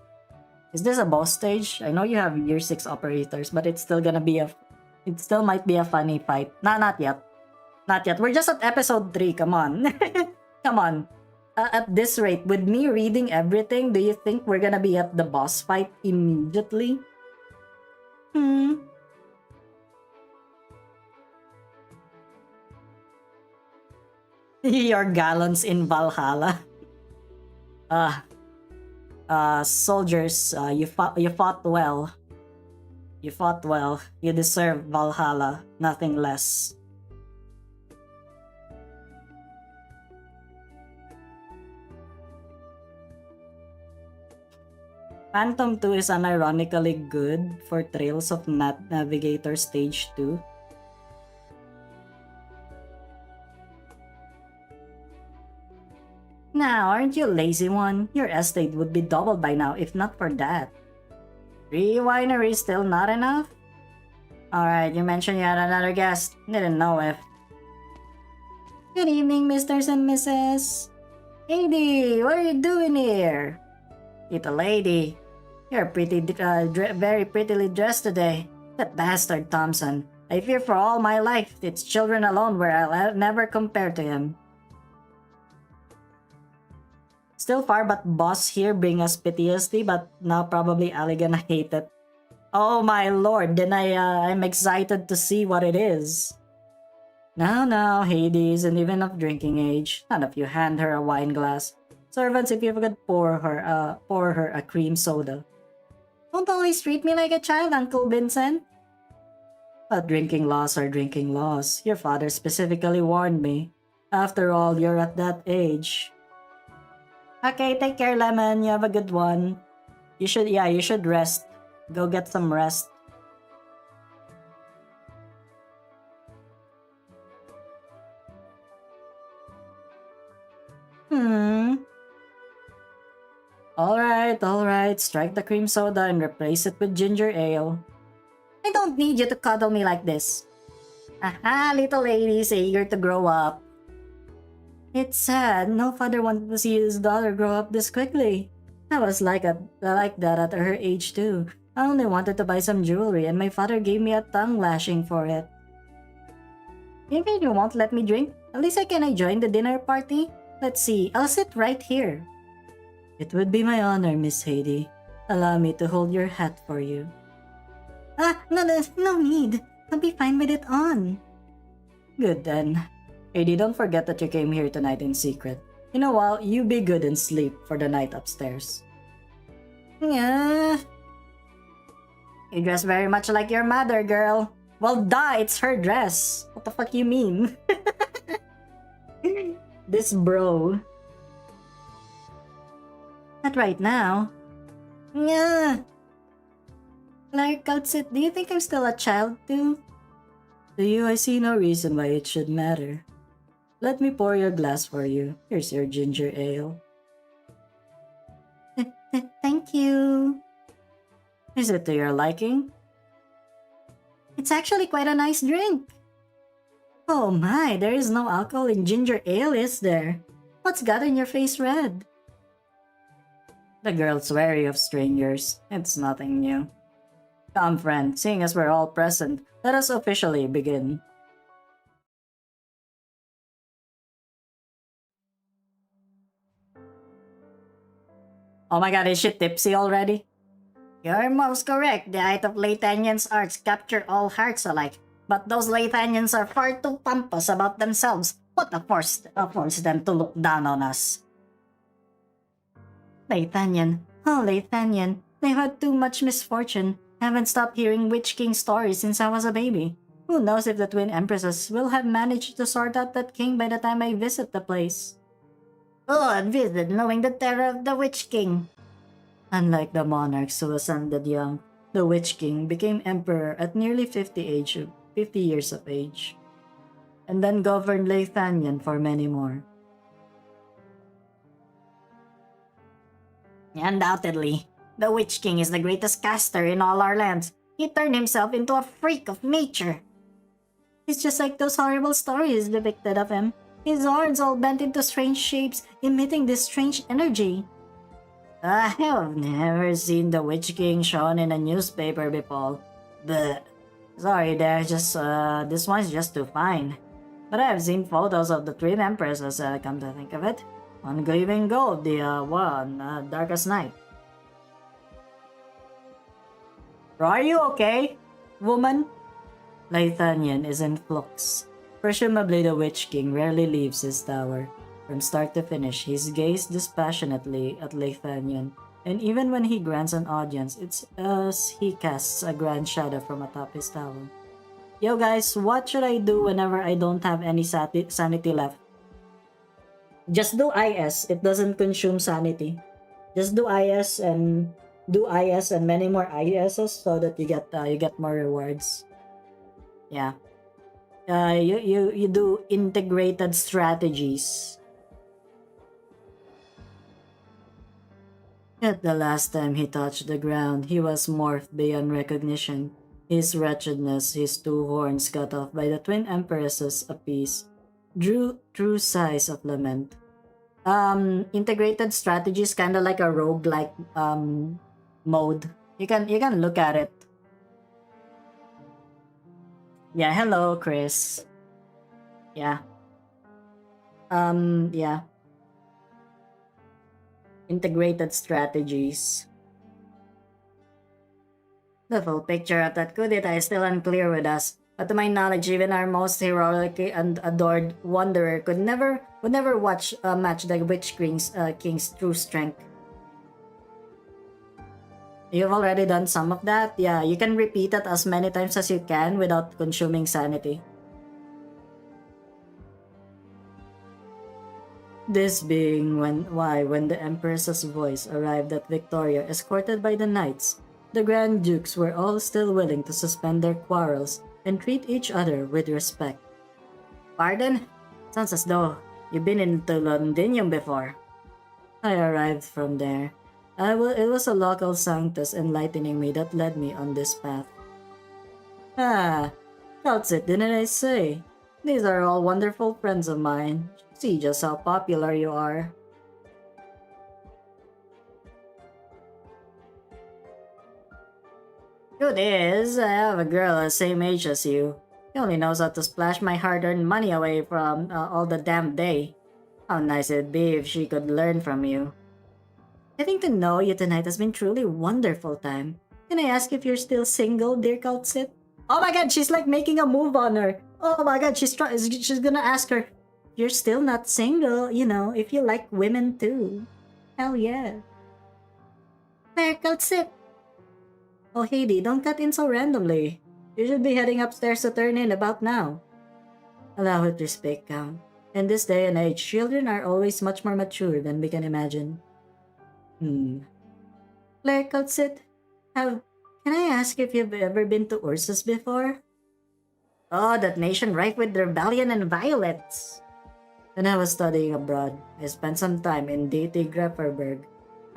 Is this a boss stage? I know you have year 6 operators, but it's still gonna be it still might be a funny fight. Nah, not yet. Not yet. We're just at episode 3, come on. Come on. At this rate, with me reading everything, do you think we're gonna be at the boss fight immediately? Your gallons in Valhalla. Soldiers, you fought well. You fought well. You deserve Valhalla, nothing less. Phantom 2 is unironically good for Trails of Navigator Stage 2. Now, aren't you a lazy one? Your estate would be doubled by now if not for that. 3 wineries still not enough? Alright, you mentioned you had another guest. Didn't know if. Good evening, Misters and Mrs. Lady, what are you doing here? Little lady, you're very prettily dressed today. That bastard Thompson. I fear for all my life it's children alone where I'll never compare to him. Still far, but boss here bring us PTSD, but now probably Ali gonna hate it. Oh my lord, then I'm excited to see what it is. Now, Hades isn't even of drinking age. None of you hand her a wine glass. Servants, if you could pour her a cream soda. Don't always treat me like a child, Uncle Vincent. But drinking laws are drinking laws. Your father specifically warned me. After all, you're at that age. Okay, take care, Lemon. You have a good one. You should rest. Go get some rest. Alright. Strike the cream soda and replace it with ginger ale. I don't need you to cuddle me like this. Aha, little lady's eager to grow up. It's sad. No father wanted to see his daughter grow up this quickly. I was like that at her age too. I only wanted to buy some jewelry and my father gave me a tongue lashing for it. Maybe you won't let me drink? At least can I join the dinner party? Let's see, I'll sit right here. It would be my honor, Miss Heidi. Allow me to hold your hat for you. No need. I'll be fine with it on. Good then. Heidi, don't forget that you came here tonight in secret. You know what? You be good and sleep for the night upstairs. Yeah. You dress very much like your mother, girl. Well, duh, it's her dress. What the fuck you mean? This bro. Not right now. Yeah. Like, do you think I'm still a child too? To you, I see no reason why it should matter. Let me pour your glass for you. Here's your ginger ale. Thank you. Is it to your liking? It's actually quite a nice drink. Oh my, there is no alcohol in ginger ale, is there? What's gotten your face red? The girl's wary of strangers. It's nothing new. Come, friend, seeing as we're all present, let us officially begin. Oh my god, is she tipsy already? You're most correct. The height of Latanian's arts capture all hearts alike. But those Latanians are far too pompous about themselves. What a force them to look down on us. Latanian. Oh, Latanian. They've had too much misfortune. Haven't stopped hearing Witch King stories since I was a baby. Who knows if the twin empresses will have managed to sort out that king by the time I visit the place. Oh, and visit knowing the terror of the Witch King. Unlike the monarchs who ascended young, the Witch King became emperor at nearly 50 years of age, and then governed Leithanion for many more. Undoubtedly, the Witch King is the greatest caster in all our lands. He turned himself into a freak of nature. He's just like those horrible stories depicted of him. His horns all bent into strange shapes, emitting this strange energy. I have never seen the Witch King shown in a newspaper before. But sorry, this one's just too fine. But I have seen photos of the Twin Empresses, come to think of it. One gleaming gold, the darkest night. Are you okay, woman? Leithanion is in flux. Presumably the Witch King rarely leaves his tower. From start to finish, he's gazed dispassionately at Leithanion, and even when he grants an audience, it's as he casts a grand shadow from atop his tower. Yo guys, what should I do whenever I don't have any sanity left? Just do IS, it doesn't consume sanity. Just do IS and many more ISs so that you get more rewards. Yeah. You do integrated strategies. At the last time he touched the ground, he was morphed beyond recognition. His wretchedness, his two horns cut off by the twin empresses apiece, drew true sighs of lament. Integrated strategies kinda like a roguelike mode. You can look at it. Yeah, hello Chris. Yeah. Yeah. Integrated strategies. The full picture of that coup d'etat is still unclear with us, but to my knowledge, even our most heroic and adored wanderer would never match the Witch King's true strength. You've already done some of that? Yeah, you can repeat it as many times as you can without consuming sanity. This being when the Empress's voice arrived at Victoria, escorted by the knights, the Grand Dukes were all still willing to suspend their quarrels and treat each other with respect. Pardon? Sounds as though you've been into Londinium before. I arrived from there. It was a local sanctus enlightening me that led me on this path. Ah, that's it, didn't I say? These are all wonderful friends of mine. See just how popular you are. Truth is, I have a girl the same age as you. She only knows how to splash my hard-earned money away from all the damn day. How nice it'd be if she could learn from you. Getting to know you tonight has been truly wonderful time. Can I ask if you're still single, dear Cultsit? Oh my god, she's like making a move on her. Oh my god, she's gonna ask her, you're still not single, if you like women too. Hell yeah. There, Cultsit. Oh Heidi, don't cut in so randomly. You should be heading upstairs to turn in about now. Allow it to speak, Count. In this day and age, children are always much more mature than we can imagine. Claire Cultsit, can I ask if you've ever been to Ursus before? Oh, that nation rife with rebellion and violence. When I was studying abroad, I spent some time in Deity Grefferberg.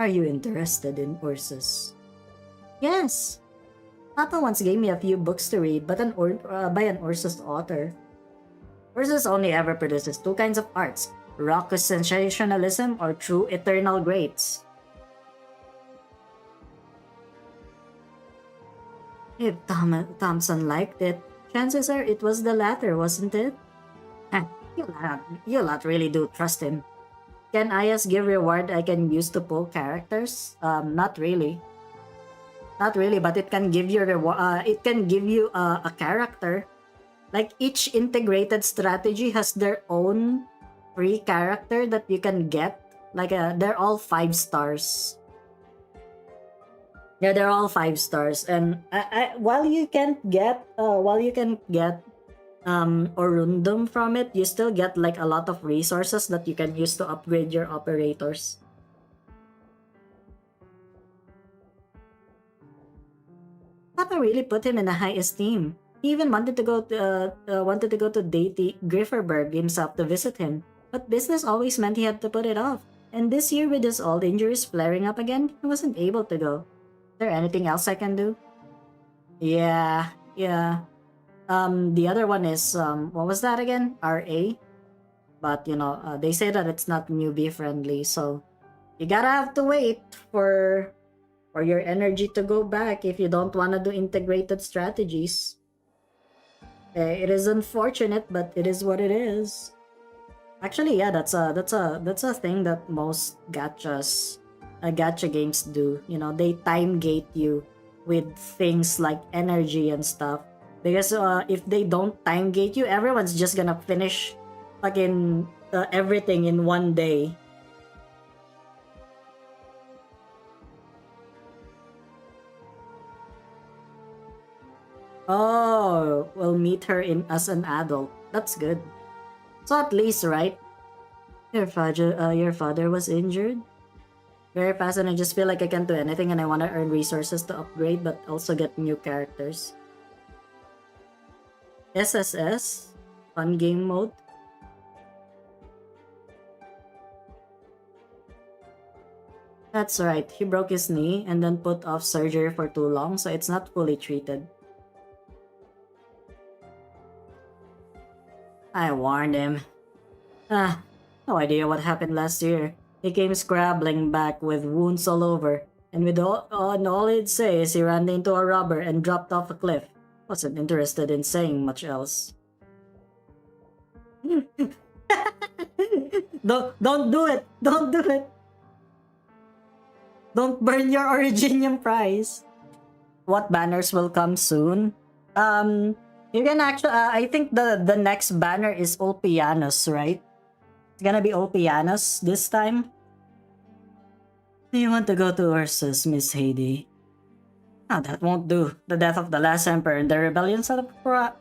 Are you interested in Ursus? Yes. Papa once gave me a few books to read, but by an Ursus author. Ursus only ever produces two kinds of arts, raucous sensationalism or true eternal greats. If Thompson liked it, chances are it was the latter, wasn't it? You'll not really do trust him. Can IS give reward I can use to pull characters? Not really. Not really, but it can give you it can give you a character. Like each integrated strategy has their own free character that you can get. Like they're all 5 stars. Yeah, they're all 5 stars, and while you can get Orundum from it, you still get like a lot of resources that you can use to upgrade your operators. Papa really put him in a high esteem. He even wanted to go to Deity Grifferberg himself to visit him, but business always meant he had to put it off. And this year, with his old injuries flaring up again, he wasn't able to go. Is there anything else I can do? Yeah. The other one is what was that again? RA. But they say that it's not newbie friendly, so you gotta have to wait for your energy to go back if you don't want to do integrated strategies. It is unfortunate, but it is what it is. Actually, yeah, that's a thing that most gacha games do. They time gate you with things like energy and stuff. Because if they don't time gate you, everyone's just gonna finish fucking everything in one day. Oh, we'll meet her in as an adult. That's good. So at least, right? Your father was injured? Very fast, and I just feel like I can't do anything, and I want to earn resources to upgrade, but also get new characters. SSS? Fun game mode? That's right, he broke his knee and then put off surgery for too long, so it's not fully treated. I warned him. No idea what happened last year. He came scrabbling back with wounds all over, and with all he'd say is he ran into a robber and dropped off a cliff. Wasn't interested in saying much else. Don't do it! Don't do it! Don't burn your Originium prize! What banners will come soon? You can actually, I think the next banner is Ulpianos, right? It's gonna be Ulpianos this time. Do you want to go to Ursus, Miss Heidi? Ah, that won't do. The death of the last emperor and the rebellions had a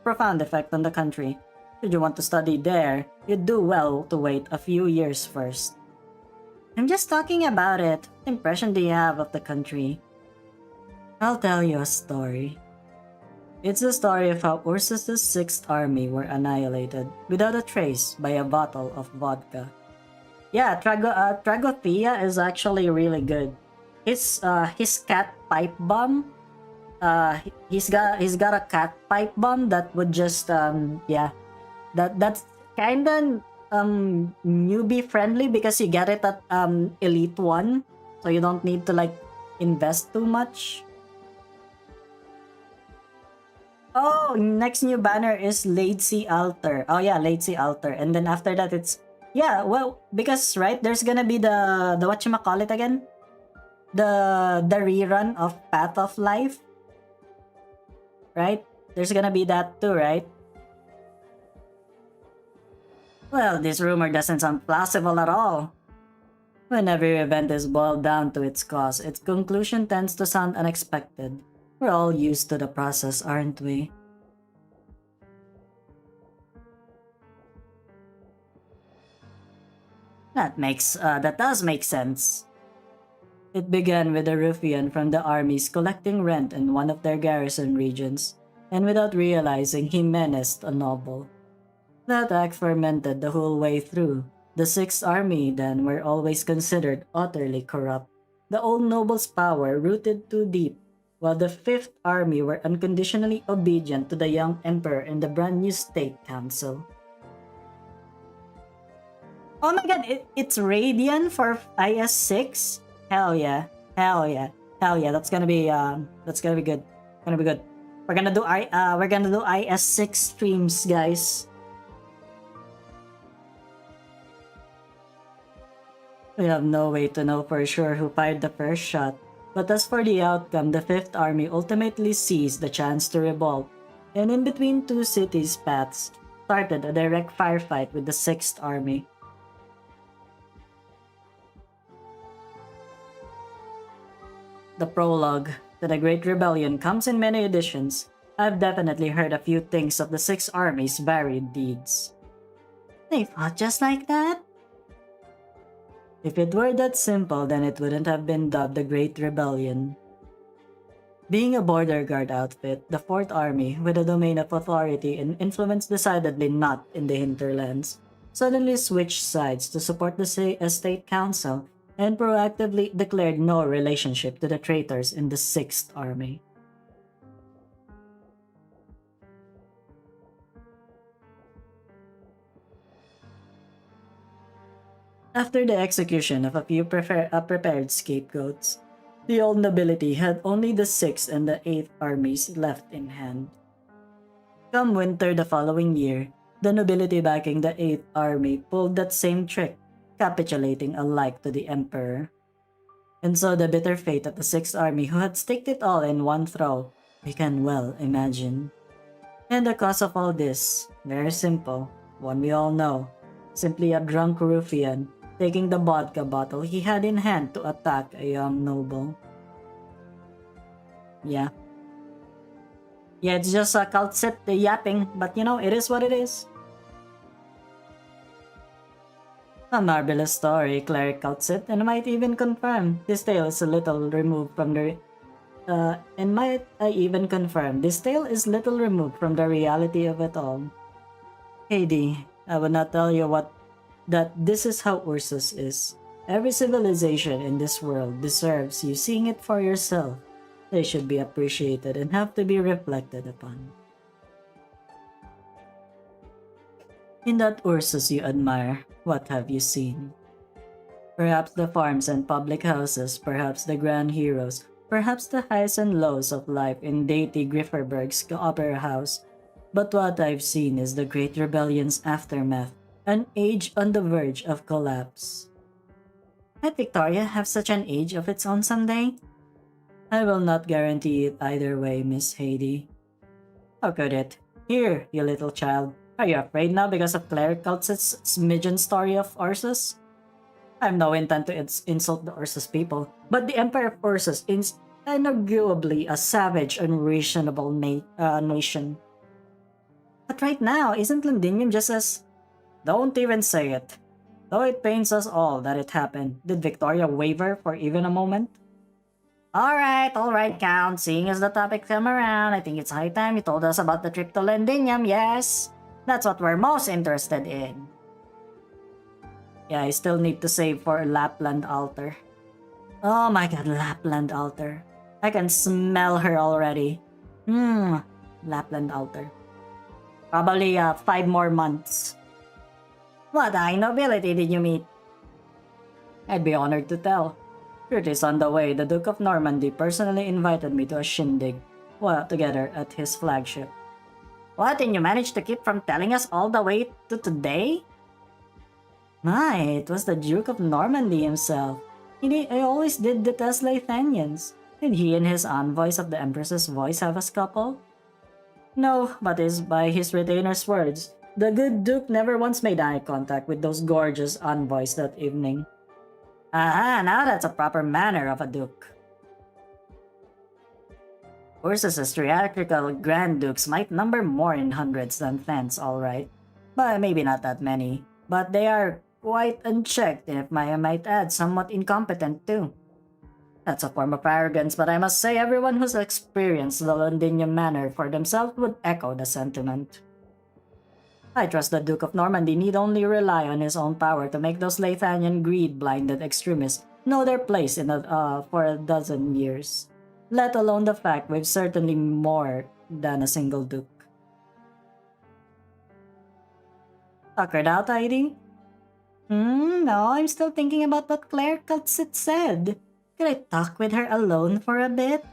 profound effect on the country. Should you want to study there, you'd do well to wait a few years first. I'm just talking about it. What impression do you have of the country? I'll tell you a story. It's the story of how Ursus's 6th army were annihilated without a trace by a bottle of vodka. Yeah, Tragothea is actually really good. His cat pipe bomb. He's got a cat pipe bomb that would just that's kinda newbie friendly because you get it at Elite 1, so you don't need to like invest too much. Oh, next new banner is Lazy Altar. Oh yeah, Lazy Altar. And then after that it's because right, there's gonna be the whatchamacallit again? The rerun of Path of Life. Right? There's gonna be that too, right? Well, this rumor doesn't sound plausible at all. When every event is boiled down to its cause, its conclusion tends to sound unexpected. We're all used to the process, aren't we? That does make sense. It began with a ruffian from the armies collecting rent in one of their garrison regions, and without realizing he menaced a noble. That act fermented the whole way through. The 6th army then were always considered utterly corrupt. The old noble's power rooted too deep, while the 5th army were unconditionally obedient to the young emperor and the brand new state council. Oh my god, it's Radiant for IS6? Hell yeah. That's gonna be good. Gonna be good. We're gonna do IS6 streams, guys. We have no way to know for sure who fired the first shot, but as for the outcome, the 5th army ultimately seized the chance to revolt, and in between two cities' paths, started a direct firefight with the 6th army. The prologue to the Great Rebellion comes in many editions, I've definitely heard a few things of the Six Army's varied deeds. They fought just like that? If it were that simple, then it wouldn't have been dubbed the Great Rebellion. Being a border guard outfit, the Fourth Army, with a domain of authority and influence decidedly not in the hinterlands, suddenly switched sides to support the State Council and proactively declared no relationship to the traitors in the Sixth Army. After the execution of a few prepared scapegoats, the old nobility had only the Sixth and the Eighth Armies left in hand. Come winter the following year, the nobility backing the Eighth Army pulled that same trick, capitulating alike to the Emperor. And so the bitter fate of the Sixth Army, who had staked it all in one throw, we can well imagine. And the cause of all this, very simple, one we all know, simply a drunk ruffian taking the vodka bottle he had in hand to attack a young noble. Yeah, it's just a cult set yapping, but it is what it is. A marvelous story, Cleric Calcit, and might even confirm this tale is a little removed from the reality of it all. Heidi, I would not tell you that this is how Ursus is. Every civilization in this world deserves you seeing it for yourself. They should be appreciated and have to be reflected upon. In that Ursus you admire, what have you seen? Perhaps the farms and public houses, perhaps the grand heroes, perhaps the highs and lows of life in deity Grifferberg's opera house. But what I've seen is the Great Rebellion's aftermath, an age on the verge of collapse. Might Victoria have such an age of its own someday? I will not guarantee it either way, Miss Heidi. How could it? Here, you little child. Are you afraid now because of Cleric Cult's smidgen story of Ursus? I have no intent to insult the Ursus people, but the Empire of Ursus is inarguably a savage and reasonable nation. But right now, isn't Londinium just as... Don't even say it. Though it pains us all that it happened, did Victoria waver for even a moment? Alright, Count. Seeing as the topic came around, I think it's high time you told us about the trip to Londinium, yes? That's what we're most interested in. Yeah, I still need to save for Lapland Altar. Oh my god, Lapland Altar. I can smell her already. Lapland Altar. Probably 5 more months. What high nobility did you meet? I'd be honored to tell. It is on the way. The Duke of Normandy personally invited me to a shindig together at his flagship. What, and you managed to keep from telling us all the way to today? My, it was the Duke of Normandy himself. I always did detest Lathanians. Did he and his envoys of the Empress's voice have a scuffle? No, but by his retainer's words, the good Duke never once made eye contact with those gorgeous envoys that evening. Aha, now that's a proper manner of a Duke. Ursus's theatrical Grand Dukes might number more in hundreds than tens, alright. But maybe not that many. But they are quite unchecked, and if I might add, somewhat incompetent too. That's a form of arrogance, but I must say everyone who's experienced the Londinium manner for themselves would echo the sentiment. I trust the Duke of Normandy need only rely on his own power to make those Lathanian greed-blinded extremists know their place for a dozen years. Let alone the fact we've certainly more than a single Duke. Tuckered out, Heidi? No, I'm still thinking about what Claire Cultsit said. Could I talk with her alone for a bit?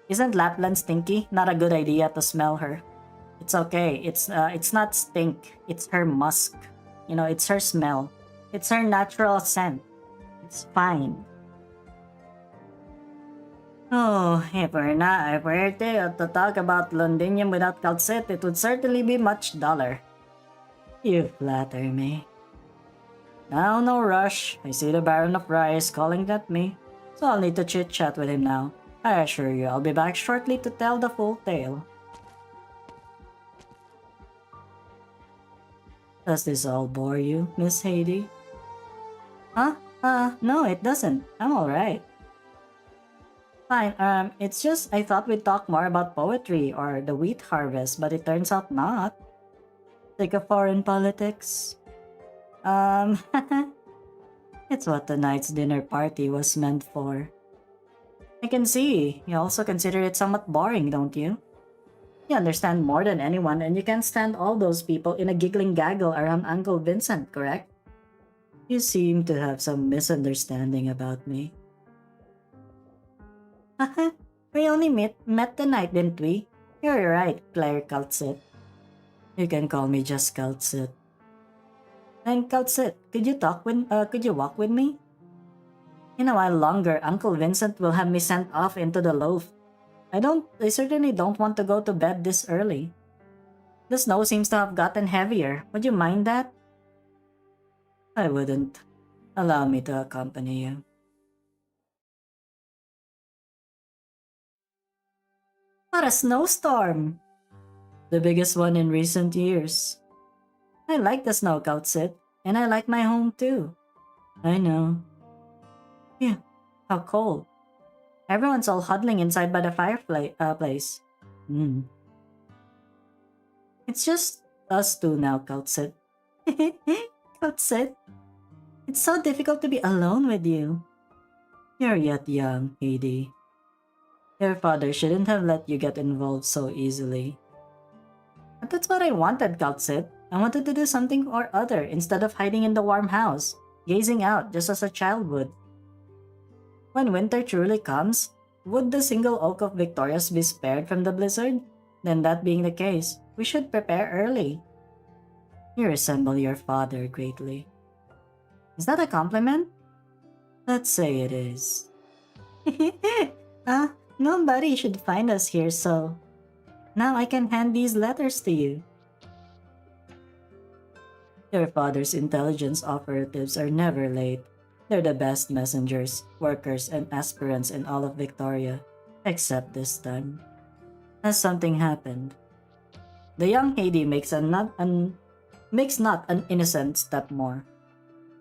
Isn't Lapland stinky? Not a good idea to smell her. It's okay. It's not stink. It's her musk. It's her smell. It's her natural scent. It's fine. Oh, if we're to talk about Londinium without Calcit, it would certainly be much duller. You flatter me. Now, no rush. I see the Baron of Rice calling at me, so I'll need to chit-chat with him now. I assure you, I'll be back shortly to tell the full tale. Does this all bore you, Miss Heidi? Huh? No, it doesn't. I'm alright. Fine, it's just I thought we'd talk more about poetry or the wheat harvest, but it turns out not. Like a foreign politics. It's what tonight's dinner party was meant for. I can see. You also consider it somewhat boring, don't you? You understand more than anyone, and you can't stand all those people in a giggling gaggle around Uncle Vincent, correct? You seem to have some misunderstanding about me. Haha, we only met tonight, didn't we? You're right, Claire Kaltsit. You can call me just Kaltsit. And Kaltsit, could you walk with me? In a while longer, Uncle Vincent will have me sent off into the loaf. I certainly don't want to go to bed this early. The snow seems to have gotten heavier. Would you mind that? I wouldn't. Allow me to accompany you. What a snowstorm! The biggest one in recent years. I like the snow, Kaltsit, and I like my home too. I know. Yeah, how cold. Everyone's all huddling inside by the fireplace. It's just us two now, Kaltsit. Kaltsit, it's so difficult to be alone with you. You're yet young, Heidi. Your father shouldn't have let you get involved so easily. But that's what I wanted, Kaltsit. I wanted to do something or other instead of hiding in the warm house, gazing out just as a child would. When winter truly comes, would the single oak of Victorious be spared from the blizzard? Then that being the case, we should prepare early. You resemble your father greatly. Is that a compliment? Let's say it is. Nobody should find us here, so now I can hand these letters to you. Your father's intelligence operatives are never late. They're the best messengers, workers, and aspirants in all of Victoria, except this time. Has something happened? The young Heidi makes not an innocent step more.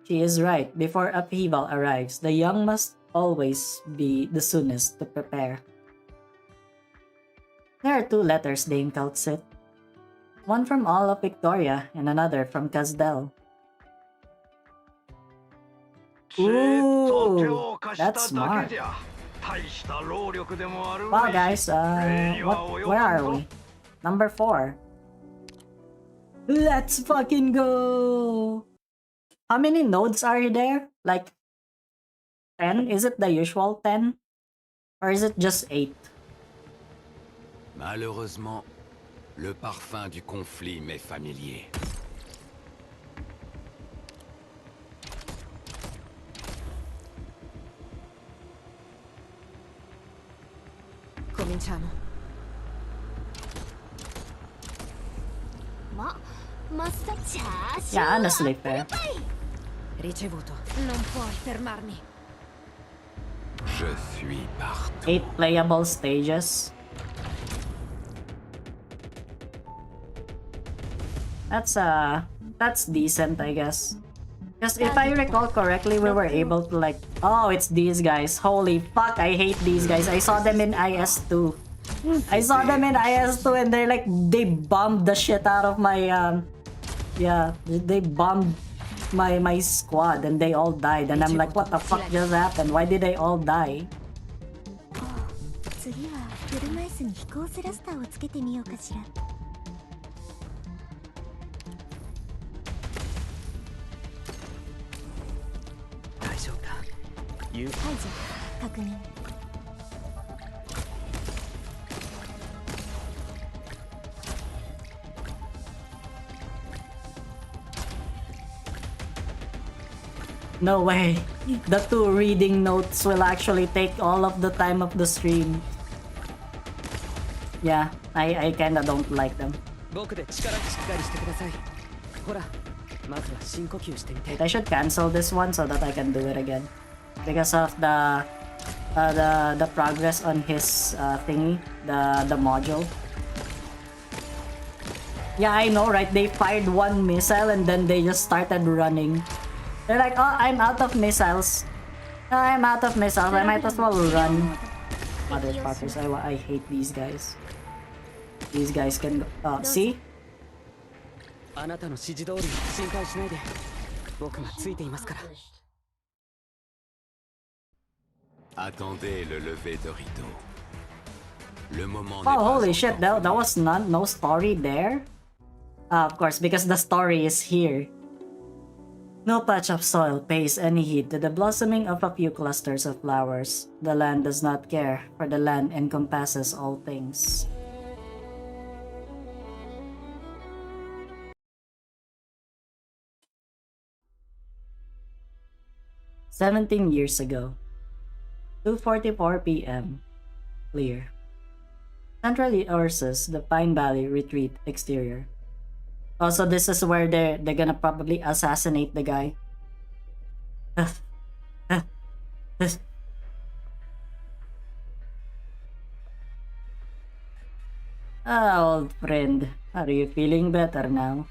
She is right. Before upheaval arrives, the young must always be the soonest to prepare. There are 2 letters, Dame Kaltsit. One from all of Victoria and another from Casdell. Ooh, that's smart. Wow, guys, where are we? Number 4. Let's fucking go! How many nodes are there? Like 10? Is it the usual 10? Or is it just 8? Malheureusement, le parfum du conflit m'est familier. Cominciamo. Yeah, honestly, fair. Ricevuto. Non puoi fermarmi. Je suis partout. 8 playable stages. That's decent, I guess. Because if I recall correctly, we were able to like... Oh, it's these guys. Holy fuck, I hate these guys. I saw them in IS2. I saw them in IS2 and they're like... They bombed the shit out of my... Yeah, they bombed my squad and they all died. And I'm like, what the fuck just happened? Why did they all die? 次は車椅子に飛行スラスターをつけてみようかしら。大丈夫か。排除確認。No way. The 2 reading notes will actually take all of the time of the stream. Yeah, I kinda don't like them. 僕で力しっかりしてください。ほら、まずは深呼吸してみて。 Wait, I should cancel this one so that I can do it again. Because of the the progress on his thingy, the module. Yeah, I know, right? They fired one missile and then they just started running. They're like, oh, I'm out of missiles. I'm out of missiles. I might as well run. Motherfuckers, I hate these guys. These guys can go. See? あなたの指示通り心配しないで。僕がついていますから。Attendez le lever de rideau. Le moment n'est Oh, pas holy shit, encore that was no story there? Of course, because the story is here. No patch of soil pays any heed to the blossoming of a few clusters of flowers. The land does not care, for the land encompasses all things. "17 years ago. 2:44 p.m. Clear. Central Ursus, the Pine Valley Retreat exterior. Also, this is where they're gonna probably assassinate the guy. Ah, old friend. Are you feeling better now?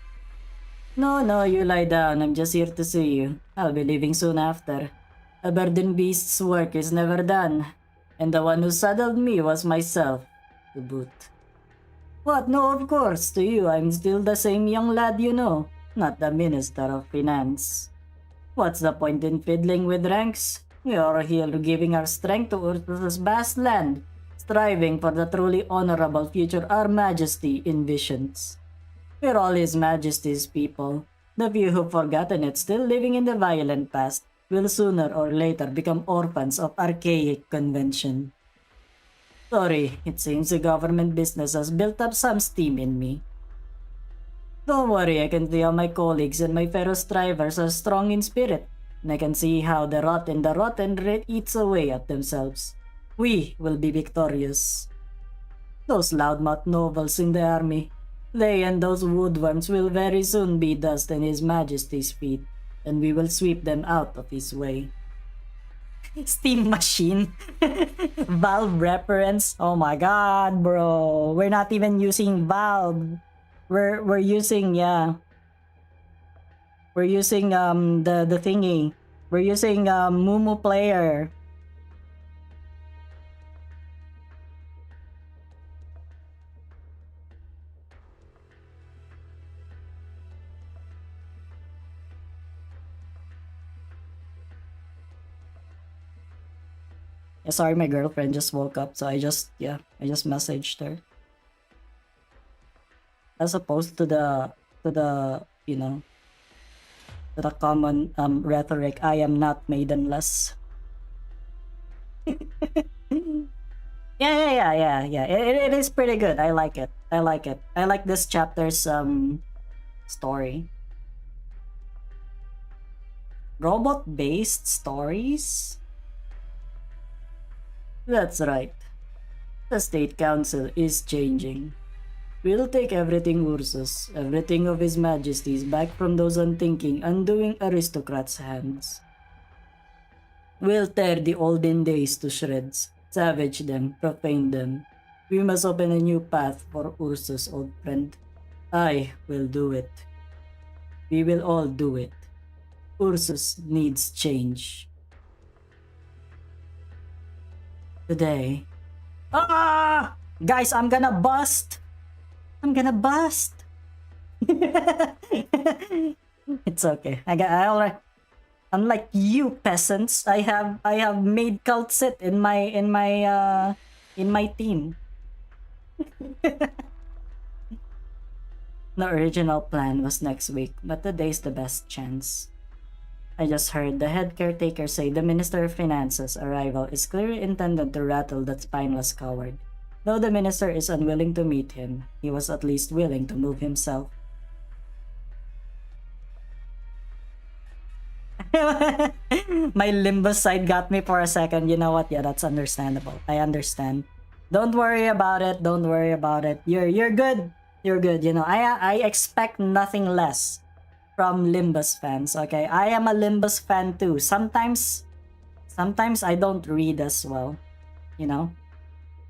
No, you lie down. I'm just here to see you. I'll be leaving soon after. A burden beast's work is never done. And the one who saddled me was myself, to boot. What? No, of course. To you, I'm still the same young lad you know, not the Minister of Finance. What's the point in fiddling with ranks? We are here giving our strength to Ursus's vast land, striving for the truly honorable future our Majesty envisions. We're all His Majesty's people. The few who've forgotten it, still living in the violent past, will sooner or later become orphans of archaic convention. Sorry, it seems the government business has built up some steam in me. Don't worry, I can see how my colleagues and my fellow strivers are strong in spirit, and I can see how the rot in the rotten eats away at themselves. We will be victorious. Those loudmouth nobles in the army, they and those woodworms will very soon be dust in His Majesty's feet, and we will sweep them out of his way. Steam machine. Valve reference. Oh my god, bro. We're not even using Valve. We're using We're using the thingy. We're using Mumu Player. Yeah, sorry, my girlfriend just woke up, so I just messaged her. As opposed to the you know, to the common rhetoric, I am not maidenless. Yeah. It is pretty good. I like it. I like this chapter's story. Robot-based stories? That's right. The State Council is changing. We'll take everything Ursus, everything of His Majesty's back from those unthinking, undoing aristocrats' hands. We'll tear the olden days to shreds, savage them, profane them. We must open a new path for Ursus, old friend. I will do it. We will all do it. Ursus needs change. Today. Guys, I'm gonna bust! It's okay. I already, unlike you peasants, I have made cult sit in my team. The original plan was next week, but today's the best chance. I just heard the head caretaker say the Minister of Finance's arrival is clearly intended to rattle that spineless coward. Though the minister is unwilling to meet him, he was at least willing to move himself. My Limbus side got me for a second. You know what? Yeah, that's understandable. I understand. Don't worry about it. You're good. You're good. You know, I expect nothing less from Limbus fans. Okay, I am a Limbus fan too. Sometimes sometimes I don't read as well, you know?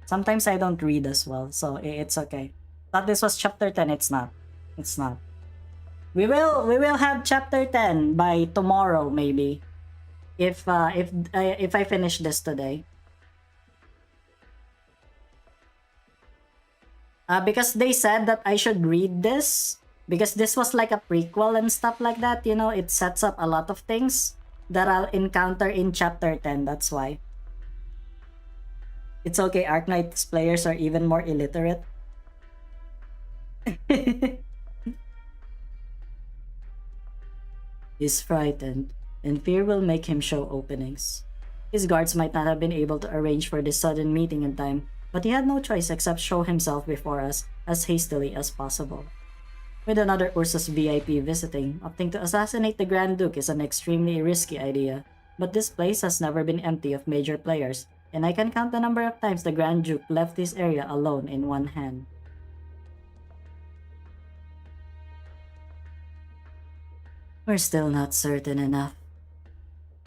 Sometimes I don't read as well, so it's okay. Thought this was chapter 10, it's not. It's not. We will have chapter 10 by tomorrow maybe. If I finish this today. Because they said that I should read this because this was like a prequel and stuff like that, you know, it sets up a lot of things that I'll encounter in chapter 10, that's why. It's okay, Arknights players are even more illiterate. He's frightened, and fear will make him show openings. His guards might not have been able to arrange for this sudden meeting in time, but he had no choice except show himself before us as hastily as possible. With another Ursus VIP visiting, opting to assassinate the Grand Duke is an extremely risky idea, but this place has never been empty of major players, and I can count the number of times the Grand Duke left this area alone in one hand. We're still not certain enough.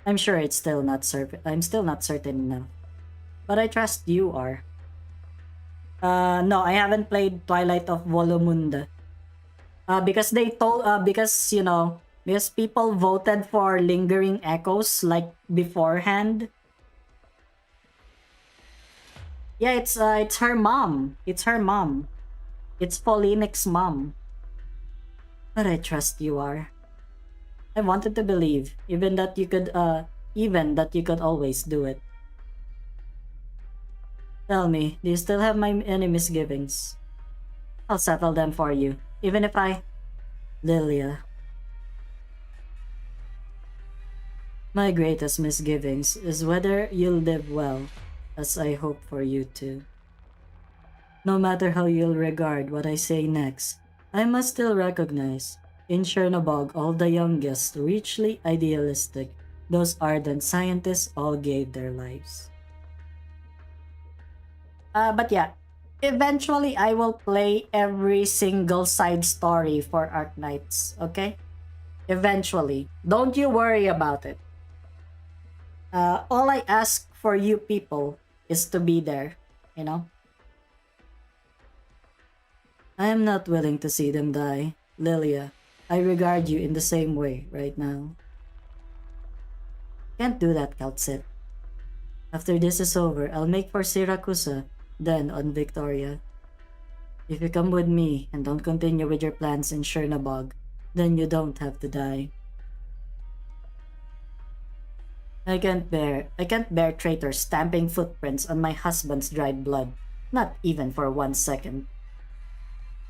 I'm sure it's still not I'm still not certain enough. But I trust you are. No, I haven't played Twilight of Volumunda. Because they told, because, you know, because people voted for Lingering Echoes, like, beforehand. Yeah, it's her mom. It's her mom. It's Pauline's mom. But I trust you are. I wanted to believe, even that you could always do it. Tell me, do you still have any misgivings? I'll settle them for you, even if Lilia. My greatest misgivings is whether you'll live well, as I hope for you to. No matter how you'll regard what I say next, I must still recognize, in Chernobog, all the youngest, richly idealistic, those ardent scientists all gave their lives. But yeah, eventually I will play every single side story for Arknights, okay? Eventually. Don't you worry about it. All I ask for you people is to be there, you know? I am not willing to see them die, Lilia. I regard you in the same way right now. Can't do that, Kaltsit. After this is over, I'll make for Siracusa, then on Victoria. If you come with me and don't continue with your plans in Chernobog, then you don't have to die. I can't bear traitors stamping footprints on my husband's dried blood, not even for 1 second.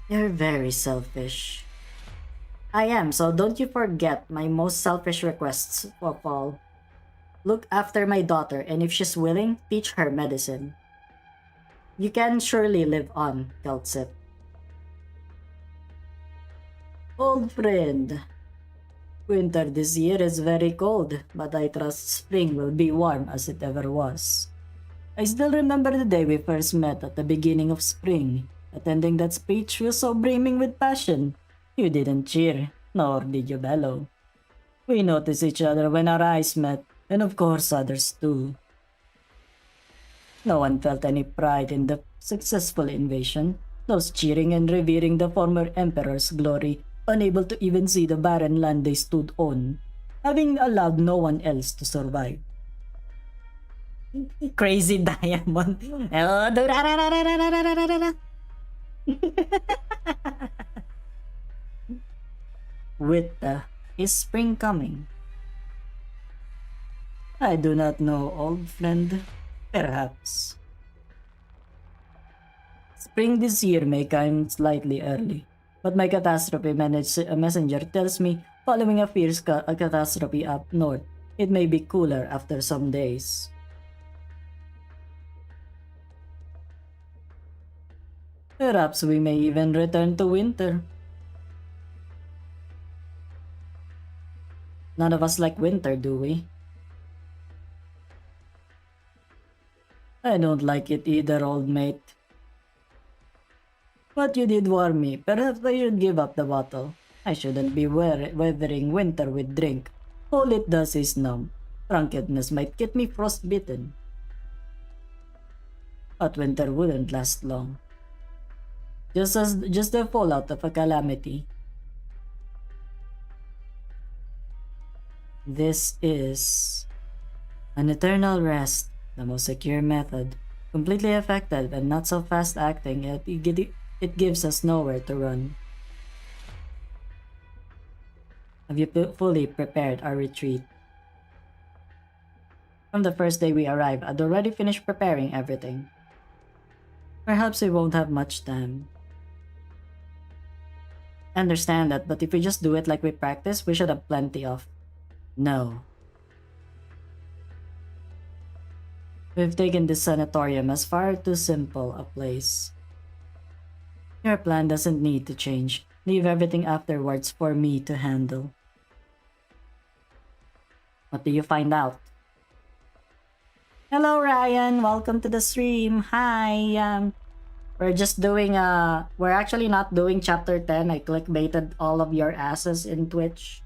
You're very selfish. I am, so don't you forget my most selfish requests of all. Look after my daughter, and if she's willing, teach her medicine. You can surely live on, Kaltsit. Old friend. Winter this year is very cold, but I trust spring will be warm as it ever was. I still remember the day we first met at the beginning of spring. Attending that speech was so brimming with passion. You didn't cheer, nor did you bellow. We noticed each other when our eyes met, and of course others too. No one felt any pride in the successful invasion, those cheering and revering the former emperor's glory, unable to even see the barren land they stood on, having allowed no one else to survive. Crazy Diamond. With is spring coming? I do not know, old friend. Perhaps. Spring this year may come slightly early, but my catastrophe messenger tells me following a fierce catastrophe up north, it may be cooler after some days. Perhaps we may even return to winter. None of us like winter, do we? I don't like it either, old mate. But you did warn me. Perhaps I should give up the bottle. I shouldn't be weathering winter with drink. All it does is numb. Drunkenness might get me frostbitten. But winter wouldn't last long. Just the fallout of a calamity. This is an eternal rest, the most secure method. Completely effective and not so fast acting, yet it gives us nowhere to run. Have you fully prepared our retreat? From the first day we arrived, I'd already finished preparing everything. Perhaps we won't have much time. I understand that, but if we just do it like we practice, we should have plenty of. No. We've taken this sanatorium as far too simple a place. Your plan doesn't need to change. Leave everything afterwards for me to handle. What do you find out? Hello Ryan, welcome to the stream. Hi. We're just doing we're actually not doing chapter 10. I clickbaited all of your asses in Twitch.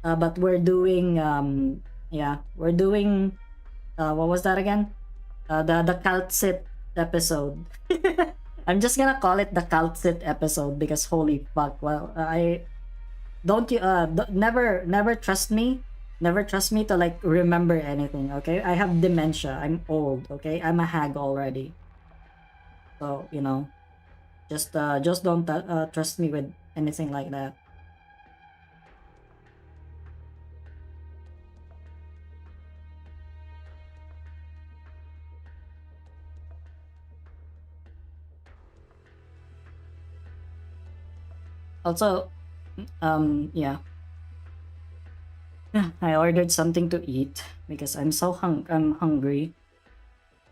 But we're doing we're doing what was that again? The cult sit episode. I'm just gonna call it the cult sit episode because holy fuck. Well, I don't you never trust me. Never trust me to like remember anything, okay? I have dementia. I'm old, okay? I'm a hag already. So, you know, just don't trust me with anything like that. Also, yeah. I ordered something to eat because I'm hungry.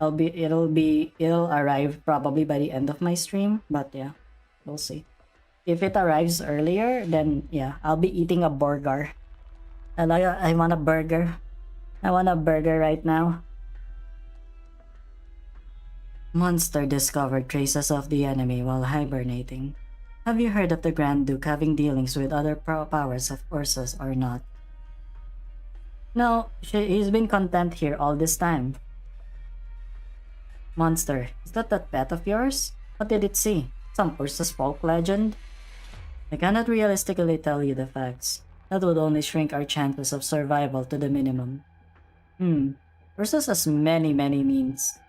It'll arrive probably by the end of my stream, but yeah, we'll see. If it arrives earlier, then yeah, I'll be eating a burger. I want a burger. I want a burger right now. Monster discovered traces of the enemy while hibernating. Have you heard of the Grand Duke having dealings with other powers of Ursus or not? No, he's been content here all this time. Monster, is that pet of yours? What did it see? Some Ursus folk legend? I cannot realistically tell you the facts. That would only shrink our chances of survival to the minimum. Ursus has many means.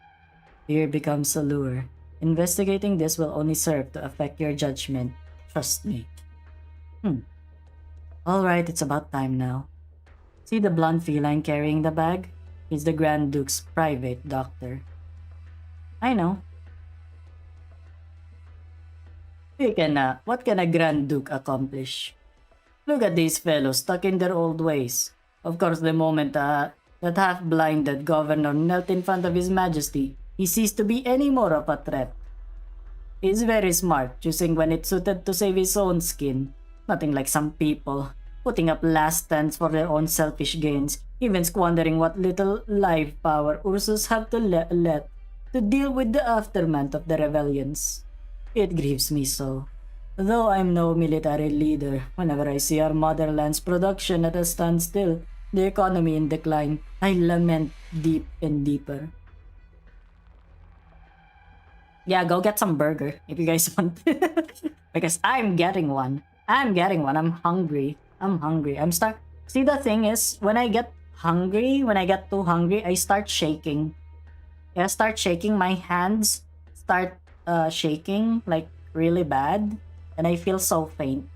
Fear becomes a lure. Investigating this will only serve to affect your judgment. Trust me. Alright, it's about time now. See the blonde feline carrying the bag? He's the Grand Duke's private doctor. I know. What can a Grand Duke accomplish? Look at these fellows stuck in their old ways. Of course, the moment that half-blinded governor knelt in front of His Majesty, he ceased to be any more of a threat. He's very smart, choosing when it suited to save his own skin. Nothing like some people, putting up last stands for their own selfish gains, even squandering what little life power Ursus have to let to deal with the aftermath of the rebellions. It grieves me so. Though I'm no military leader, whenever I see our motherland's production at a standstill, the economy in decline, I lament deep and deeper. Yeah, go get some burger if you guys want. Because I'm getting one. I'm hungry. See, the thing is, when I get too hungry, I start shaking. Yeah, start shaking. My hands start shaking like really bad, and I feel so faint.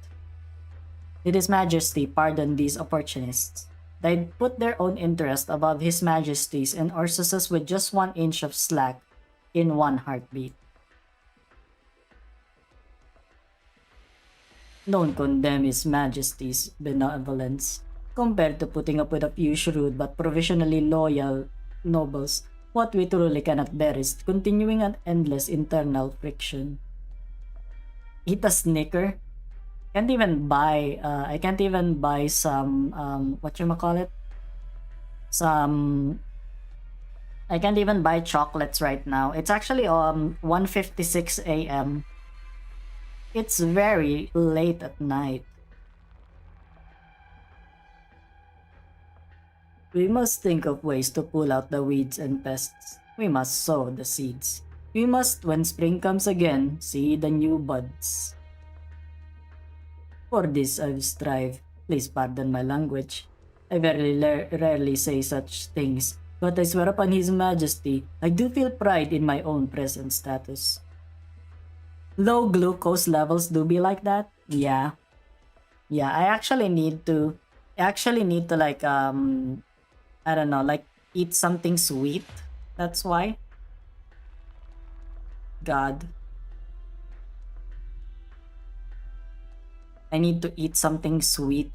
Did His Majesty pardon these opportunists? They'd put their own interest above His Majesty's and Ursus's with just 1 inch of slack in one heartbeat. Don't condemn His Majesty's benevolence. Compared to putting up with a few shrewd but provisionally loyal nobles, what we truly cannot bear is continuing an endless internal friction. Eat a Snicker? I can't even buy some I can't even buy chocolates right now. It's actually 1:56 a.m. It's very late at night. We must think of ways to pull out the weeds and pests. We must sow the seeds. We must, when spring comes again, see the new buds. For this I've strive. Please pardon my language. I very rarely say such things, but I swear upon His Majesty, I do feel pride in my own present status. Low glucose levels do be like that? Yeah. Yeah, I actually need to like I don't know, like eat something sweet. That's why. God. I need to eat something sweet.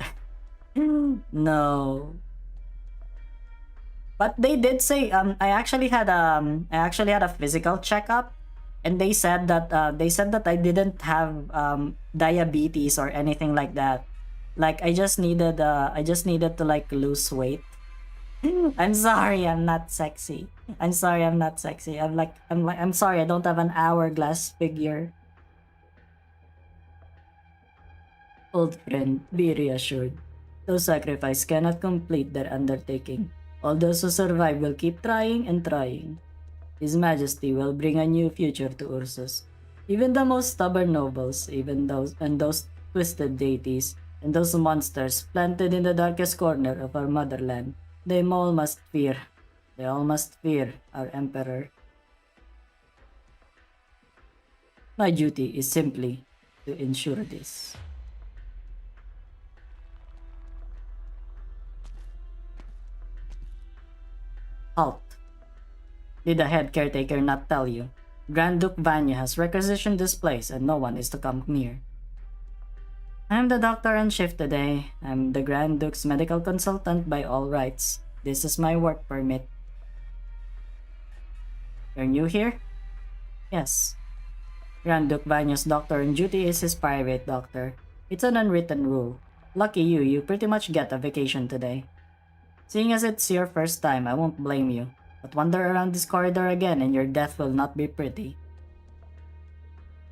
No. But they did say I actually had a physical checkup, and they said that I didn't have diabetes or anything like that. Like I just needed to like lose weight. I'm sorry, I'm not sexy. I'm sorry, I'm not sexy. I'm sorry, I don't have an hourglass figure. Old friend, be reassured. Those sacrifices cannot complete their undertaking. All those who survive will keep trying and trying. His Majesty will bring a new future to Ursus. Even the most stubborn nobles, even those twisted deities, and those monsters planted in the darkest corner of our motherland, they all must fear. They all must fear our Emperor. My duty is simply to ensure this. Halt. Did the head caretaker not tell you? Grand Duke Vanya has requisitioned this place and no one is to come near. I'm the doctor on shift today. I'm the Grand Duke's medical consultant by all rights. This is my work permit. You're new here? Yes. Grand Duke Vanya's doctor on duty is his private doctor. It's an unwritten rule. Lucky you pretty much get a vacation today. Seeing as it's your first time, I won't blame you. But wander around this corridor again and your death will not be pretty.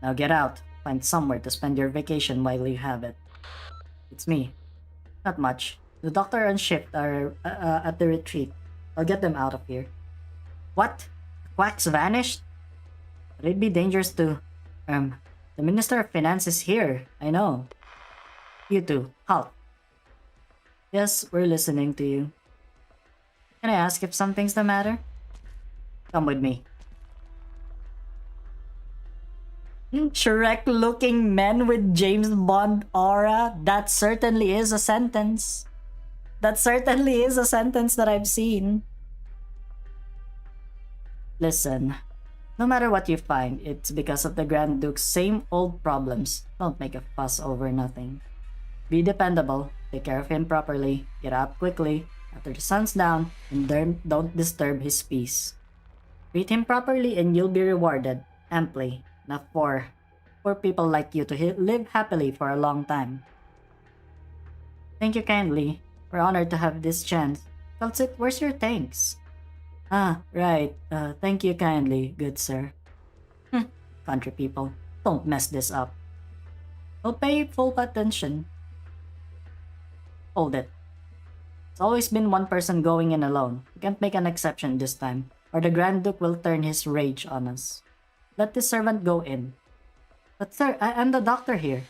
Now get out. Find somewhere to spend your vacation while you have it. It's me. Not much. The doctor and shift are at the retreat. I'll get them out of here. What? The quacks vanished? But it'd be dangerous to... the Minister of Finance is here. I know. You two, halt. Yes, we're listening to you. Can I ask if something's the matter? Come with me. Shrek-looking men with James Bond aura. That certainly is a sentence. That certainly is a sentence that I've seen. Listen, no matter what you find, it's because of the Grand Duke's same old problems. Don't make a fuss over nothing. Be dependable, take care of him properly, get up quickly, after the sun's down, and don't disturb his peace. Treat him properly and you'll be rewarded, amply, enough for people like you to live happily for a long time. Thank you kindly. We're honored to have this chance. Kalsit, where's your thanks? Ah, right. Thank you kindly, good sir. Country people, don't mess this up. I'll pay full attention. Hold it. It's always been one person going in alone. We can't make an exception this time, or the Grand Duke will turn his rage on us. Let this servant go in. But sir, I'm the doctor here.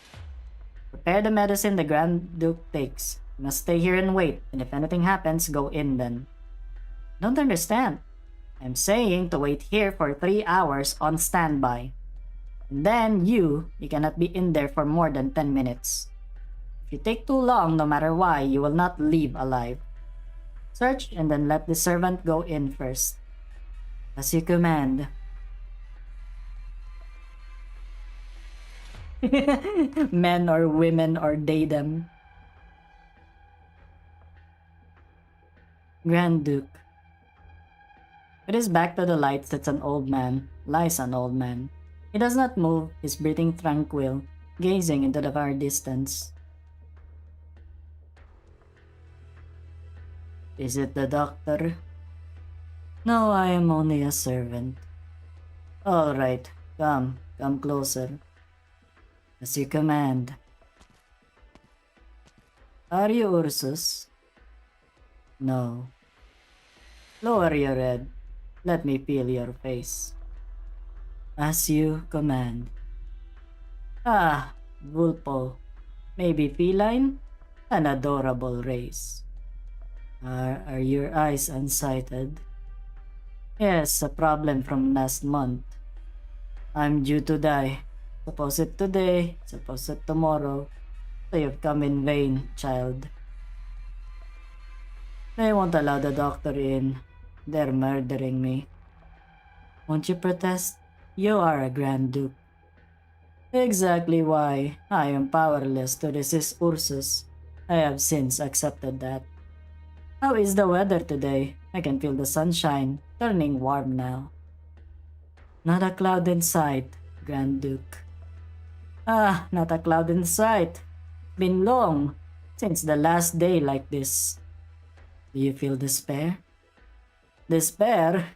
Prepare the medicine the Grand Duke takes. You must stay here and wait, and if anything happens, go in then. Don't understand. I'm saying to wait here for 3 hours on standby. And then you cannot be in there for more than 10 minutes. If you take too long, no matter why, you will not leave alive. Search and then let the servant go in first. As you command. Men or women or they them. Grand Duke. With his back to the light sits an old man, lies an old man. He does not move, his breathing tranquil, gazing into the far distance. Is it the doctor? No, I am only a servant. All right, come closer. As you command. Are you Ursus? No. Lower your head. Let me feel your face. As you command. Ah, Vulpo. Maybe feline? An adorable race. Are your eyes unsighted? Yes, a problem from last month. I'm due to die. Suppose it today, suppose it tomorrow. So you've come in vain, child. They won't allow the doctor in. They're murdering me. Won't you protest? You are a Grand Duke. Exactly why I am powerless to resist Ursus. I have since accepted that. How is the weather today? I can feel the sunshine, turning warm now. Not a cloud in sight, Grand Duke. Ah, not a cloud in sight. Been long since the last day like this. Do you feel despair? Despair?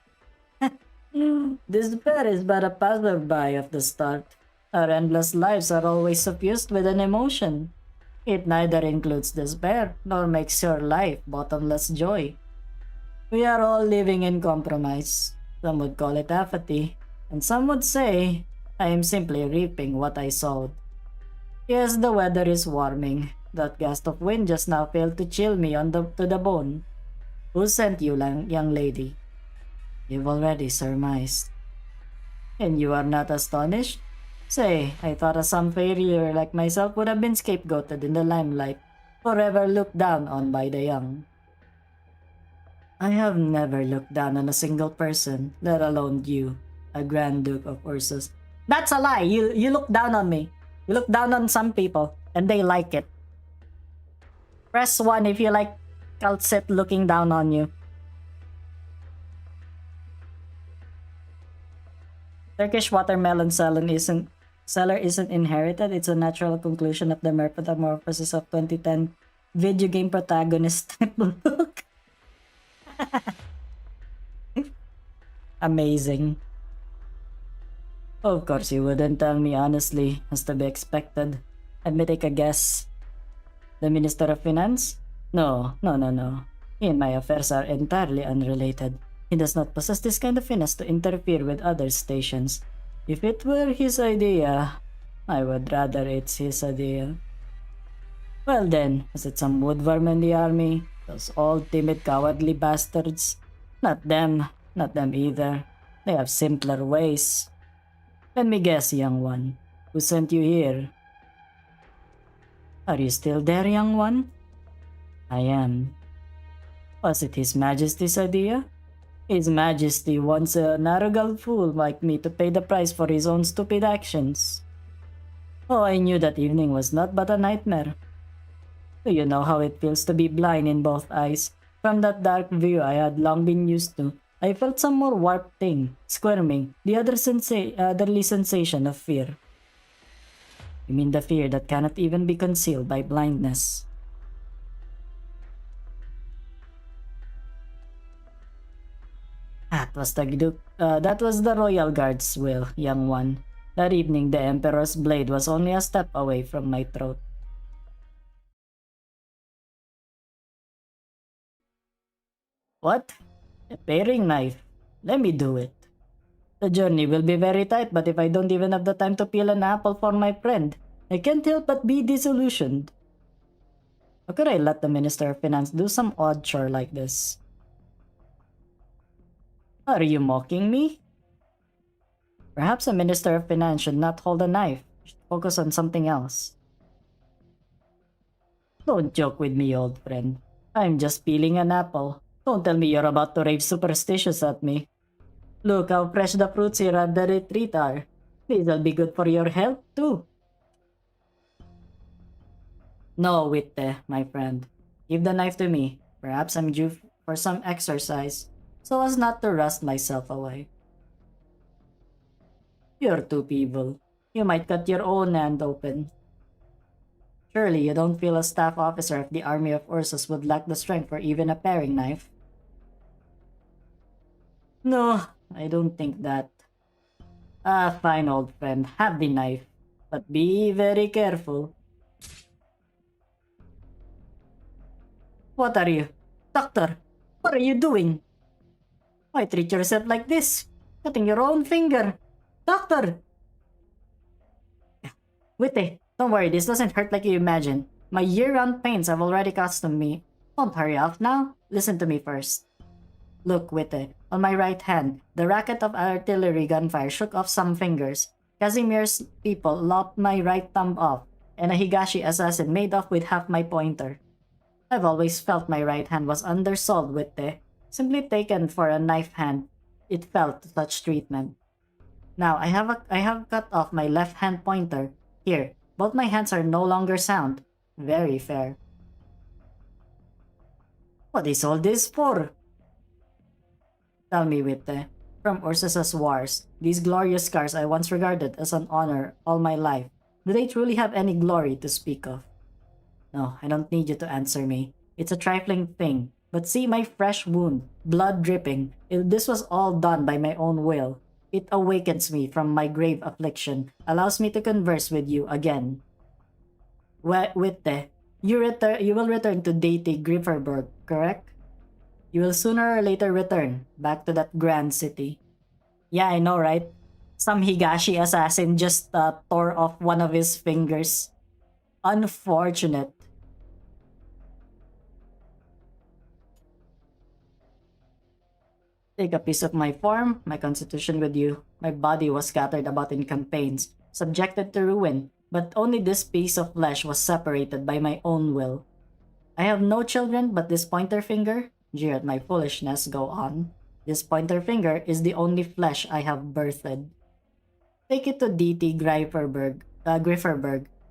Despair is but a passerby of the start. Our endless lives are always suffused with an emotion. It neither includes despair nor makes your life bottomless joy. We are all living in compromise. Some would call it apathy, and some would say I am simply reaping what I sowed. Yes, the weather is warming. That gust of wind just now failed to chill me to the bone. Who sent you, young lady? You've already surmised. And you are not astonished? Say, I thought a some failure like myself would have been scapegoated in the limelight, forever looked down on by the young. I have never looked down on a single person, let alone you, a Grand Duke of Ursus. That's a lie! You look down on me. You look down on some people, and they like it. Press 1 if you like Kaltsit looking down on you. Turkish watermelon seller isn't inherited. It's a natural conclusion of the metamorphosis of 2010 video game protagonist type look. Amazing. Of course you wouldn't tell me honestly, as to be expected. Let me take a guess. The Minister of Finance? No. He and my affairs are entirely unrelated. He does not possess this kind of finesse to interfere with other stations. If it were his idea, I would rather it's his idea. Well then, was it some woodworm in the army? Those old, timid, cowardly bastards? Not them either. They have simpler ways. Let me guess, young one. Who sent you here? Are you still there, young one? I am. Was it His Majesty's idea? His Majesty wants an arrogant fool like me to pay the price for his own stupid actions. Oh, I knew that evening was not but a nightmare. Do you know how it feels to be blind in both eyes? From that dark view I had long been used to, I felt some more warped thing, squirming, the otherly sensation of fear. You mean the fear that cannot even be concealed by blindness? That was the royal guard's will, young one. That evening the emperor's blade was only a step away from my throat. What? A paring knife? Let me do it. The journey will be very tight, but if I don't even have the time to peel an apple for my friend, I can't help but be disillusioned. How could I let the Minister of Finance do some odd chore like this? Are you mocking me? Perhaps a Minister of Finance should not hold a knife. Should focus on something else. Don't joke with me, old friend. I'm just peeling an apple. Don't tell me you're about to rave superstitious at me. Look how fresh the fruits here at the retreat are. This'll be good for your health, too. No, Witte, my friend. Give the knife to me. Perhaps I'm due for some exercise, so as not to rust myself away. You're too feeble. You might cut your own hand open. Surely you don't feel a staff officer of the army of Ursus would lack the strength for even a paring knife? No, I don't think that. Ah, fine, old friend. Have the knife. But be very careful. What are you? Doctor, what are you doing? Why treat yourself like this? Cutting your own finger. Doctor! Witty, don't worry, this doesn't hurt like you imagine. My year-round pains have already accustomed me. Don't hurry off now. Listen to me first. Look, Witty, on my right hand, the racket of artillery gunfire shook off some fingers. Casimir's people lopped my right thumb off, and a Higashi assassin made off with half my pointer. I've always felt my right hand was undersold, Witty. Simply taken for a knife hand, it felt such treatment. Now I have cut off my left hand pointer. Here, both my hands are no longer sound. Very fair. What is all this for? Tell me, Witte. From Ursus's wars, these glorious scars I once regarded as an honor all my life, do they truly have any glory to speak of? No, I don't need you to answer me. It's a trifling thing. But see my fresh wound, blood dripping. This was all done by my own will. It awakens me from my grave affliction, allows me to converse with you again. Witte, you will return to deity Grifferberg, correct? You will sooner or later return back to that grand city. Yeah, I know, right? Some Higashi assassin just tore off one of his fingers. Unfortunate. Take a piece of my form, my constitution with you. My body was scattered about in campaigns, subjected to ruin, but only this piece of flesh was separated by my own will. I have no children but this pointer finger. Jeer at my foolishness, go on. This pointer finger is the only flesh I have birthed. Take it to deity Grifferberg.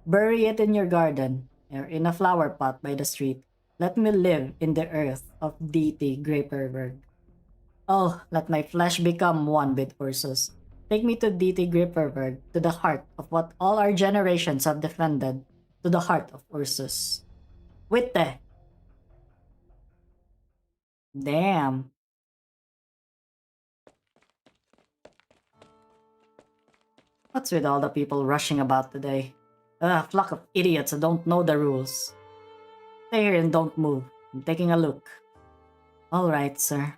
Bury it in your garden, or in a flower pot by the street. Let me live in the earth of deity Grifferberg. Oh, let my flesh become one with Ursus. Take me to deity Grifferberg, to the heart of what all our generations have defended, to the heart of Ursus. Witte! Damn. What's with all the people rushing about today? A flock of idiots who don't know the rules. Stay here and don't move. I'm taking a look. Alright, sir.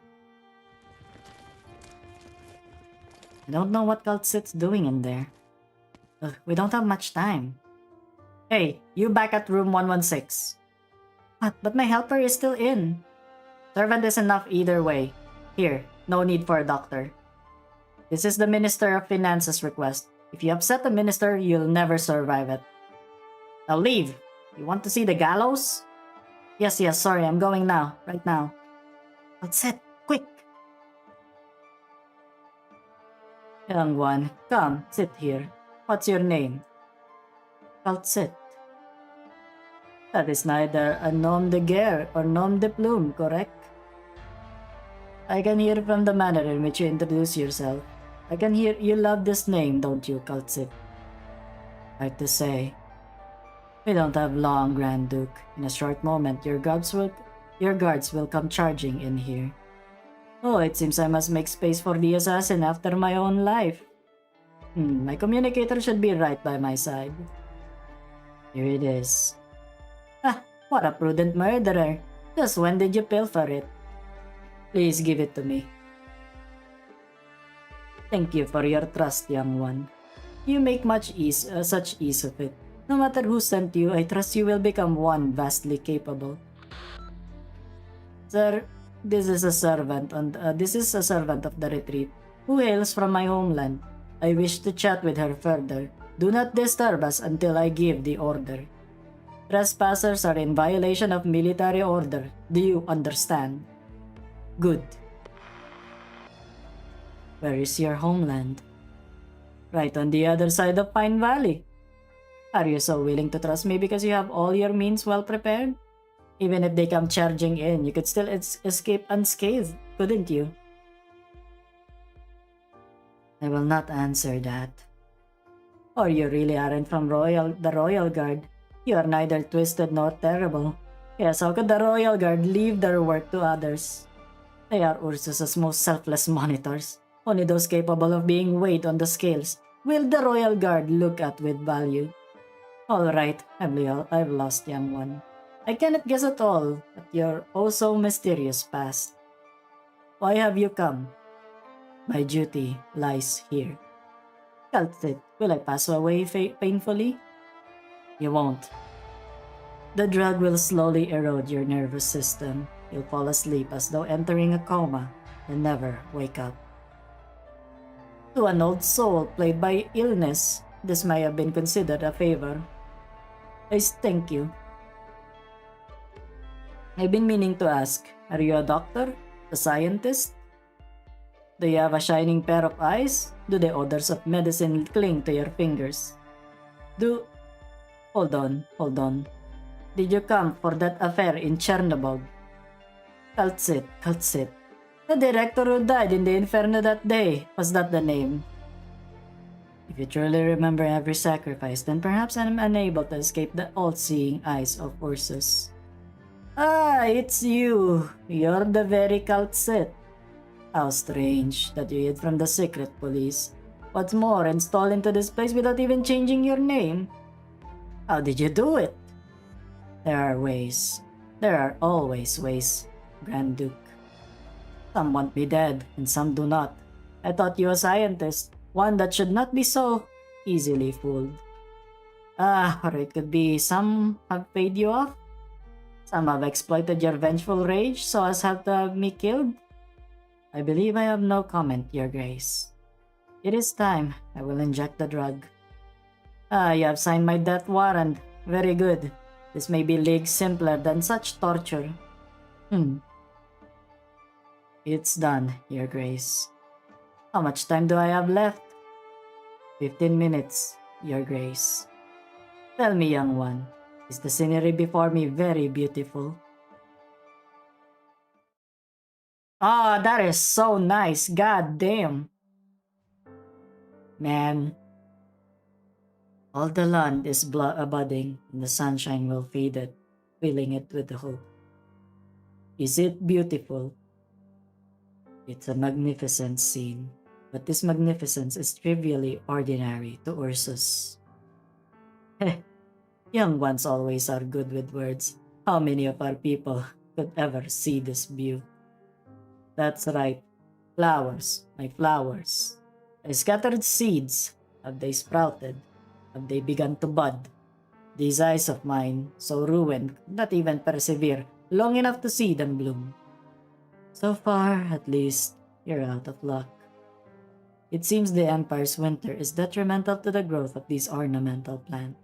I don't know what Kaltzit's doing in there. Ugh, we don't have much time. Hey, you back at room 116. What? But my helper is still in. Servant is enough either way. Here, no need for a doctor. This is the Minister of Finance's request. If you upset the minister, you'll never survive it. Now leave! You want to see the gallows? Yes, sorry, I'm going now. Right now. That's it. Quick! Young one, come, sit here. What's your name? Kaltzit. That is neither a nom de guerre or nom de plume, correct? I can hear from the manner in which you introduce yourself. I can hear you love this name, don't you, Kaltzit? Hard to say. We don't have long, Grand Duke. In a short moment, your guards will come charging in here. Oh, it seems I must make space for the assassin after my own life. My communicator should be right by my side. Here it is. Ah, what a prudent murderer. Just when did you pilfer it? Please give it to me. Thank you for your trust, young one. You make such ease of it. No matter who sent you, I trust you will become one vastly capable. Sir, this is a servant of the retreat, who hails from my homeland. I wish to chat with her further. Do not disturb us until I give the order. Trespassers are in violation of military order. Do you understand? Good. Where is your homeland? Right on the other side of Pine Valley. Are you so willing to trust me because you have all your means well prepared? Even if they come charging in, you could still escape unscathed, couldn't you? I will not answer that. Or you really aren't from the Royal Guard. You are neither twisted nor terrible. Yes, how could the Royal Guard leave their work to others? They are Ursus's most selfless monitors. Only those capable of being weighed on the scales will the Royal Guard look at with value. Alright, I've lost, young one. I cannot guess at all at your oh-so-mysterious past. Why have you come? My duty lies here. Calcit, will I pass away painfully? You won't. The drug will slowly erode your nervous system. You'll fall asleep as though entering a coma and never wake up. To an old soul plagued by illness, this may have been considered a favor. I thank you. I've been meaning to ask, are you a doctor? A scientist? Do you have a shining pair of eyes? Do the odors of medicine cling to your fingers? Hold on. Did you come for that affair in Chernobyl? Calcit. The director who died in the inferno that day, was that the name? If you truly remember every sacrifice, then perhaps I'm unable to escape the all-seeing eyes of Ursus. Ah, it's you. You're the very Calcit. How strange that you hid from the secret police. What's more, and stole into this place without even changing your name. How did you do it? There are ways. There are always ways, Grand Duke. Some want me dead, and some do not. I thought you a scientist, one that should not be so easily fooled. Or it could be some have paid you off. Some have exploited your vengeful rage so as have to have me killed. I believe I have no comment, Your Grace. It is time. I will inject the drug. You have signed my death warrant. Very good. This may be leagues simpler than such torture. It's done, Your Grace. How much time do I have left? 15 minutes, Your Grace. Tell me, young one, is the scenery before me very beautiful? Ah, that is so nice, god damn. Man. All the land is budding, and the sunshine will feed it, filling it with hope. Is it beautiful? It's a magnificent scene, but this magnificence is trivially ordinary to Ursus. Young ones always are good with words. How many of our people could ever see this view? That's right. Flowers, my flowers. I scattered seeds. Have they sprouted? Have they begun to bud? These eyes of mine, so ruined, could not even persevere long enough to see them bloom. So far, at least, you're out of luck. It seems the Empire's winter is detrimental to the growth of these ornamental plants.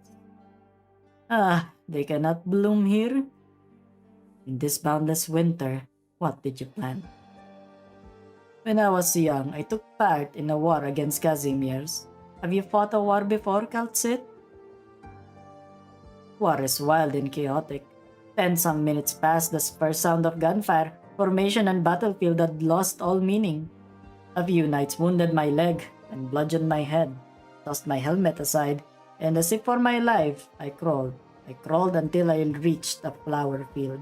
They cannot bloom here? In this boundless winter, what did you plant? When I was young, I took part in a war against Casimirs. Have you fought a war before, Calcit? War is wild and chaotic. 10-some minutes past the first sound of gunfire, formation and battlefield had lost all meaning. A few knights wounded my leg and bludgeoned my head, tossed my helmet aside, and as if for my life, I crawled. I crawled until I reached a flower field.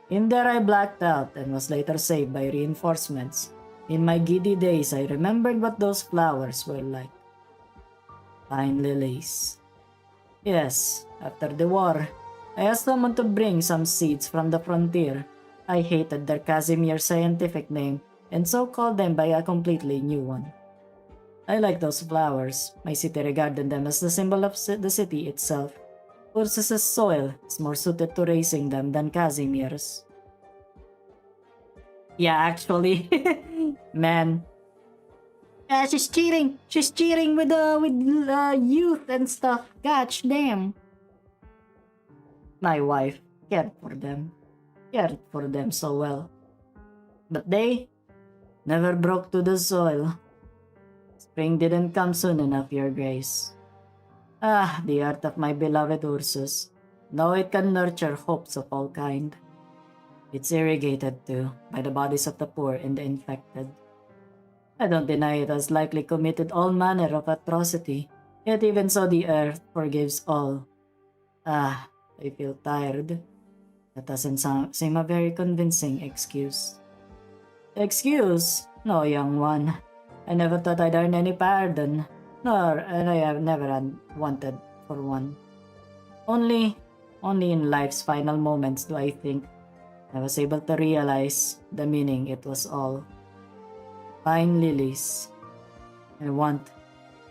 In there I blacked out and was later saved by reinforcements. In my giddy days, I remembered what those flowers were like. Fine lilies. Yes, after the war, I asked someone to bring some seeds from the frontier. I hated their Casimir scientific name and so called them by a completely new one. I like those flowers. My city regarded them as the symbol of the city itself. Ursus's soil is more suited to raising them than Casimir's. Yeah, actually. Man. Yeah, she's cheating. She's cheating with youth and stuff. Gosh damn. My wife cared for them. Cared for them so well. But they never broke to the soil. Spring didn't come soon enough, Your Grace. The earth of my beloved Ursus. Now it can nurture hopes of all kind. It's irrigated too by the bodies of the poor and the infected. I don't deny it has likely committed all manner of atrocity, yet even so the earth forgives all. I feel tired. That doesn't seem a very convincing excuse. Excuse? No, young one. I never thought I'd earn any pardon, and I have never wanted for one. Only in life's final moments do I think I was able to realize the meaning it was all. Fine lilies. I want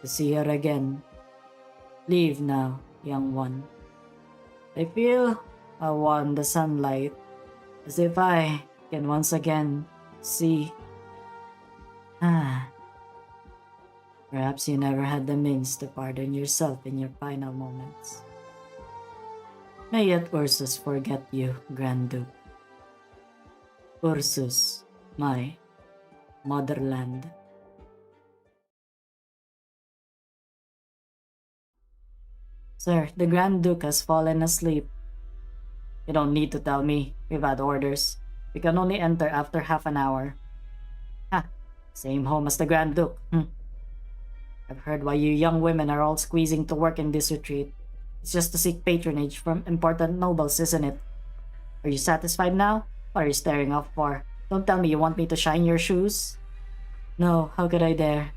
to see her again. Leave now, young one. I feel I want the sunlight, as if I can once again see. Perhaps you never had the means to pardon yourself in your final moments. May yet Ursus forget you, Grand Duke. Ursus, my motherland. Sir, the Grand Duke has fallen asleep. You don't need to tell me. We've had orders. We can only enter after half an hour. Same home as the Grand Duke. I've heard why you young women are all squeezing to work in this retreat. It's just to seek patronage from important nobles, isn't it? Are you satisfied now? What are you staring off for? Don't tell me you want me to shine your shoes? No, how could I dare?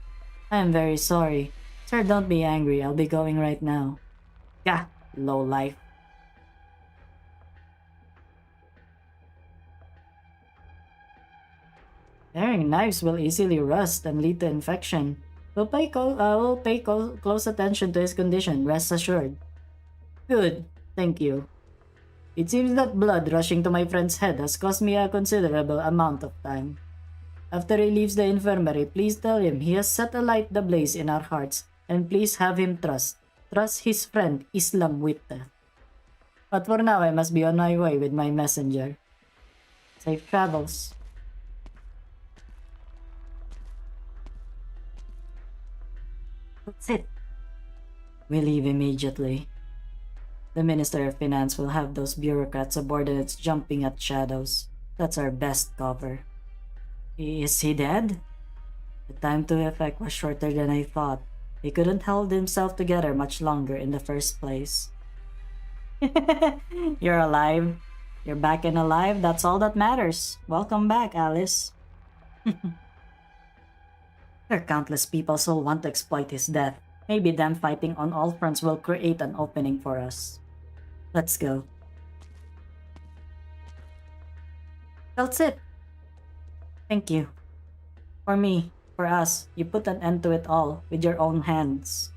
I am very sorry. Sir, don't be angry. I'll be going right now. Gah, low life. Carrying knives will easily rust and lead to infection. We'll pay close attention to his condition, rest assured. Good, thank you. It seems that blood rushing to my friend's head has cost me a considerable amount of time. After he leaves the infirmary, please tell him he has set alight the blaze in our hearts, and please have him trust his friend Islam with death. But for now, I must be on my way with my messenger. Safe travels. That's it. We leave immediately. The Minister of Finance will have those bureaucrat subordinates jumping at shadows. That's our best cover. Is he dead? The time to effect was shorter than I thought. He couldn't hold himself together much longer in the first place. You're alive. You're back and alive. That's all that matters. Welcome back, Alyss. There are countless people who want to exploit his death. Maybe them fighting on all fronts will create an opening for us. Let's go. That's it. Thank you. For me, for us, you put an end to it all with your own hands.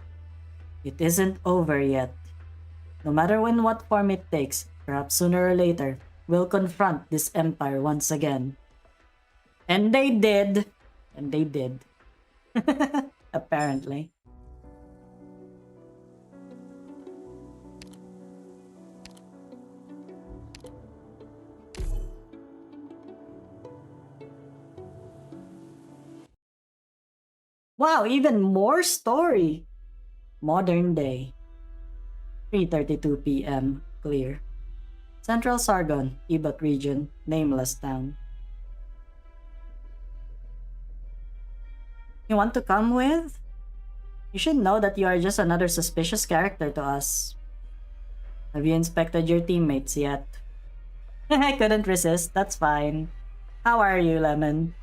It isn't over yet. No matter in what form it takes, perhaps sooner or later, we'll confront this empire once again. And they did. And they did. Apparently. Wow, even more story. Modern day. 3:32 p.m. Clear. Central Sargon, Ebot region, nameless town. You want to come with? You should know that you are just another suspicious character to us. Have you inspected your teammates yet? I couldn't resist, that's fine. How are you, Lemon?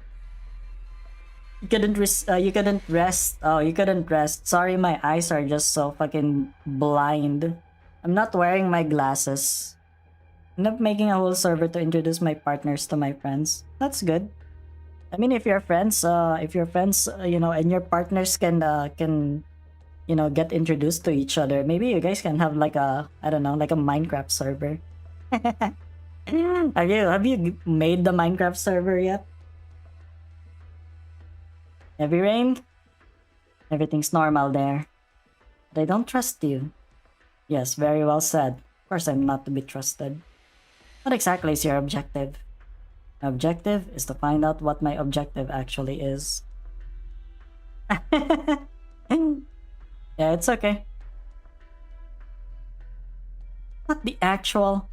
You couldn't rest. Oh, you couldn't rest. Sorry, my eyes are just so fucking blind. I'm not wearing my glasses. I'm not making a whole server to introduce my partners to my friends. That's good. I mean, if your friends, you know, and your partners can, you know, get introduced to each other, maybe you guys can have like a, I don't know, like a Minecraft server. Have you made the Minecraft server yet? Heavy rain? Everything's normal there. But I don't trust you. Yes, very well said. Of course I'm not to be trusted. What exactly is your objective? My objective is to find out what my objective actually is. Yeah, it's okay. What the actual?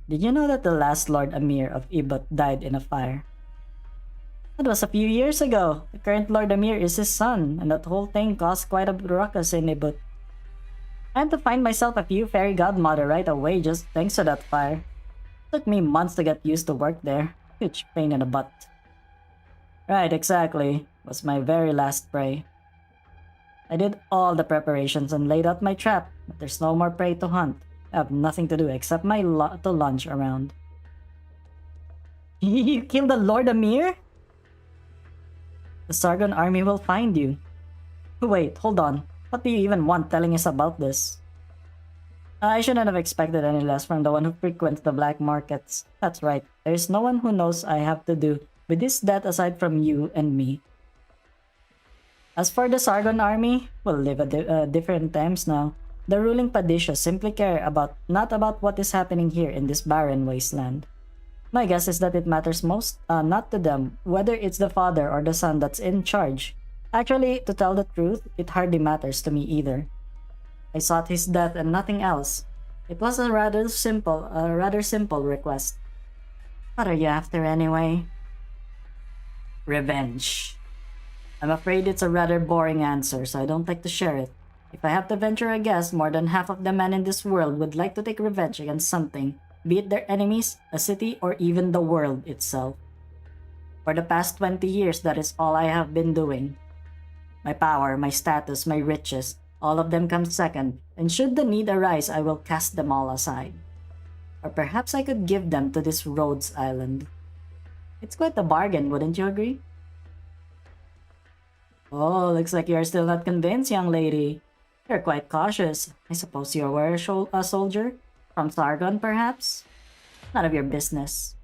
Did you know that the last Lord Amir of Ebot died in a fire? That was a few years ago. The current Lord Amir is his son, and that whole thing caused quite a ruckus in Ebot. I had to find myself a few fairy godmother right away just thanks to that fire. It took me months to get used to work there. Huge pain in the butt. Right, exactly. Was my very last prey. I did all the preparations and laid out my trap, but there's no more prey to hunt. I have nothing to do except to lunge around. You killed the Lord Amir? The Sargon army will find you. Wait, hold on. What do you even want telling us about this? I shouldn't have expected any less from the one who frequents the black markets. That's right. There's no one who knows I have to do with this death aside from you and me. As for the Sargon army, we'll live at different times now. The ruling Padishas simply care not about what is happening here in this barren wasteland. My guess is that it matters most not to them whether it's the father or the son that's in charge. Actually, to tell the truth, it hardly matters to me either. I sought his death and nothing else. It was a rather simple request. What are you after anyway? Revenge. I'm afraid it's a rather boring answer, so I don't like to share it. If I have to venture a guess, more than half of the men in this world would like to take revenge against something, be it their enemies, a city, or even the world itself. For the past 20 years, that is all I have been doing. My power, my status, my riches, all of them come second, and should the need arise, I will cast them all aside. Or perhaps I could give them to this Rhodes Island. It's quite a bargain, wouldn't you agree? Oh, looks like you're still not convinced, young lady. You're quite cautious. I suppose you were a soldier? From Sargon, perhaps? None of your business.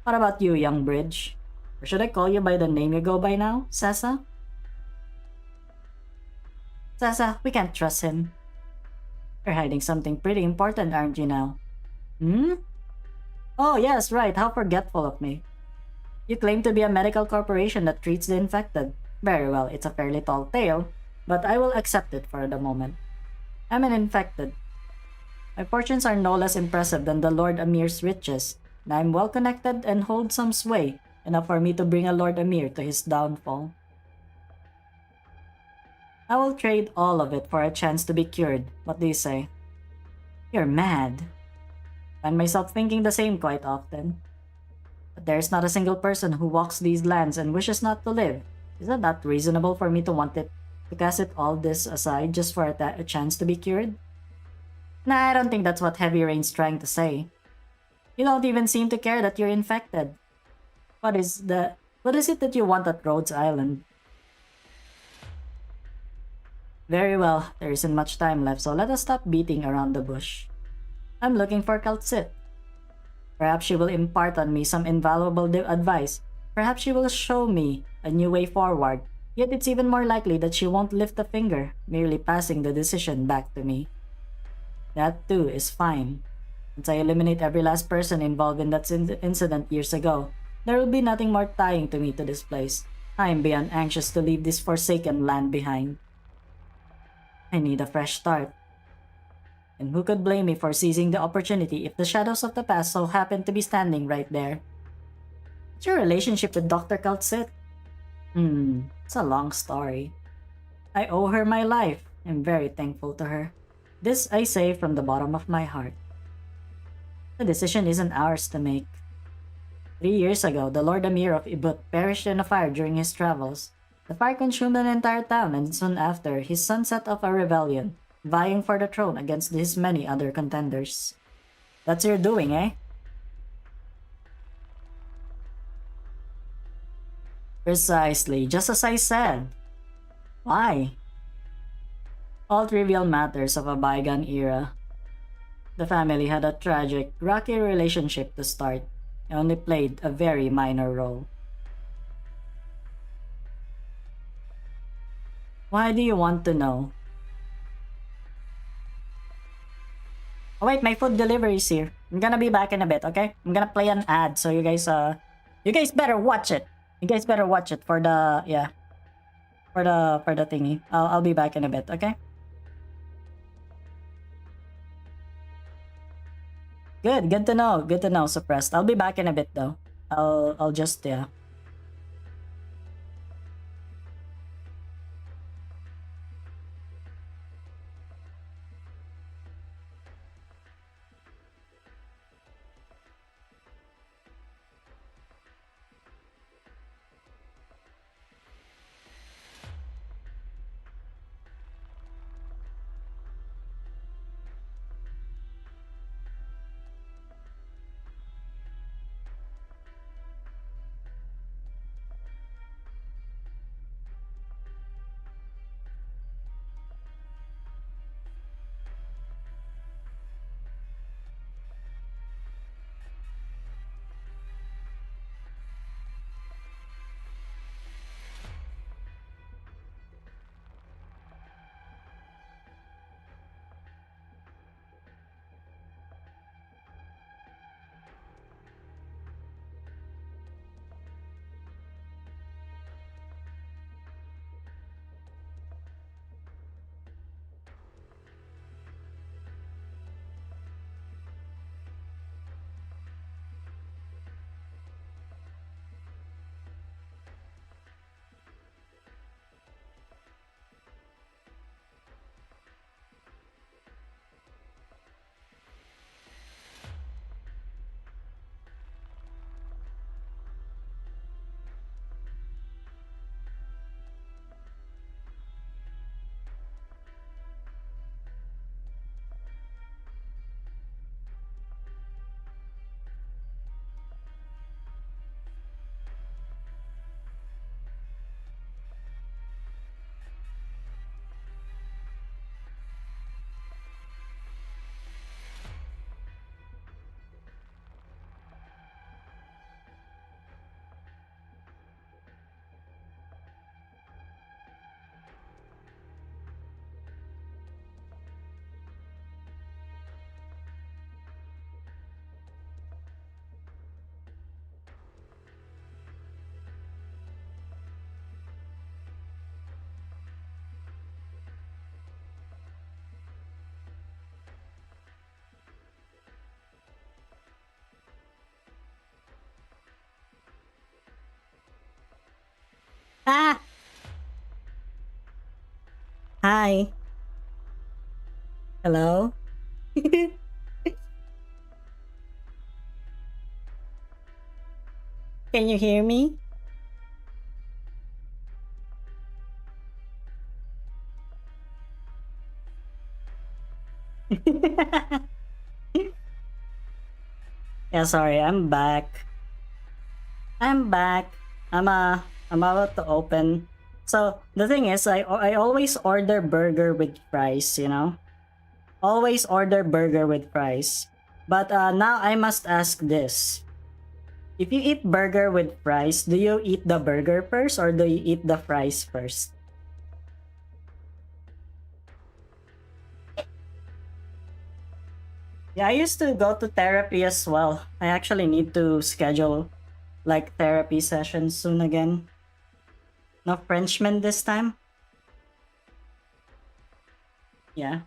What about you, young Bridge? Or should I call you by the name you go by now, Sessa? Sessa, we can't trust him. You're hiding something pretty important, aren't you now? Hmm? Oh, yes, right. How forgetful of me. You claim to be a medical corporation that treats the infected. Very well, it's a fairly tall tale, but I will accept it for the moment. I'm an infected. My fortunes are no less impressive than the Lord Amir's riches, and I'm well connected and hold some sway, enough for me to bring a Lord Amir to his downfall. I will trade all of it for a chance to be cured. What do you say? You're mad. I find myself thinking the same quite often. But there is not a single person who walks these lands and wishes not to live. Is it not reasonable for me to want it, to cast it all this aside just for a chance to be cured? Nah, I don't think that's what Heavy Rain's trying to say. You don't even seem to care that you're infected. What is it that you want at Rhodes Island? Very well, there isn't much time left, so let us stop beating around the bush. I'm looking for Kaltsit. Perhaps she will impart on me some invaluable advice. Perhaps she will show me a new way forward. Yet it's even more likely that she won't lift a finger, merely passing the decision back to me. That too is fine. Once I eliminate every last person involved in that incident years ago, there will be nothing more tying to me to this place. I am beyond anxious to leave this forsaken land behind. I need a fresh start. And who could blame me for seizing the opportunity if the shadows of the past so happen to be standing right there? What's your relationship with Dr. Kaltsit? It's a long story. I owe her my life. I'm very thankful to her. This I say from the bottom of my heart. The decision isn't ours to make. 3 years ago, the Lord Amir of Ibut perished in a fire during his travels. The fire consumed an entire town, and soon after, his son set off a rebellion, vying for the throne against his many other contenders. That's your doing, eh? Precisely, just as I said. Why? All trivial matters of a bygone era. The family had a tragic, rocky relationship to start. I only played a very minor role. Why do you want to know? Oh wait, my food delivery is here. I'm gonna be back in a bit, okay? I'm gonna play an ad, so you guys better watch it. You guys better watch it for the, yeah. For the thingy. I'll be back in a bit, okay? Good to know, suppressed. I'll be back in a bit though. I'll just, yeah. Ah! Hi. Hello? Can you hear me? Yeah, sorry, I'm back. I'm back. I'm about to open. So the thing is, I always order burger with fries. You know, always order burger with fries. But now I must ask this: if you eat burger with fries, do you eat the burger first or do you eat the fries first? Yeah, I used to go to therapy as well. I actually need to schedule like therapy sessions soon again. No Frenchman this time. Yeah.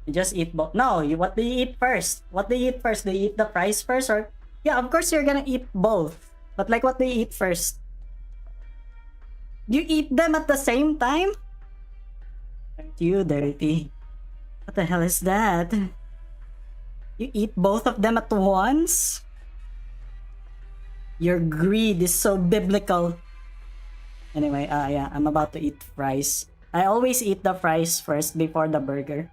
You just eat both. No, what do you eat first? What do you eat first? Do you eat the fries first or? Yeah, of course you're gonna eat both. But like, what do you eat first? You eat them at the same time? Aren't you dirty? What the hell is that? You eat both of them at once? Your greed is so biblical. Anyway, yeah, I'm about to eat fries. I always eat the fries first before the burger.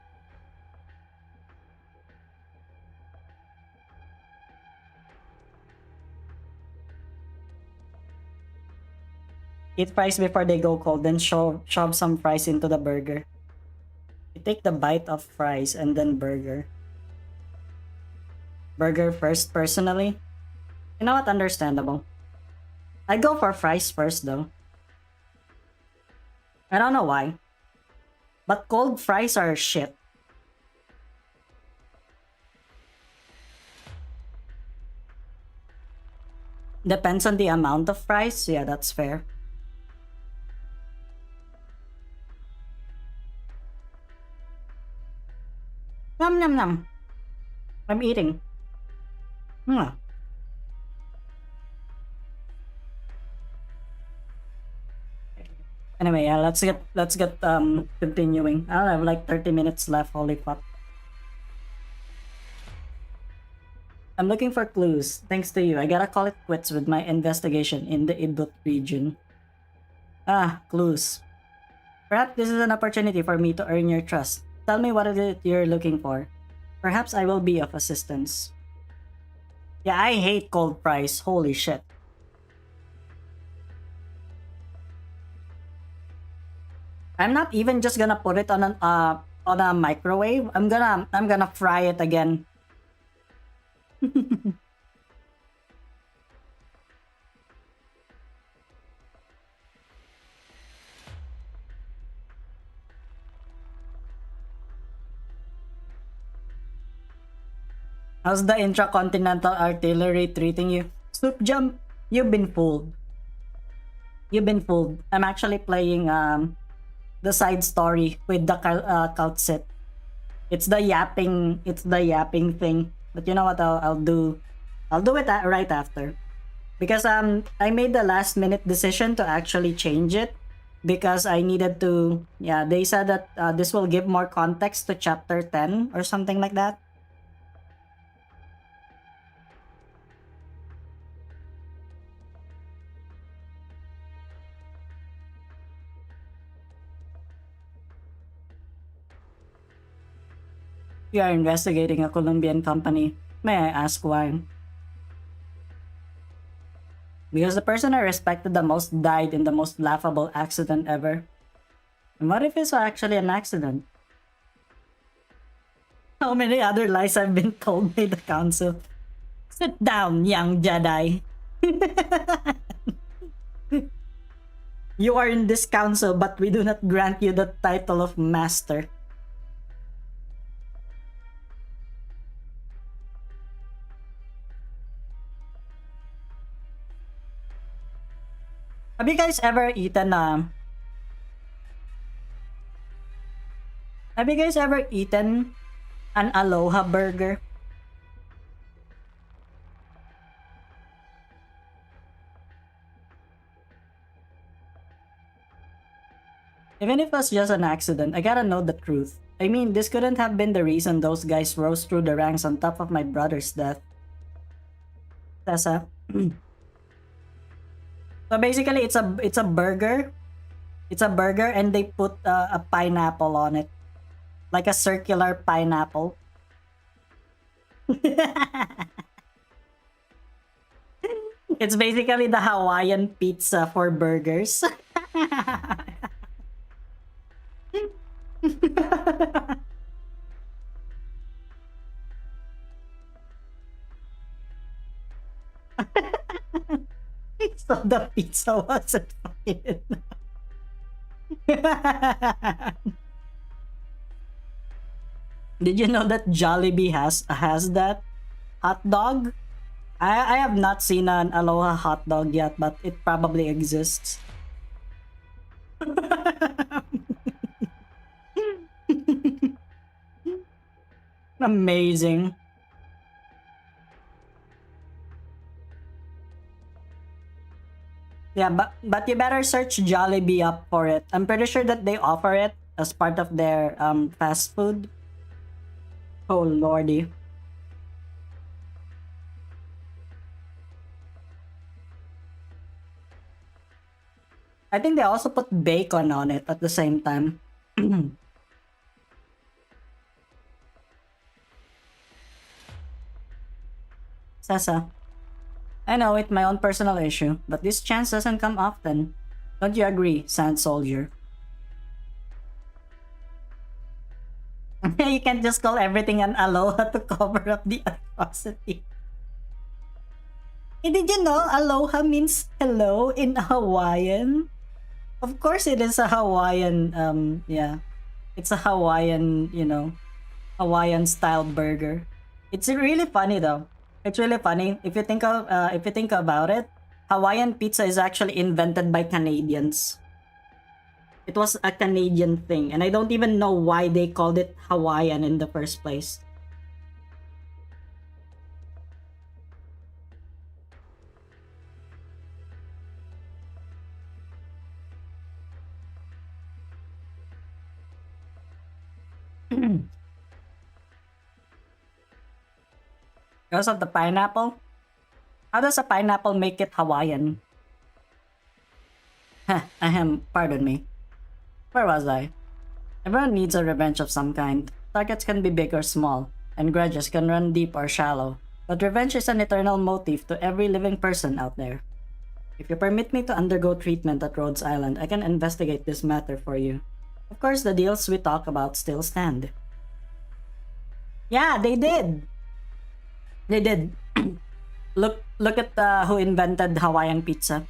Eat fries before they go cold, then shove some fries into the burger. You take the bite of fries and then burger. Burger first, personally. You know what? Understandable. I go for fries first, though. I don't know why. But cold fries are shit. Depends on the amount of fries. Yeah, that's fair. Yum, yum, yum. I'm eating. Hmm. Anyway, yeah, let's get continuing. I don't have like 30 minutes left. Holy fuck. I'm looking for clues. Thanks to you, I gotta call it quits with my investigation in the Idut region. Ah, clues. Perhaps this is an opportunity for me to earn your trust. Tell me what it is you're looking for. Perhaps I will be of assistance. Yeah, I hate cold fries. Holy shit. I'm not even just gonna put it on a microwave. I'm gonna fry it again. How's the Intracontinental Artillery treating you? Soup Jump, you've been fooled. You've been fooled. I'm actually playing the side story with the cult set. It's the yapping thing. But you know what? I'll do it right after. Because I made the last minute decision to actually change it because I needed to. Yeah, they said that this will give more context to chapter 10 or something like that. You are investigating a Colombian company. May I ask why? Because the person I respected the most died in the most laughable accident ever. And what if it's actually an accident? How many other lies have been told by the council? Sit down, young Jedi. You are in this council, but we do not grant you the title of master. Have you guys ever eaten Have you guys ever eaten an Aloha burger? Even if it was just an accident, I gotta know the truth. I mean, this couldn't have been the reason those guys rose through the ranks on top of my brother's death. Tessa. So basically, it's a burger. It's a burger, and they put a pineapple on it, like a circular pineapple. It's basically the Hawaiian pizza for burgers. So the pizza wasn't fucking Did you know that Jollibee has that hot dog? I have not seen an Aloha hot dog yet, but it probably exists. Amazing. Yeah, but you better search Jollibee up for it. I'm pretty sure that they offer it as part of their fast food. Oh lordy. I think they also put bacon on it at the same time. Sasa. I know it's my own personal issue, but this chance doesn't come often. Don't you agree, Sand Soldier? You can't just call everything an aloha to cover up the atrocity. Did you know aloha means hello in Hawaiian? Of course it is a Hawaiian, yeah. It's a Hawaiian, Hawaiian style burger. It's really funny though. It's really funny. If you think about it, Hawaiian pizza is actually invented by Canadians. It was a Canadian thing, and I don't even know why they called it Hawaiian in the first place. Because of the pineapple? How does a pineapple make it Hawaiian? Ahem, pardon me. Where was I? Everyone needs a revenge of some kind. Targets can be big or small, and grudges can run deep or shallow. But revenge is an eternal motive to every living person out there. If you permit me to undergo treatment at Rhodes Island, I can investigate this matter for you. Of course, the deals we talk about still stand. Yeah, they did! They did. Look at who invented Hawaiian pizza.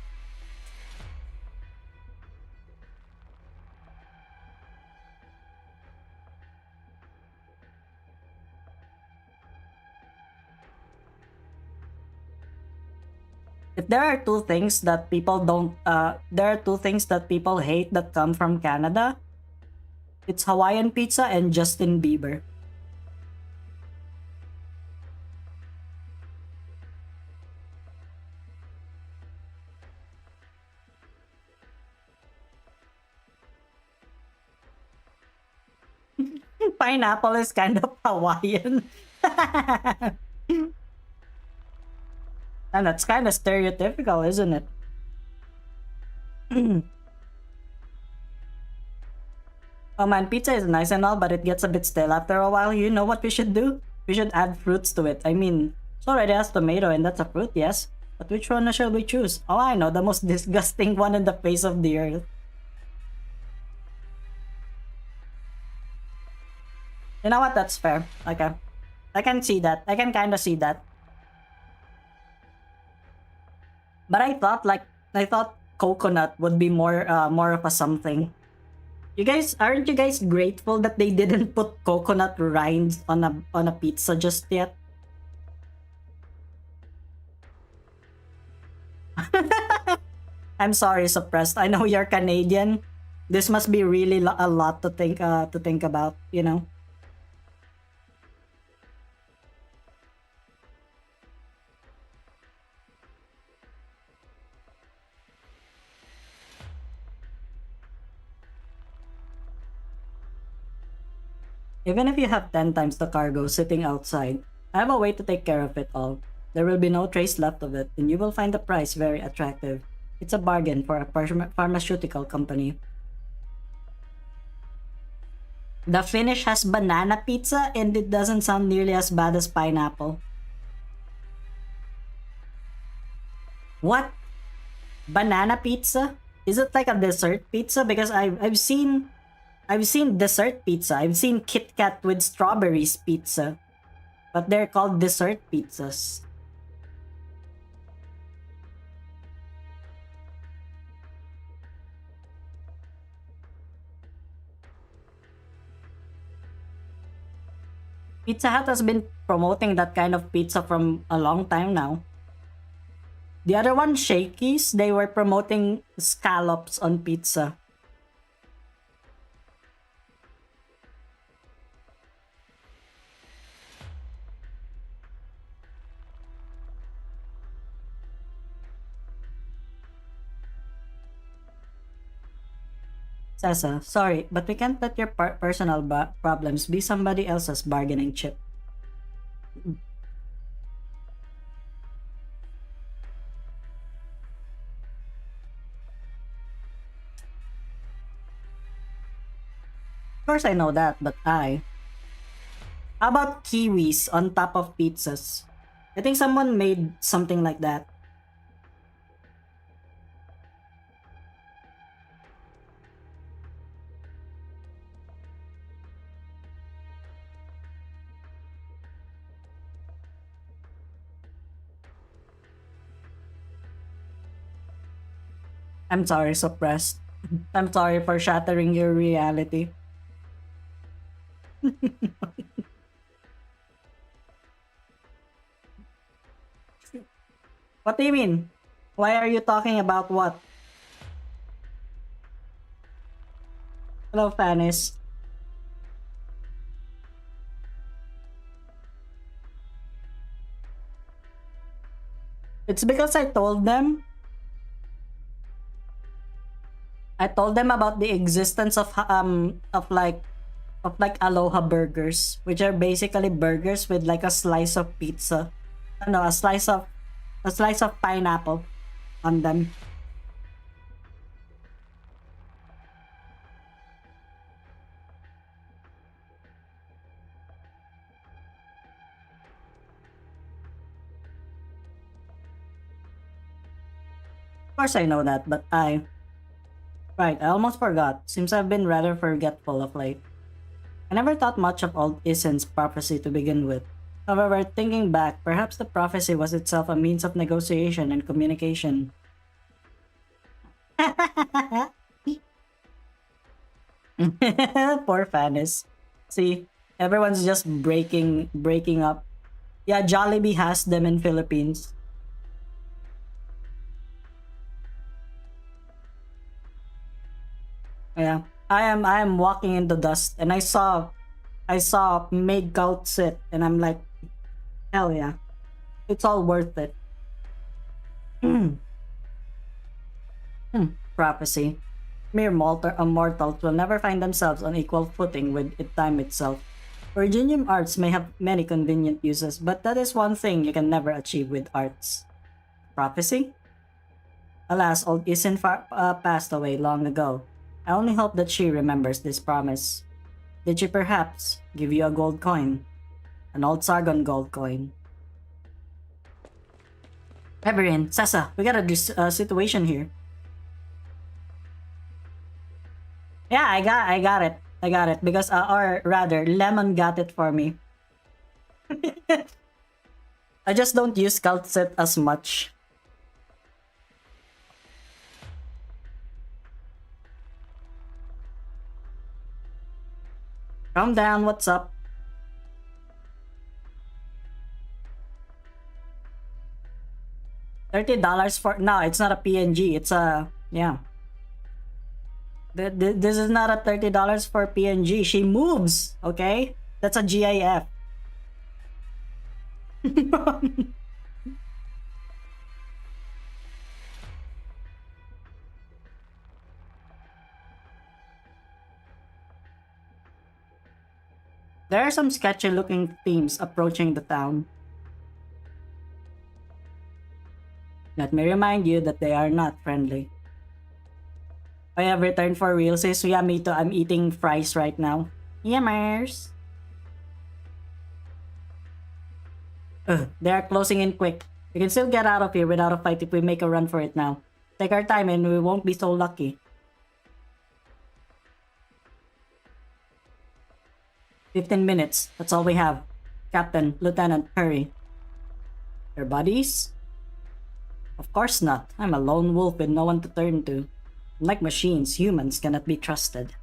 If there are two things that people hate that come from Canada, it's Hawaiian pizza and Justin Bieber. Pineapple is kind of Hawaiian. And that's kind of stereotypical, isn't it? Oh man, pizza is nice and all, but it gets a bit stale after a while. You know what we should do? We should add fruits to it. I mean, it already has tomato and that's a fruit, yes. But which one shall we choose? Oh, I know, the most disgusting one in the face of the earth. You know what? That's fair. Okay. I can see that. I can kind of see that. But I thought coconut would be more of a something. Aren't you guys grateful that they didn't put coconut rinds on a pizza just yet? I'm sorry, suppressed. I know you're Canadian. This must be really a lot to think about, you know. Even if you have 10 times the cargo sitting outside, I have a way to take care of it all. There will be no trace left of it, and you will find the price very attractive. It's a bargain for a pharmaceutical company. The Finnish has banana pizza, and it doesn't sound nearly as bad as pineapple. What? Banana pizza? Is it like a dessert pizza? Because I've seen dessert pizza. I've seen Kit Kat with strawberries pizza. But they're called dessert pizzas. Pizza Hut has been promoting that kind of pizza from a long time now. The other one, Shakey's, they were promoting scallops on pizza. Sessa, sorry, but we can't let your personal problems be somebody else's bargaining chip. Of course I know that, but how about kiwis on top of pizzas? I think someone made something like that. I'm sorry, suppressed. I'm sorry for shattering your reality. What do you mean? Why are you talking about what? Hello, Fanis. It's because I told them about the existence of Aloha burgers, which are basically burgers with like a slice of pizza. No, a slice of pineapple on them. Of course I know that, but right, I almost forgot. Seems I've been rather forgetful of late. I never thought much of old Isen's prophecy to begin with. However, thinking back, perhaps the prophecy was itself a means of negotiation and communication. Poor Fanis. See, everyone's just breaking up. Yeah, Jollibee has them in Philippines. Yeah, I am walking in the dust, and I saw Meg Cult sit, and I'm like, hell yeah, it's all worth it. Prophecy. Mere mortals will never find themselves on equal footing with time itself. Virginium arts may have many convenient uses, but that is one thing you can never achieve with arts. Prophecy? Alas, old Isin passed away long ago. I only hope that she remembers this promise. Did she perhaps give you a gold coin? An old Sargon gold coin. Everin, Sasa, we got a situation here. Yeah, I got it. I got it because, or rather, Lemon got it for me. I just don't use Cult Set as much. Calm down, what's up? $30 for... No, it's not a PNG. It's a... Yeah. This is not a $30 for PNG. She moves, okay? That's a GIF. There are some sketchy looking themes approaching the town. Let me remind you that they are not friendly. I have returned for real, sis. Yeah, me too. I'm eating fries right now. Yummers. Ugh, they are closing in quick. We can still get out of here without a fight if we make a run for it now. Take our time and we won't be so lucky. 15 minutes. That's all we have. Captain, Lieutenant, hurry. Your buddies? Of course not. I'm a lone wolf with no one to turn to. Unlike machines, humans cannot be trusted.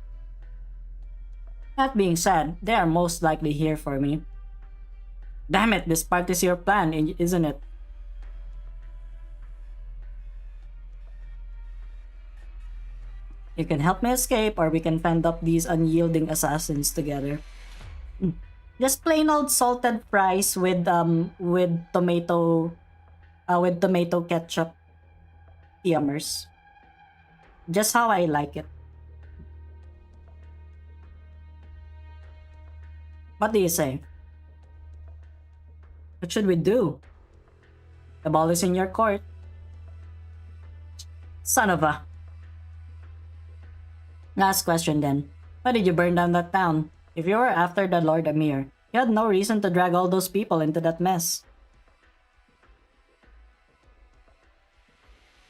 That being said, they are most likely here for me. Damn it, this part is your plan, isn't it? You can help me escape, or we can fend off these unyielding assassins together. Just plain old salted fries with tomato ketchup. Yummers. Just how I like it. What do you say? What should we do? The ball is in your court. Son of a... Last question then. Why did you burn down that town? If you were after the Lord Amir, you had no reason to drag all those people into that mess.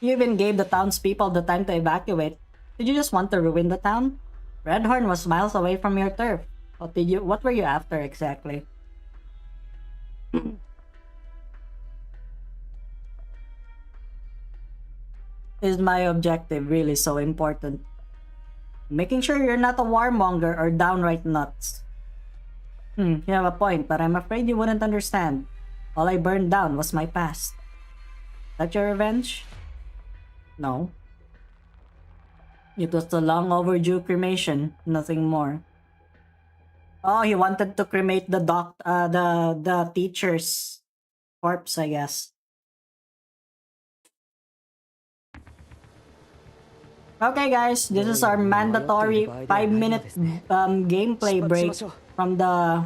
You even gave the townspeople the time to evacuate. Did you just want to ruin the town? Redhorn was miles away from your turf. What were you after exactly? Is my objective really so important? Making sure you're not a warmonger or downright nuts. You have a point, but I'm afraid you wouldn't understand. All I burned down was my past. That your revenge? No. It was the long overdue cremation, nothing more. Oh, he wanted to cremate the the teacher's corpse, I guess. Okay guys, this is our mandatory 5-minute gameplay break from the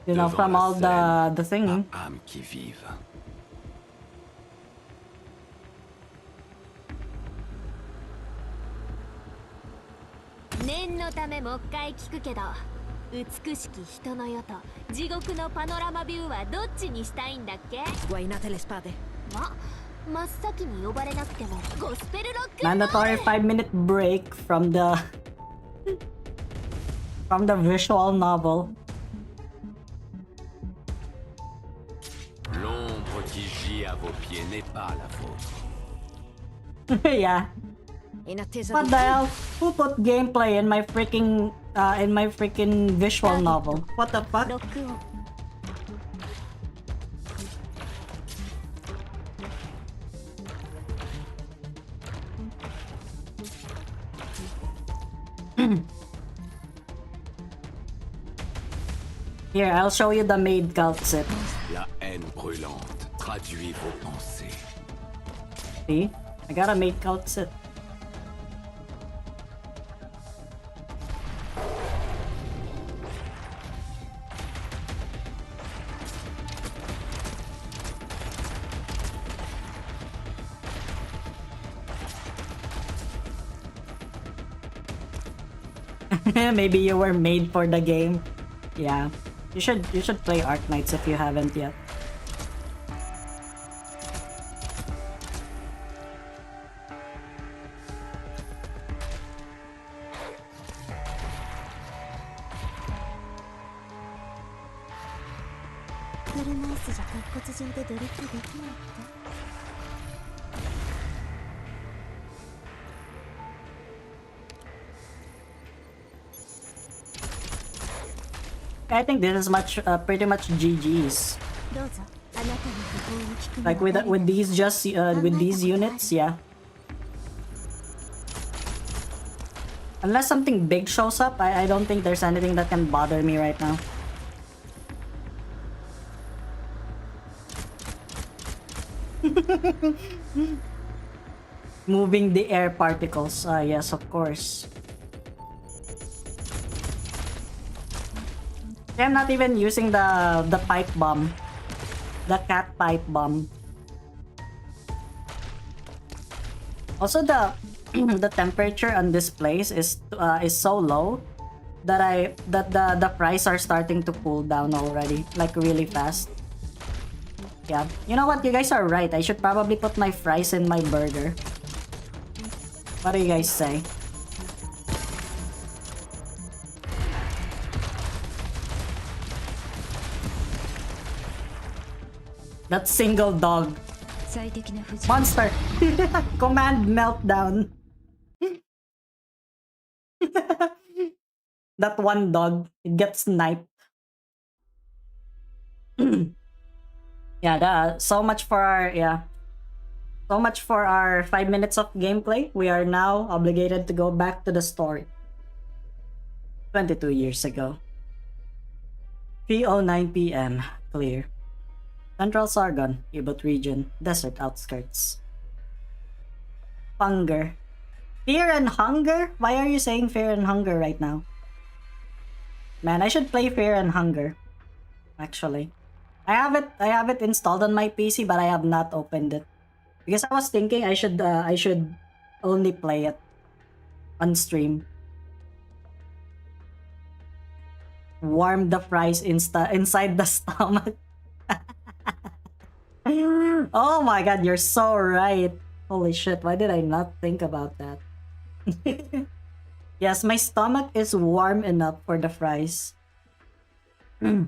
from all the thing. Âme qui vive. 念のためもう一回聞くけど、美しき人の世と地獄のパノラマビューはどっちにしたいんだっけ？ Guainate le spade. 真っ先に呼ばれなくてもゴスペルロック Mandatory 5-minute break from the visual novel. L'ombre qui gît à vos pieds n'est pas la vôtre. Yeah. In attesa What di... the hell? Who put gameplay in my freaking visual novel? What the fuck? ロックオン Here, I'll show you the maid cult set. La haine brûlante traduit vos pensées. See? I got a maid cult set. Maybe you were made for the game. Yeah. You should play Arknights if you haven't yet. I think this is pretty much GG's. どうぞあなたの不法を聞くの Like with these units, yeah. Unless something big shows up, I don't think there's anything that can bother me right now. Moving the air particles, yes, of course. I'm not even using the pipe bomb. The cat pipe bomb. Also, the the temperature on this place is so low that the fries are starting to cool down already, like really fast. Yeah, you know what? You guys are right. I should probably put my fries in my burger. What do you guys say? That single dog. 最適な不 Monster! Command meltdown. That one dog, it gets sniped. Yeah, so much for our, so much for our 5 minutes of gameplay. We are now obligated to go back to the story. 22 years ago. 3:09 p.m. Clear. Central Sargon, Ibot region, desert outskirts. Hunger. Fear and hunger? Why are you saying fear and hunger right now? Man, I should play Fear and Hunger. Actually. I have it installed on my PC, but I have not opened it. Because I was thinking I should only play it on stream. Warm the fries inside the stomach. Oh my god, you're so right. Holy shit, why did I not think about that? Yes, my stomach is warm enough for the fries. You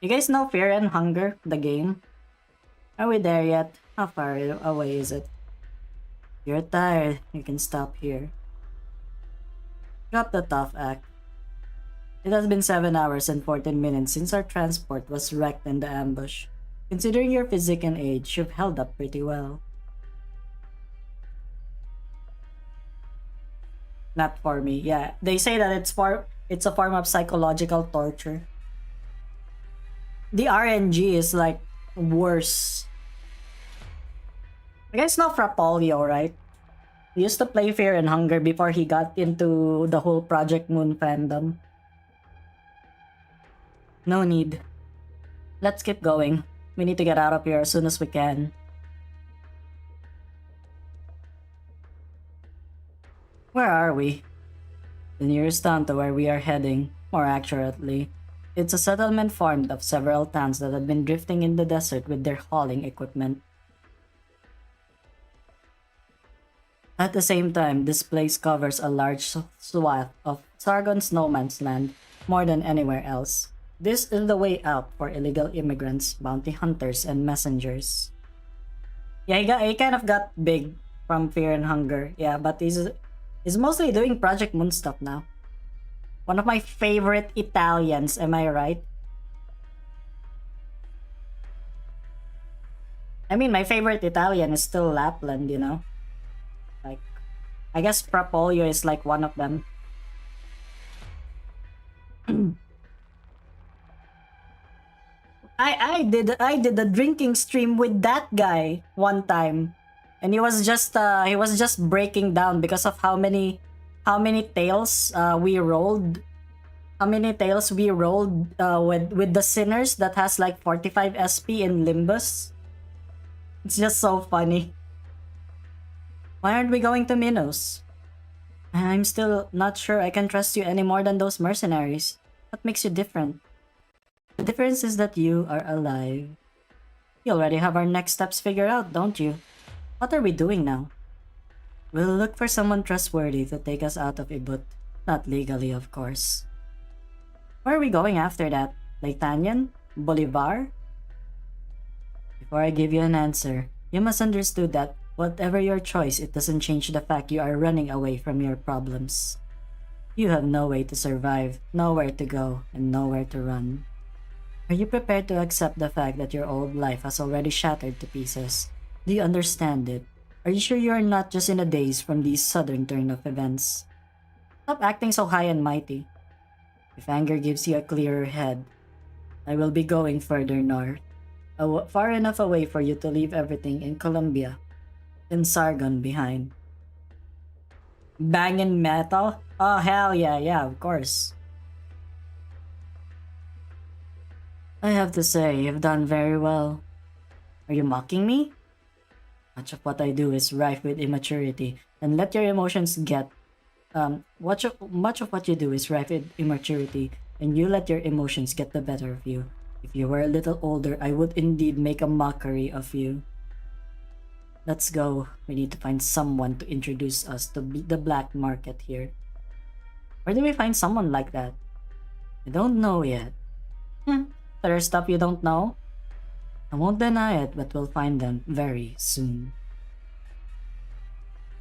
guys know Fear and Hunger, the game? Are we there yet? How far away is it? You're tired. You can stop here. Drop the tough act. It has been 7 hours and 14 minutes since our transport was wrecked in the ambush. Considering your physique and age, you've held up pretty well. Not for me. Yeah, they say that it's a form of psychological torture. The RNG is like worse. You guys know Frapolio, right? He used to play Fear and Hunger before he got into the whole Project Moon fandom. No need. Let's keep going. We need to get out of here as soon as we can. Where are we? The nearest town to where we are heading, more accurately. It's a settlement formed of several towns that had been drifting in the desert with their hauling equipment. At the same time, this place covers a large swath of Sargon's no man's land, more than anywhere else. This is the way out for illegal immigrants, bounty hunters, and messengers. Yeah, he kind of got big from Fear and Hunger. Yeah, but he's mostly doing Project Moon stuff now. One of my favorite Italians, am I right? I mean, my favorite Italian is still Lapland, you know? Like, I guess Prapolio is like one of them. I did a drinking stream with that guy one time, and he was just breaking down because of how many tails we rolled. How many tails we rolled with the sinners that has like 45 SP in Limbus. It's just so funny. Why aren't we going to Minos? I'm still not sure I can trust you any more than those mercenaries. What makes you different? The difference is that you are alive. You already have our next steps figured out, don't you? What are we doing now? We'll look for someone trustworthy to take us out of Ibut. Not legally, of course. Where are we going after that? Lake Tanyan? Bolivar? Before I give you an answer, you must understand that whatever your choice, it doesn't change the fact you are running away from your problems. You have no way to survive, nowhere to go, and nowhere to run. Are you prepared to accept the fact that your old life has already shattered to pieces? Do you understand it? Are you sure you are not just in a daze from this sudden turn of events? Stop acting so high and mighty. If anger gives you a clearer head, I will be going further north, far enough away for you to leave everything in Colombia and Sargon behind. Bangin' metal? Oh hell yeah, of course. I have to say, you've done very well. Are you mocking me? Much of what I do is rife with immaturity, and let your emotions get. Much of what you do is rife with immaturity, and you let your emotions get the better of you. If you were a little older, I would indeed make a mockery of you. Let's go. We need to find someone to introduce us to the black market here. Where do we find someone like that? I don't know yet. There's stuff you don't know? I won't deny it, but we'll find them very soon.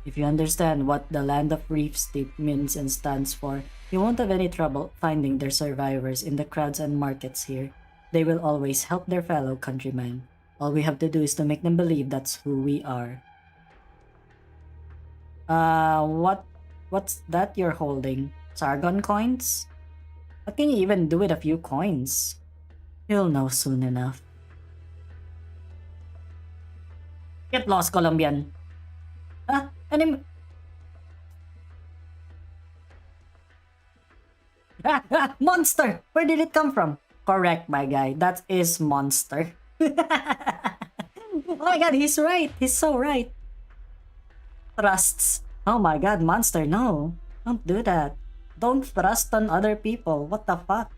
If you understand what the Land of Reef Steep means and stands for, you won't have any trouble finding their survivors in the crowds and markets here. They will always help their fellow countrymen. All we have to do is to make them believe that's who we are. What's that you're holding? Sargon coins? What can you even do with a few coins? You'll know soon enough. Get lost, Colombian. Monster! Where did it come from? Correct, my guy. That is monster. Oh my god, he's right. He's so right. Thrusts. Oh my god, monster, no. Don't do that. Don't thrust on other people. What the fuck?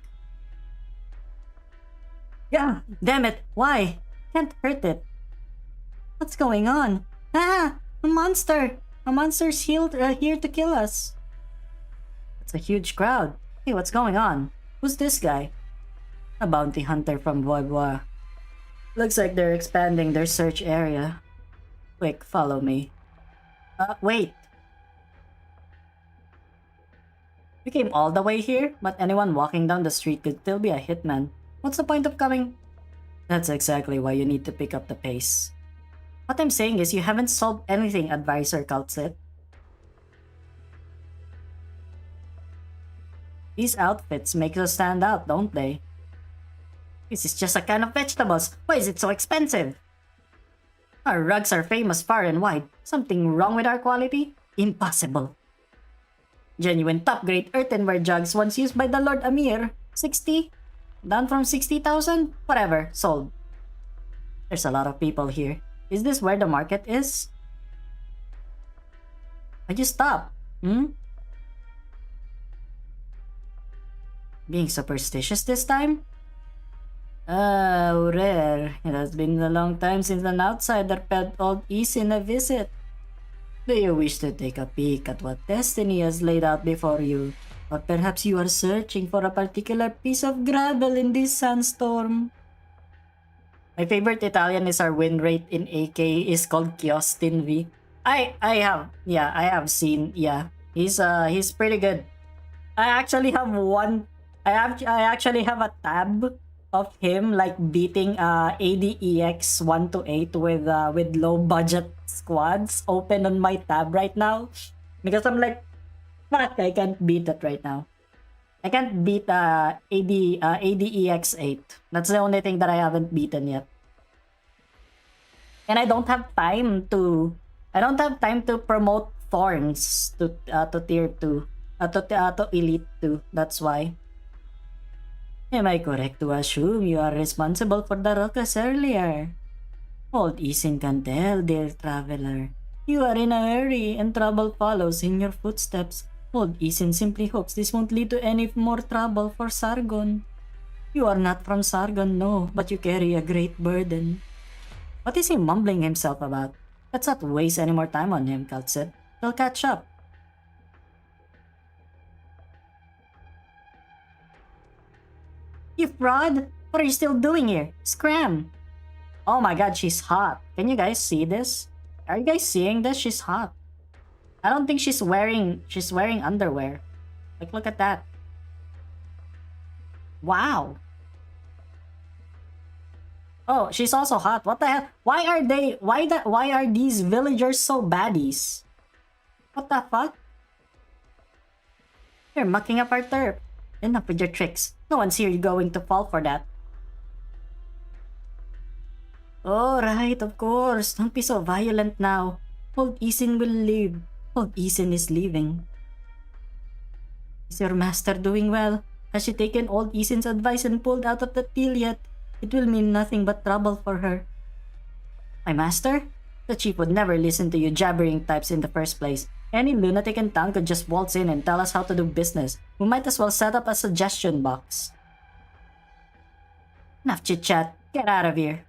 Yeah, damn it. Why? Can't hurt it. What's going on? Ah! A monster! A monster's here to kill us. It's a huge crowd. Hey, what's going on? Who's this guy? A bounty hunter from Bois. Looks like they're expanding their search area. Quick, follow me. Wait. We came all the way here, but anyone walking down the street could still be a hitman. What's the point of coming? That's exactly why you need to pick up the pace. What I'm saying is you haven't solved anything, Advisor Kaltsit. These outfits make us stand out, don't they? This is just a can of vegetables. Why is it so expensive? Our rugs are famous far and wide. Something wrong with our quality? Impossible. Genuine top-grade earthenware jugs once used by the Lord Amir. 60? Down from 60,000? Whatever, sold. There's a lot of people here. Is this where the market is? Why'd you stop? Being superstitious this time? Oh, rare. It has been a long time since an outsider paid old Isin a visit. Do you wish to take a peek at what destiny has laid out before you? Or perhaps you are searching for a particular piece of gravel in this sandstorm? My favorite Italian is our win rate in AK is called Kiostin V. I have seen, he's pretty good. I actually have a tab of him like beating ADEX 1 to 8 with low budget squads open on my tab right now, because I'm like, fuck, I can't beat that right now. I can't beat ADEX 8. That's the only thing that I haven't beaten yet. And I don't have time to promote Thorns to tier 2, to Elite 2. That's why. Am I correct to assume you are responsible for the ruckus earlier? Old Isin can tell, dear traveler. You are in a hurry and trouble follows in your footsteps. Old Isin simply hopes this won't lead to any more trouble for Sargon. You are not from Sargon, no, but you carry a great burden. What is he mumbling himself about? Let's not waste any more time on him, Kaltsit. He'll catch up. You fraud! What are you still doing here? Scram! Oh my god, she's hot. Can you guys see this? Are you guys seeing this? She's hot. I don't think she's wearing underwear. Like, look at that. Wow. Oh, she's also hot. What the hell? Why are these villagers so baddies? What the fuck? You're mucking up our turf. Enough with your tricks. No one's here going to fall for that. Oh, right, of course. Don't be so violent now. Old Isin will leave. Old Isin is leaving. Is your master doing well? Has she taken Old Isin's advice and pulled out of the deal yet? It will mean nothing but trouble for her. My master? The chief would never listen to you jabbering types in the first place. Any lunatic in town could just waltz in and tell us how to do business. We might as well set up a suggestion box. Enough chit-chat. Get out of here.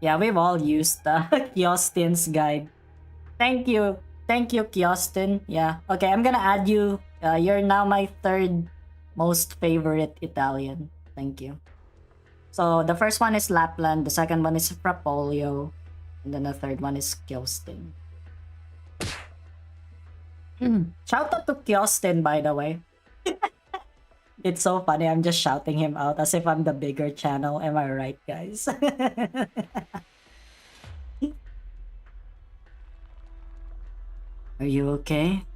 Yeah, we've all used Kyostin's guide. Thank you. Thank you, Kyostin. Yeah. Okay, I'm gonna add you. You're now my third most favorite Italian. Thank you. So, the first one is Lapland, the second one is Frapolio, and then the third one is Kyostin. Shout out to Kyostin, by the way. It's so funny, I'm just shouting him out as if I'm the bigger channel. Am I right, guys? Are you okay?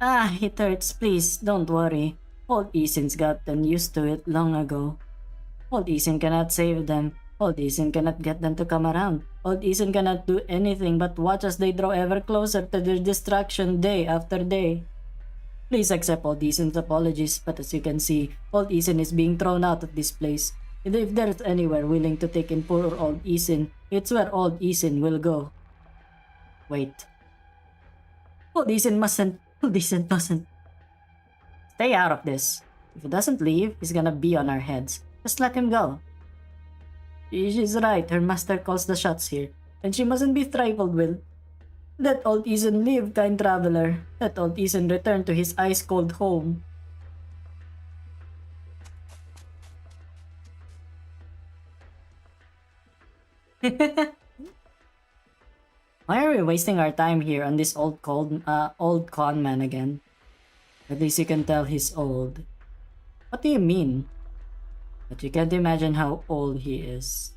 Ah, it hurts. Please, don't worry. Old Isin's gotten used to it long ago. Old Isin cannot save them. Old Isin cannot get them to come around. Old Isin cannot do anything but watch as they draw ever closer to their destruction day after day. Please accept Old Isin's apologies, but as you can see, Old Isin is being thrown out of this place. And if there's anywhere willing to take in poor Old Isin, it's where Old Isin will go. Wait. Old Isin mustn't. Old Isin mustn't. Stay out of this. If he doesn't leave, he's gonna be on our heads. Just let him go. She's right, her master calls the shots here, and she mustn't be trifled with. Let Old Isin live, kind traveler. Let Old Isin return to his ice-cold home. Why are we wasting our time here on this old con man again? At least you can tell he's old. What do you mean? But you can't imagine how old he is.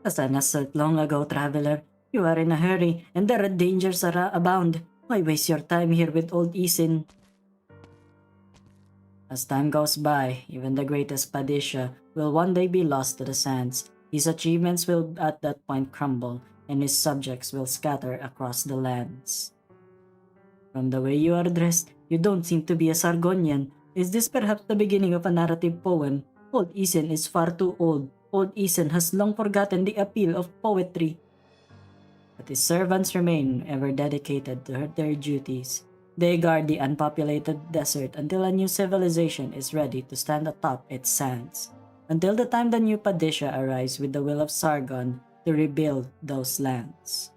As I answered long ago, traveler, you are in a hurry and there are dangers abound. Why waste your time here with Old Isin? As time goes by, even the greatest Padisha will one day be lost to the sands. His achievements will at that point crumble, and his subjects will scatter across the lands. From the way you are dressed, you don't seem to be a Sargonian. Is this perhaps the beginning of a narrative poem? Old Isin is far too old. Old Isin has long forgotten the appeal of poetry. But his servants remain ever dedicated to their duties. They guard the unpopulated desert until a new civilization is ready to stand atop its sands. Until the time the new Padisha arrives with the will of Sargon to rebuild those lands.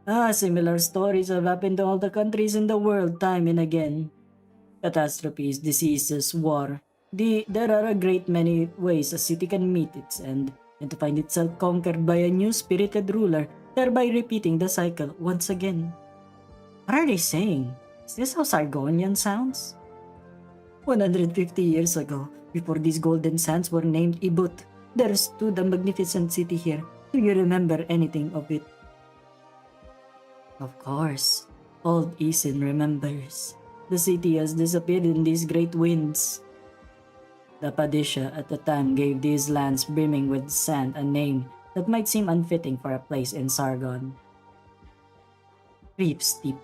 Similar stories have happened to all the countries in the world time and again. Catastrophes, diseases, war. There are a great many ways a city can meet its end and to find itself conquered by a new spirited ruler, thereby repeating the cycle once again. What are they saying? Is this how Sargonian sounds? 150 years ago, before these golden sands were named Ibut, there stood a magnificent city here. Do you remember anything of it? Of course, Old Isin remembers. The city has disappeared in these great winds. The Padisha at the time gave these lands brimming with sand a name that might seem unfitting for a place in Sargon. Reef Steep.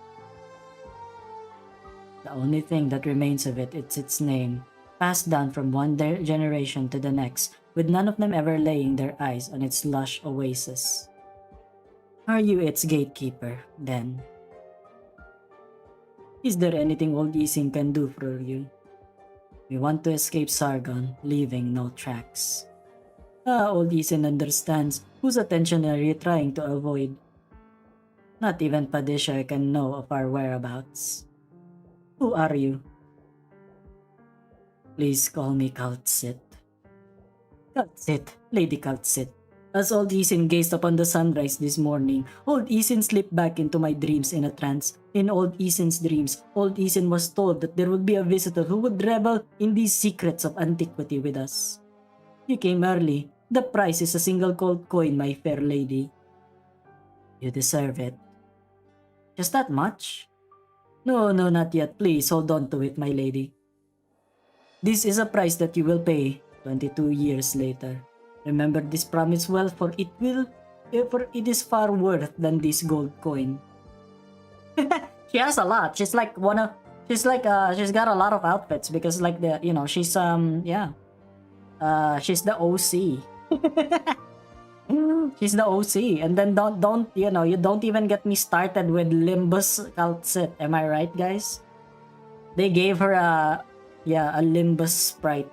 The only thing that remains of it is its name, passed down from one generation to the next, with none of them ever laying their eyes on its lush oasis. Are you its gatekeeper, then? Is there anything Old Isin can do for you? We want to escape Sargon, leaving no tracks. Old Isin understands. Whose attention are you trying to avoid? Not even Padisha can know of our whereabouts. Who are you? Please call me Kaltsit. Kaltsit, Lady Kaltsit. As Old Isin gazed upon the sunrise this morning, Old Isin slipped back into my dreams in a trance. In Old Isin's dreams, Old Isin was told that there would be a visitor who would revel in these secrets of antiquity with us. You came early. The price is a single gold coin, my fair lady. You deserve it. Just that much? No, not yet. Please hold on to it, my lady. This is a price that you will pay 22 years later. Remember this promise well, for it is far worth than this gold coin. She has a lot. She's like one She's like she's got a lot of outfits because like the she's yeah she's the OC. She's the OC, and then don't you don't even get me started with Limbus Calcit. Am I right, guys? They gave her a Limbus sprite.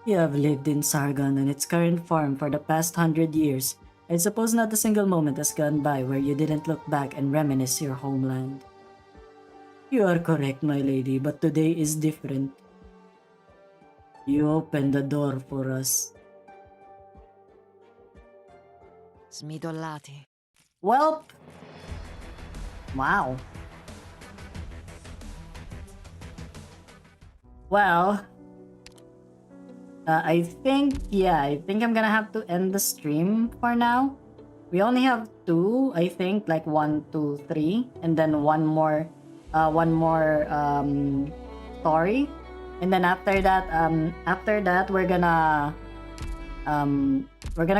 You have lived in Sargon in its current form for the past 100 years. I suppose not a single moment has gone by where you didn't look back and reminisce your homeland. You are correct, my lady, but today is different. You opened the door for us. Smidollati. Well, wow. Well, I think I'm gonna have to end the stream for now. We only have two, I think, like 1, 2, 3, and then one more story, and then after that we're gonna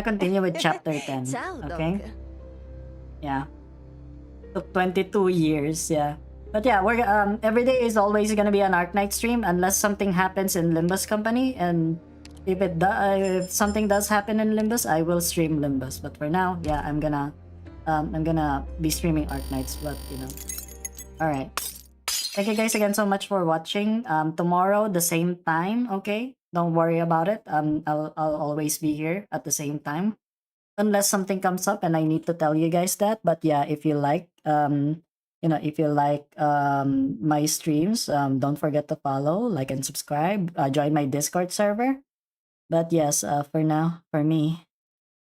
continue with chapter 10. Okay. Yeah. Took 22 years. Yeah. But yeah, we're every day is always gonna be an Arknight stream unless something happens in Limbus Company, and if something does happen in Limbus, I will stream Limbus. But for now, yeah, I'm gonna be streaming Arknights. But all right. Thank you guys again so much for watching. Tomorrow the same time. Okay, don't worry about it. I'll always be here at the same time, unless something comes up and I need to tell you guys that. But yeah, if you like my streams, don't forget to follow, like, and subscribe. Join my Discord server. But yes, for now, for me,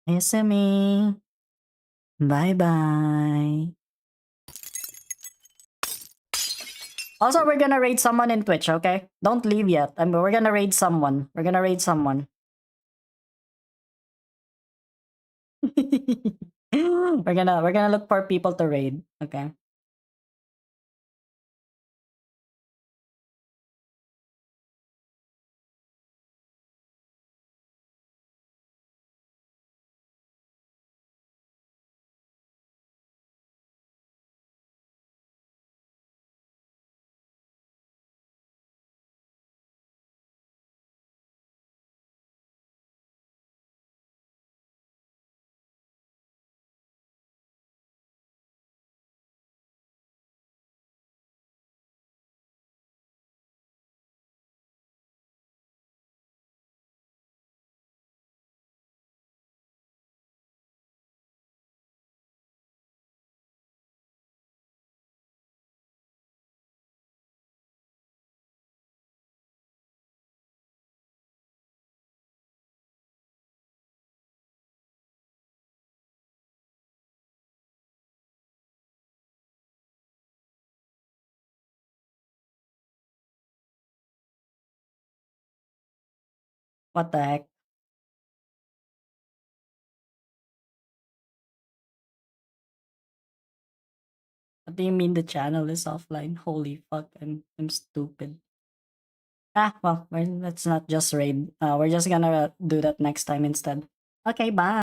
SME. Bye bye. Also, we're gonna raid someone in Twitch, okay? Don't leave yet. We're gonna raid someone. We're gonna raid someone. we're gonna look for people to raid, okay? What the heck? What do you mean the channel is offline? Holy fuck, I'm stupid. Well, let's not just raid. We're just gonna do that next time instead. Okay, bye.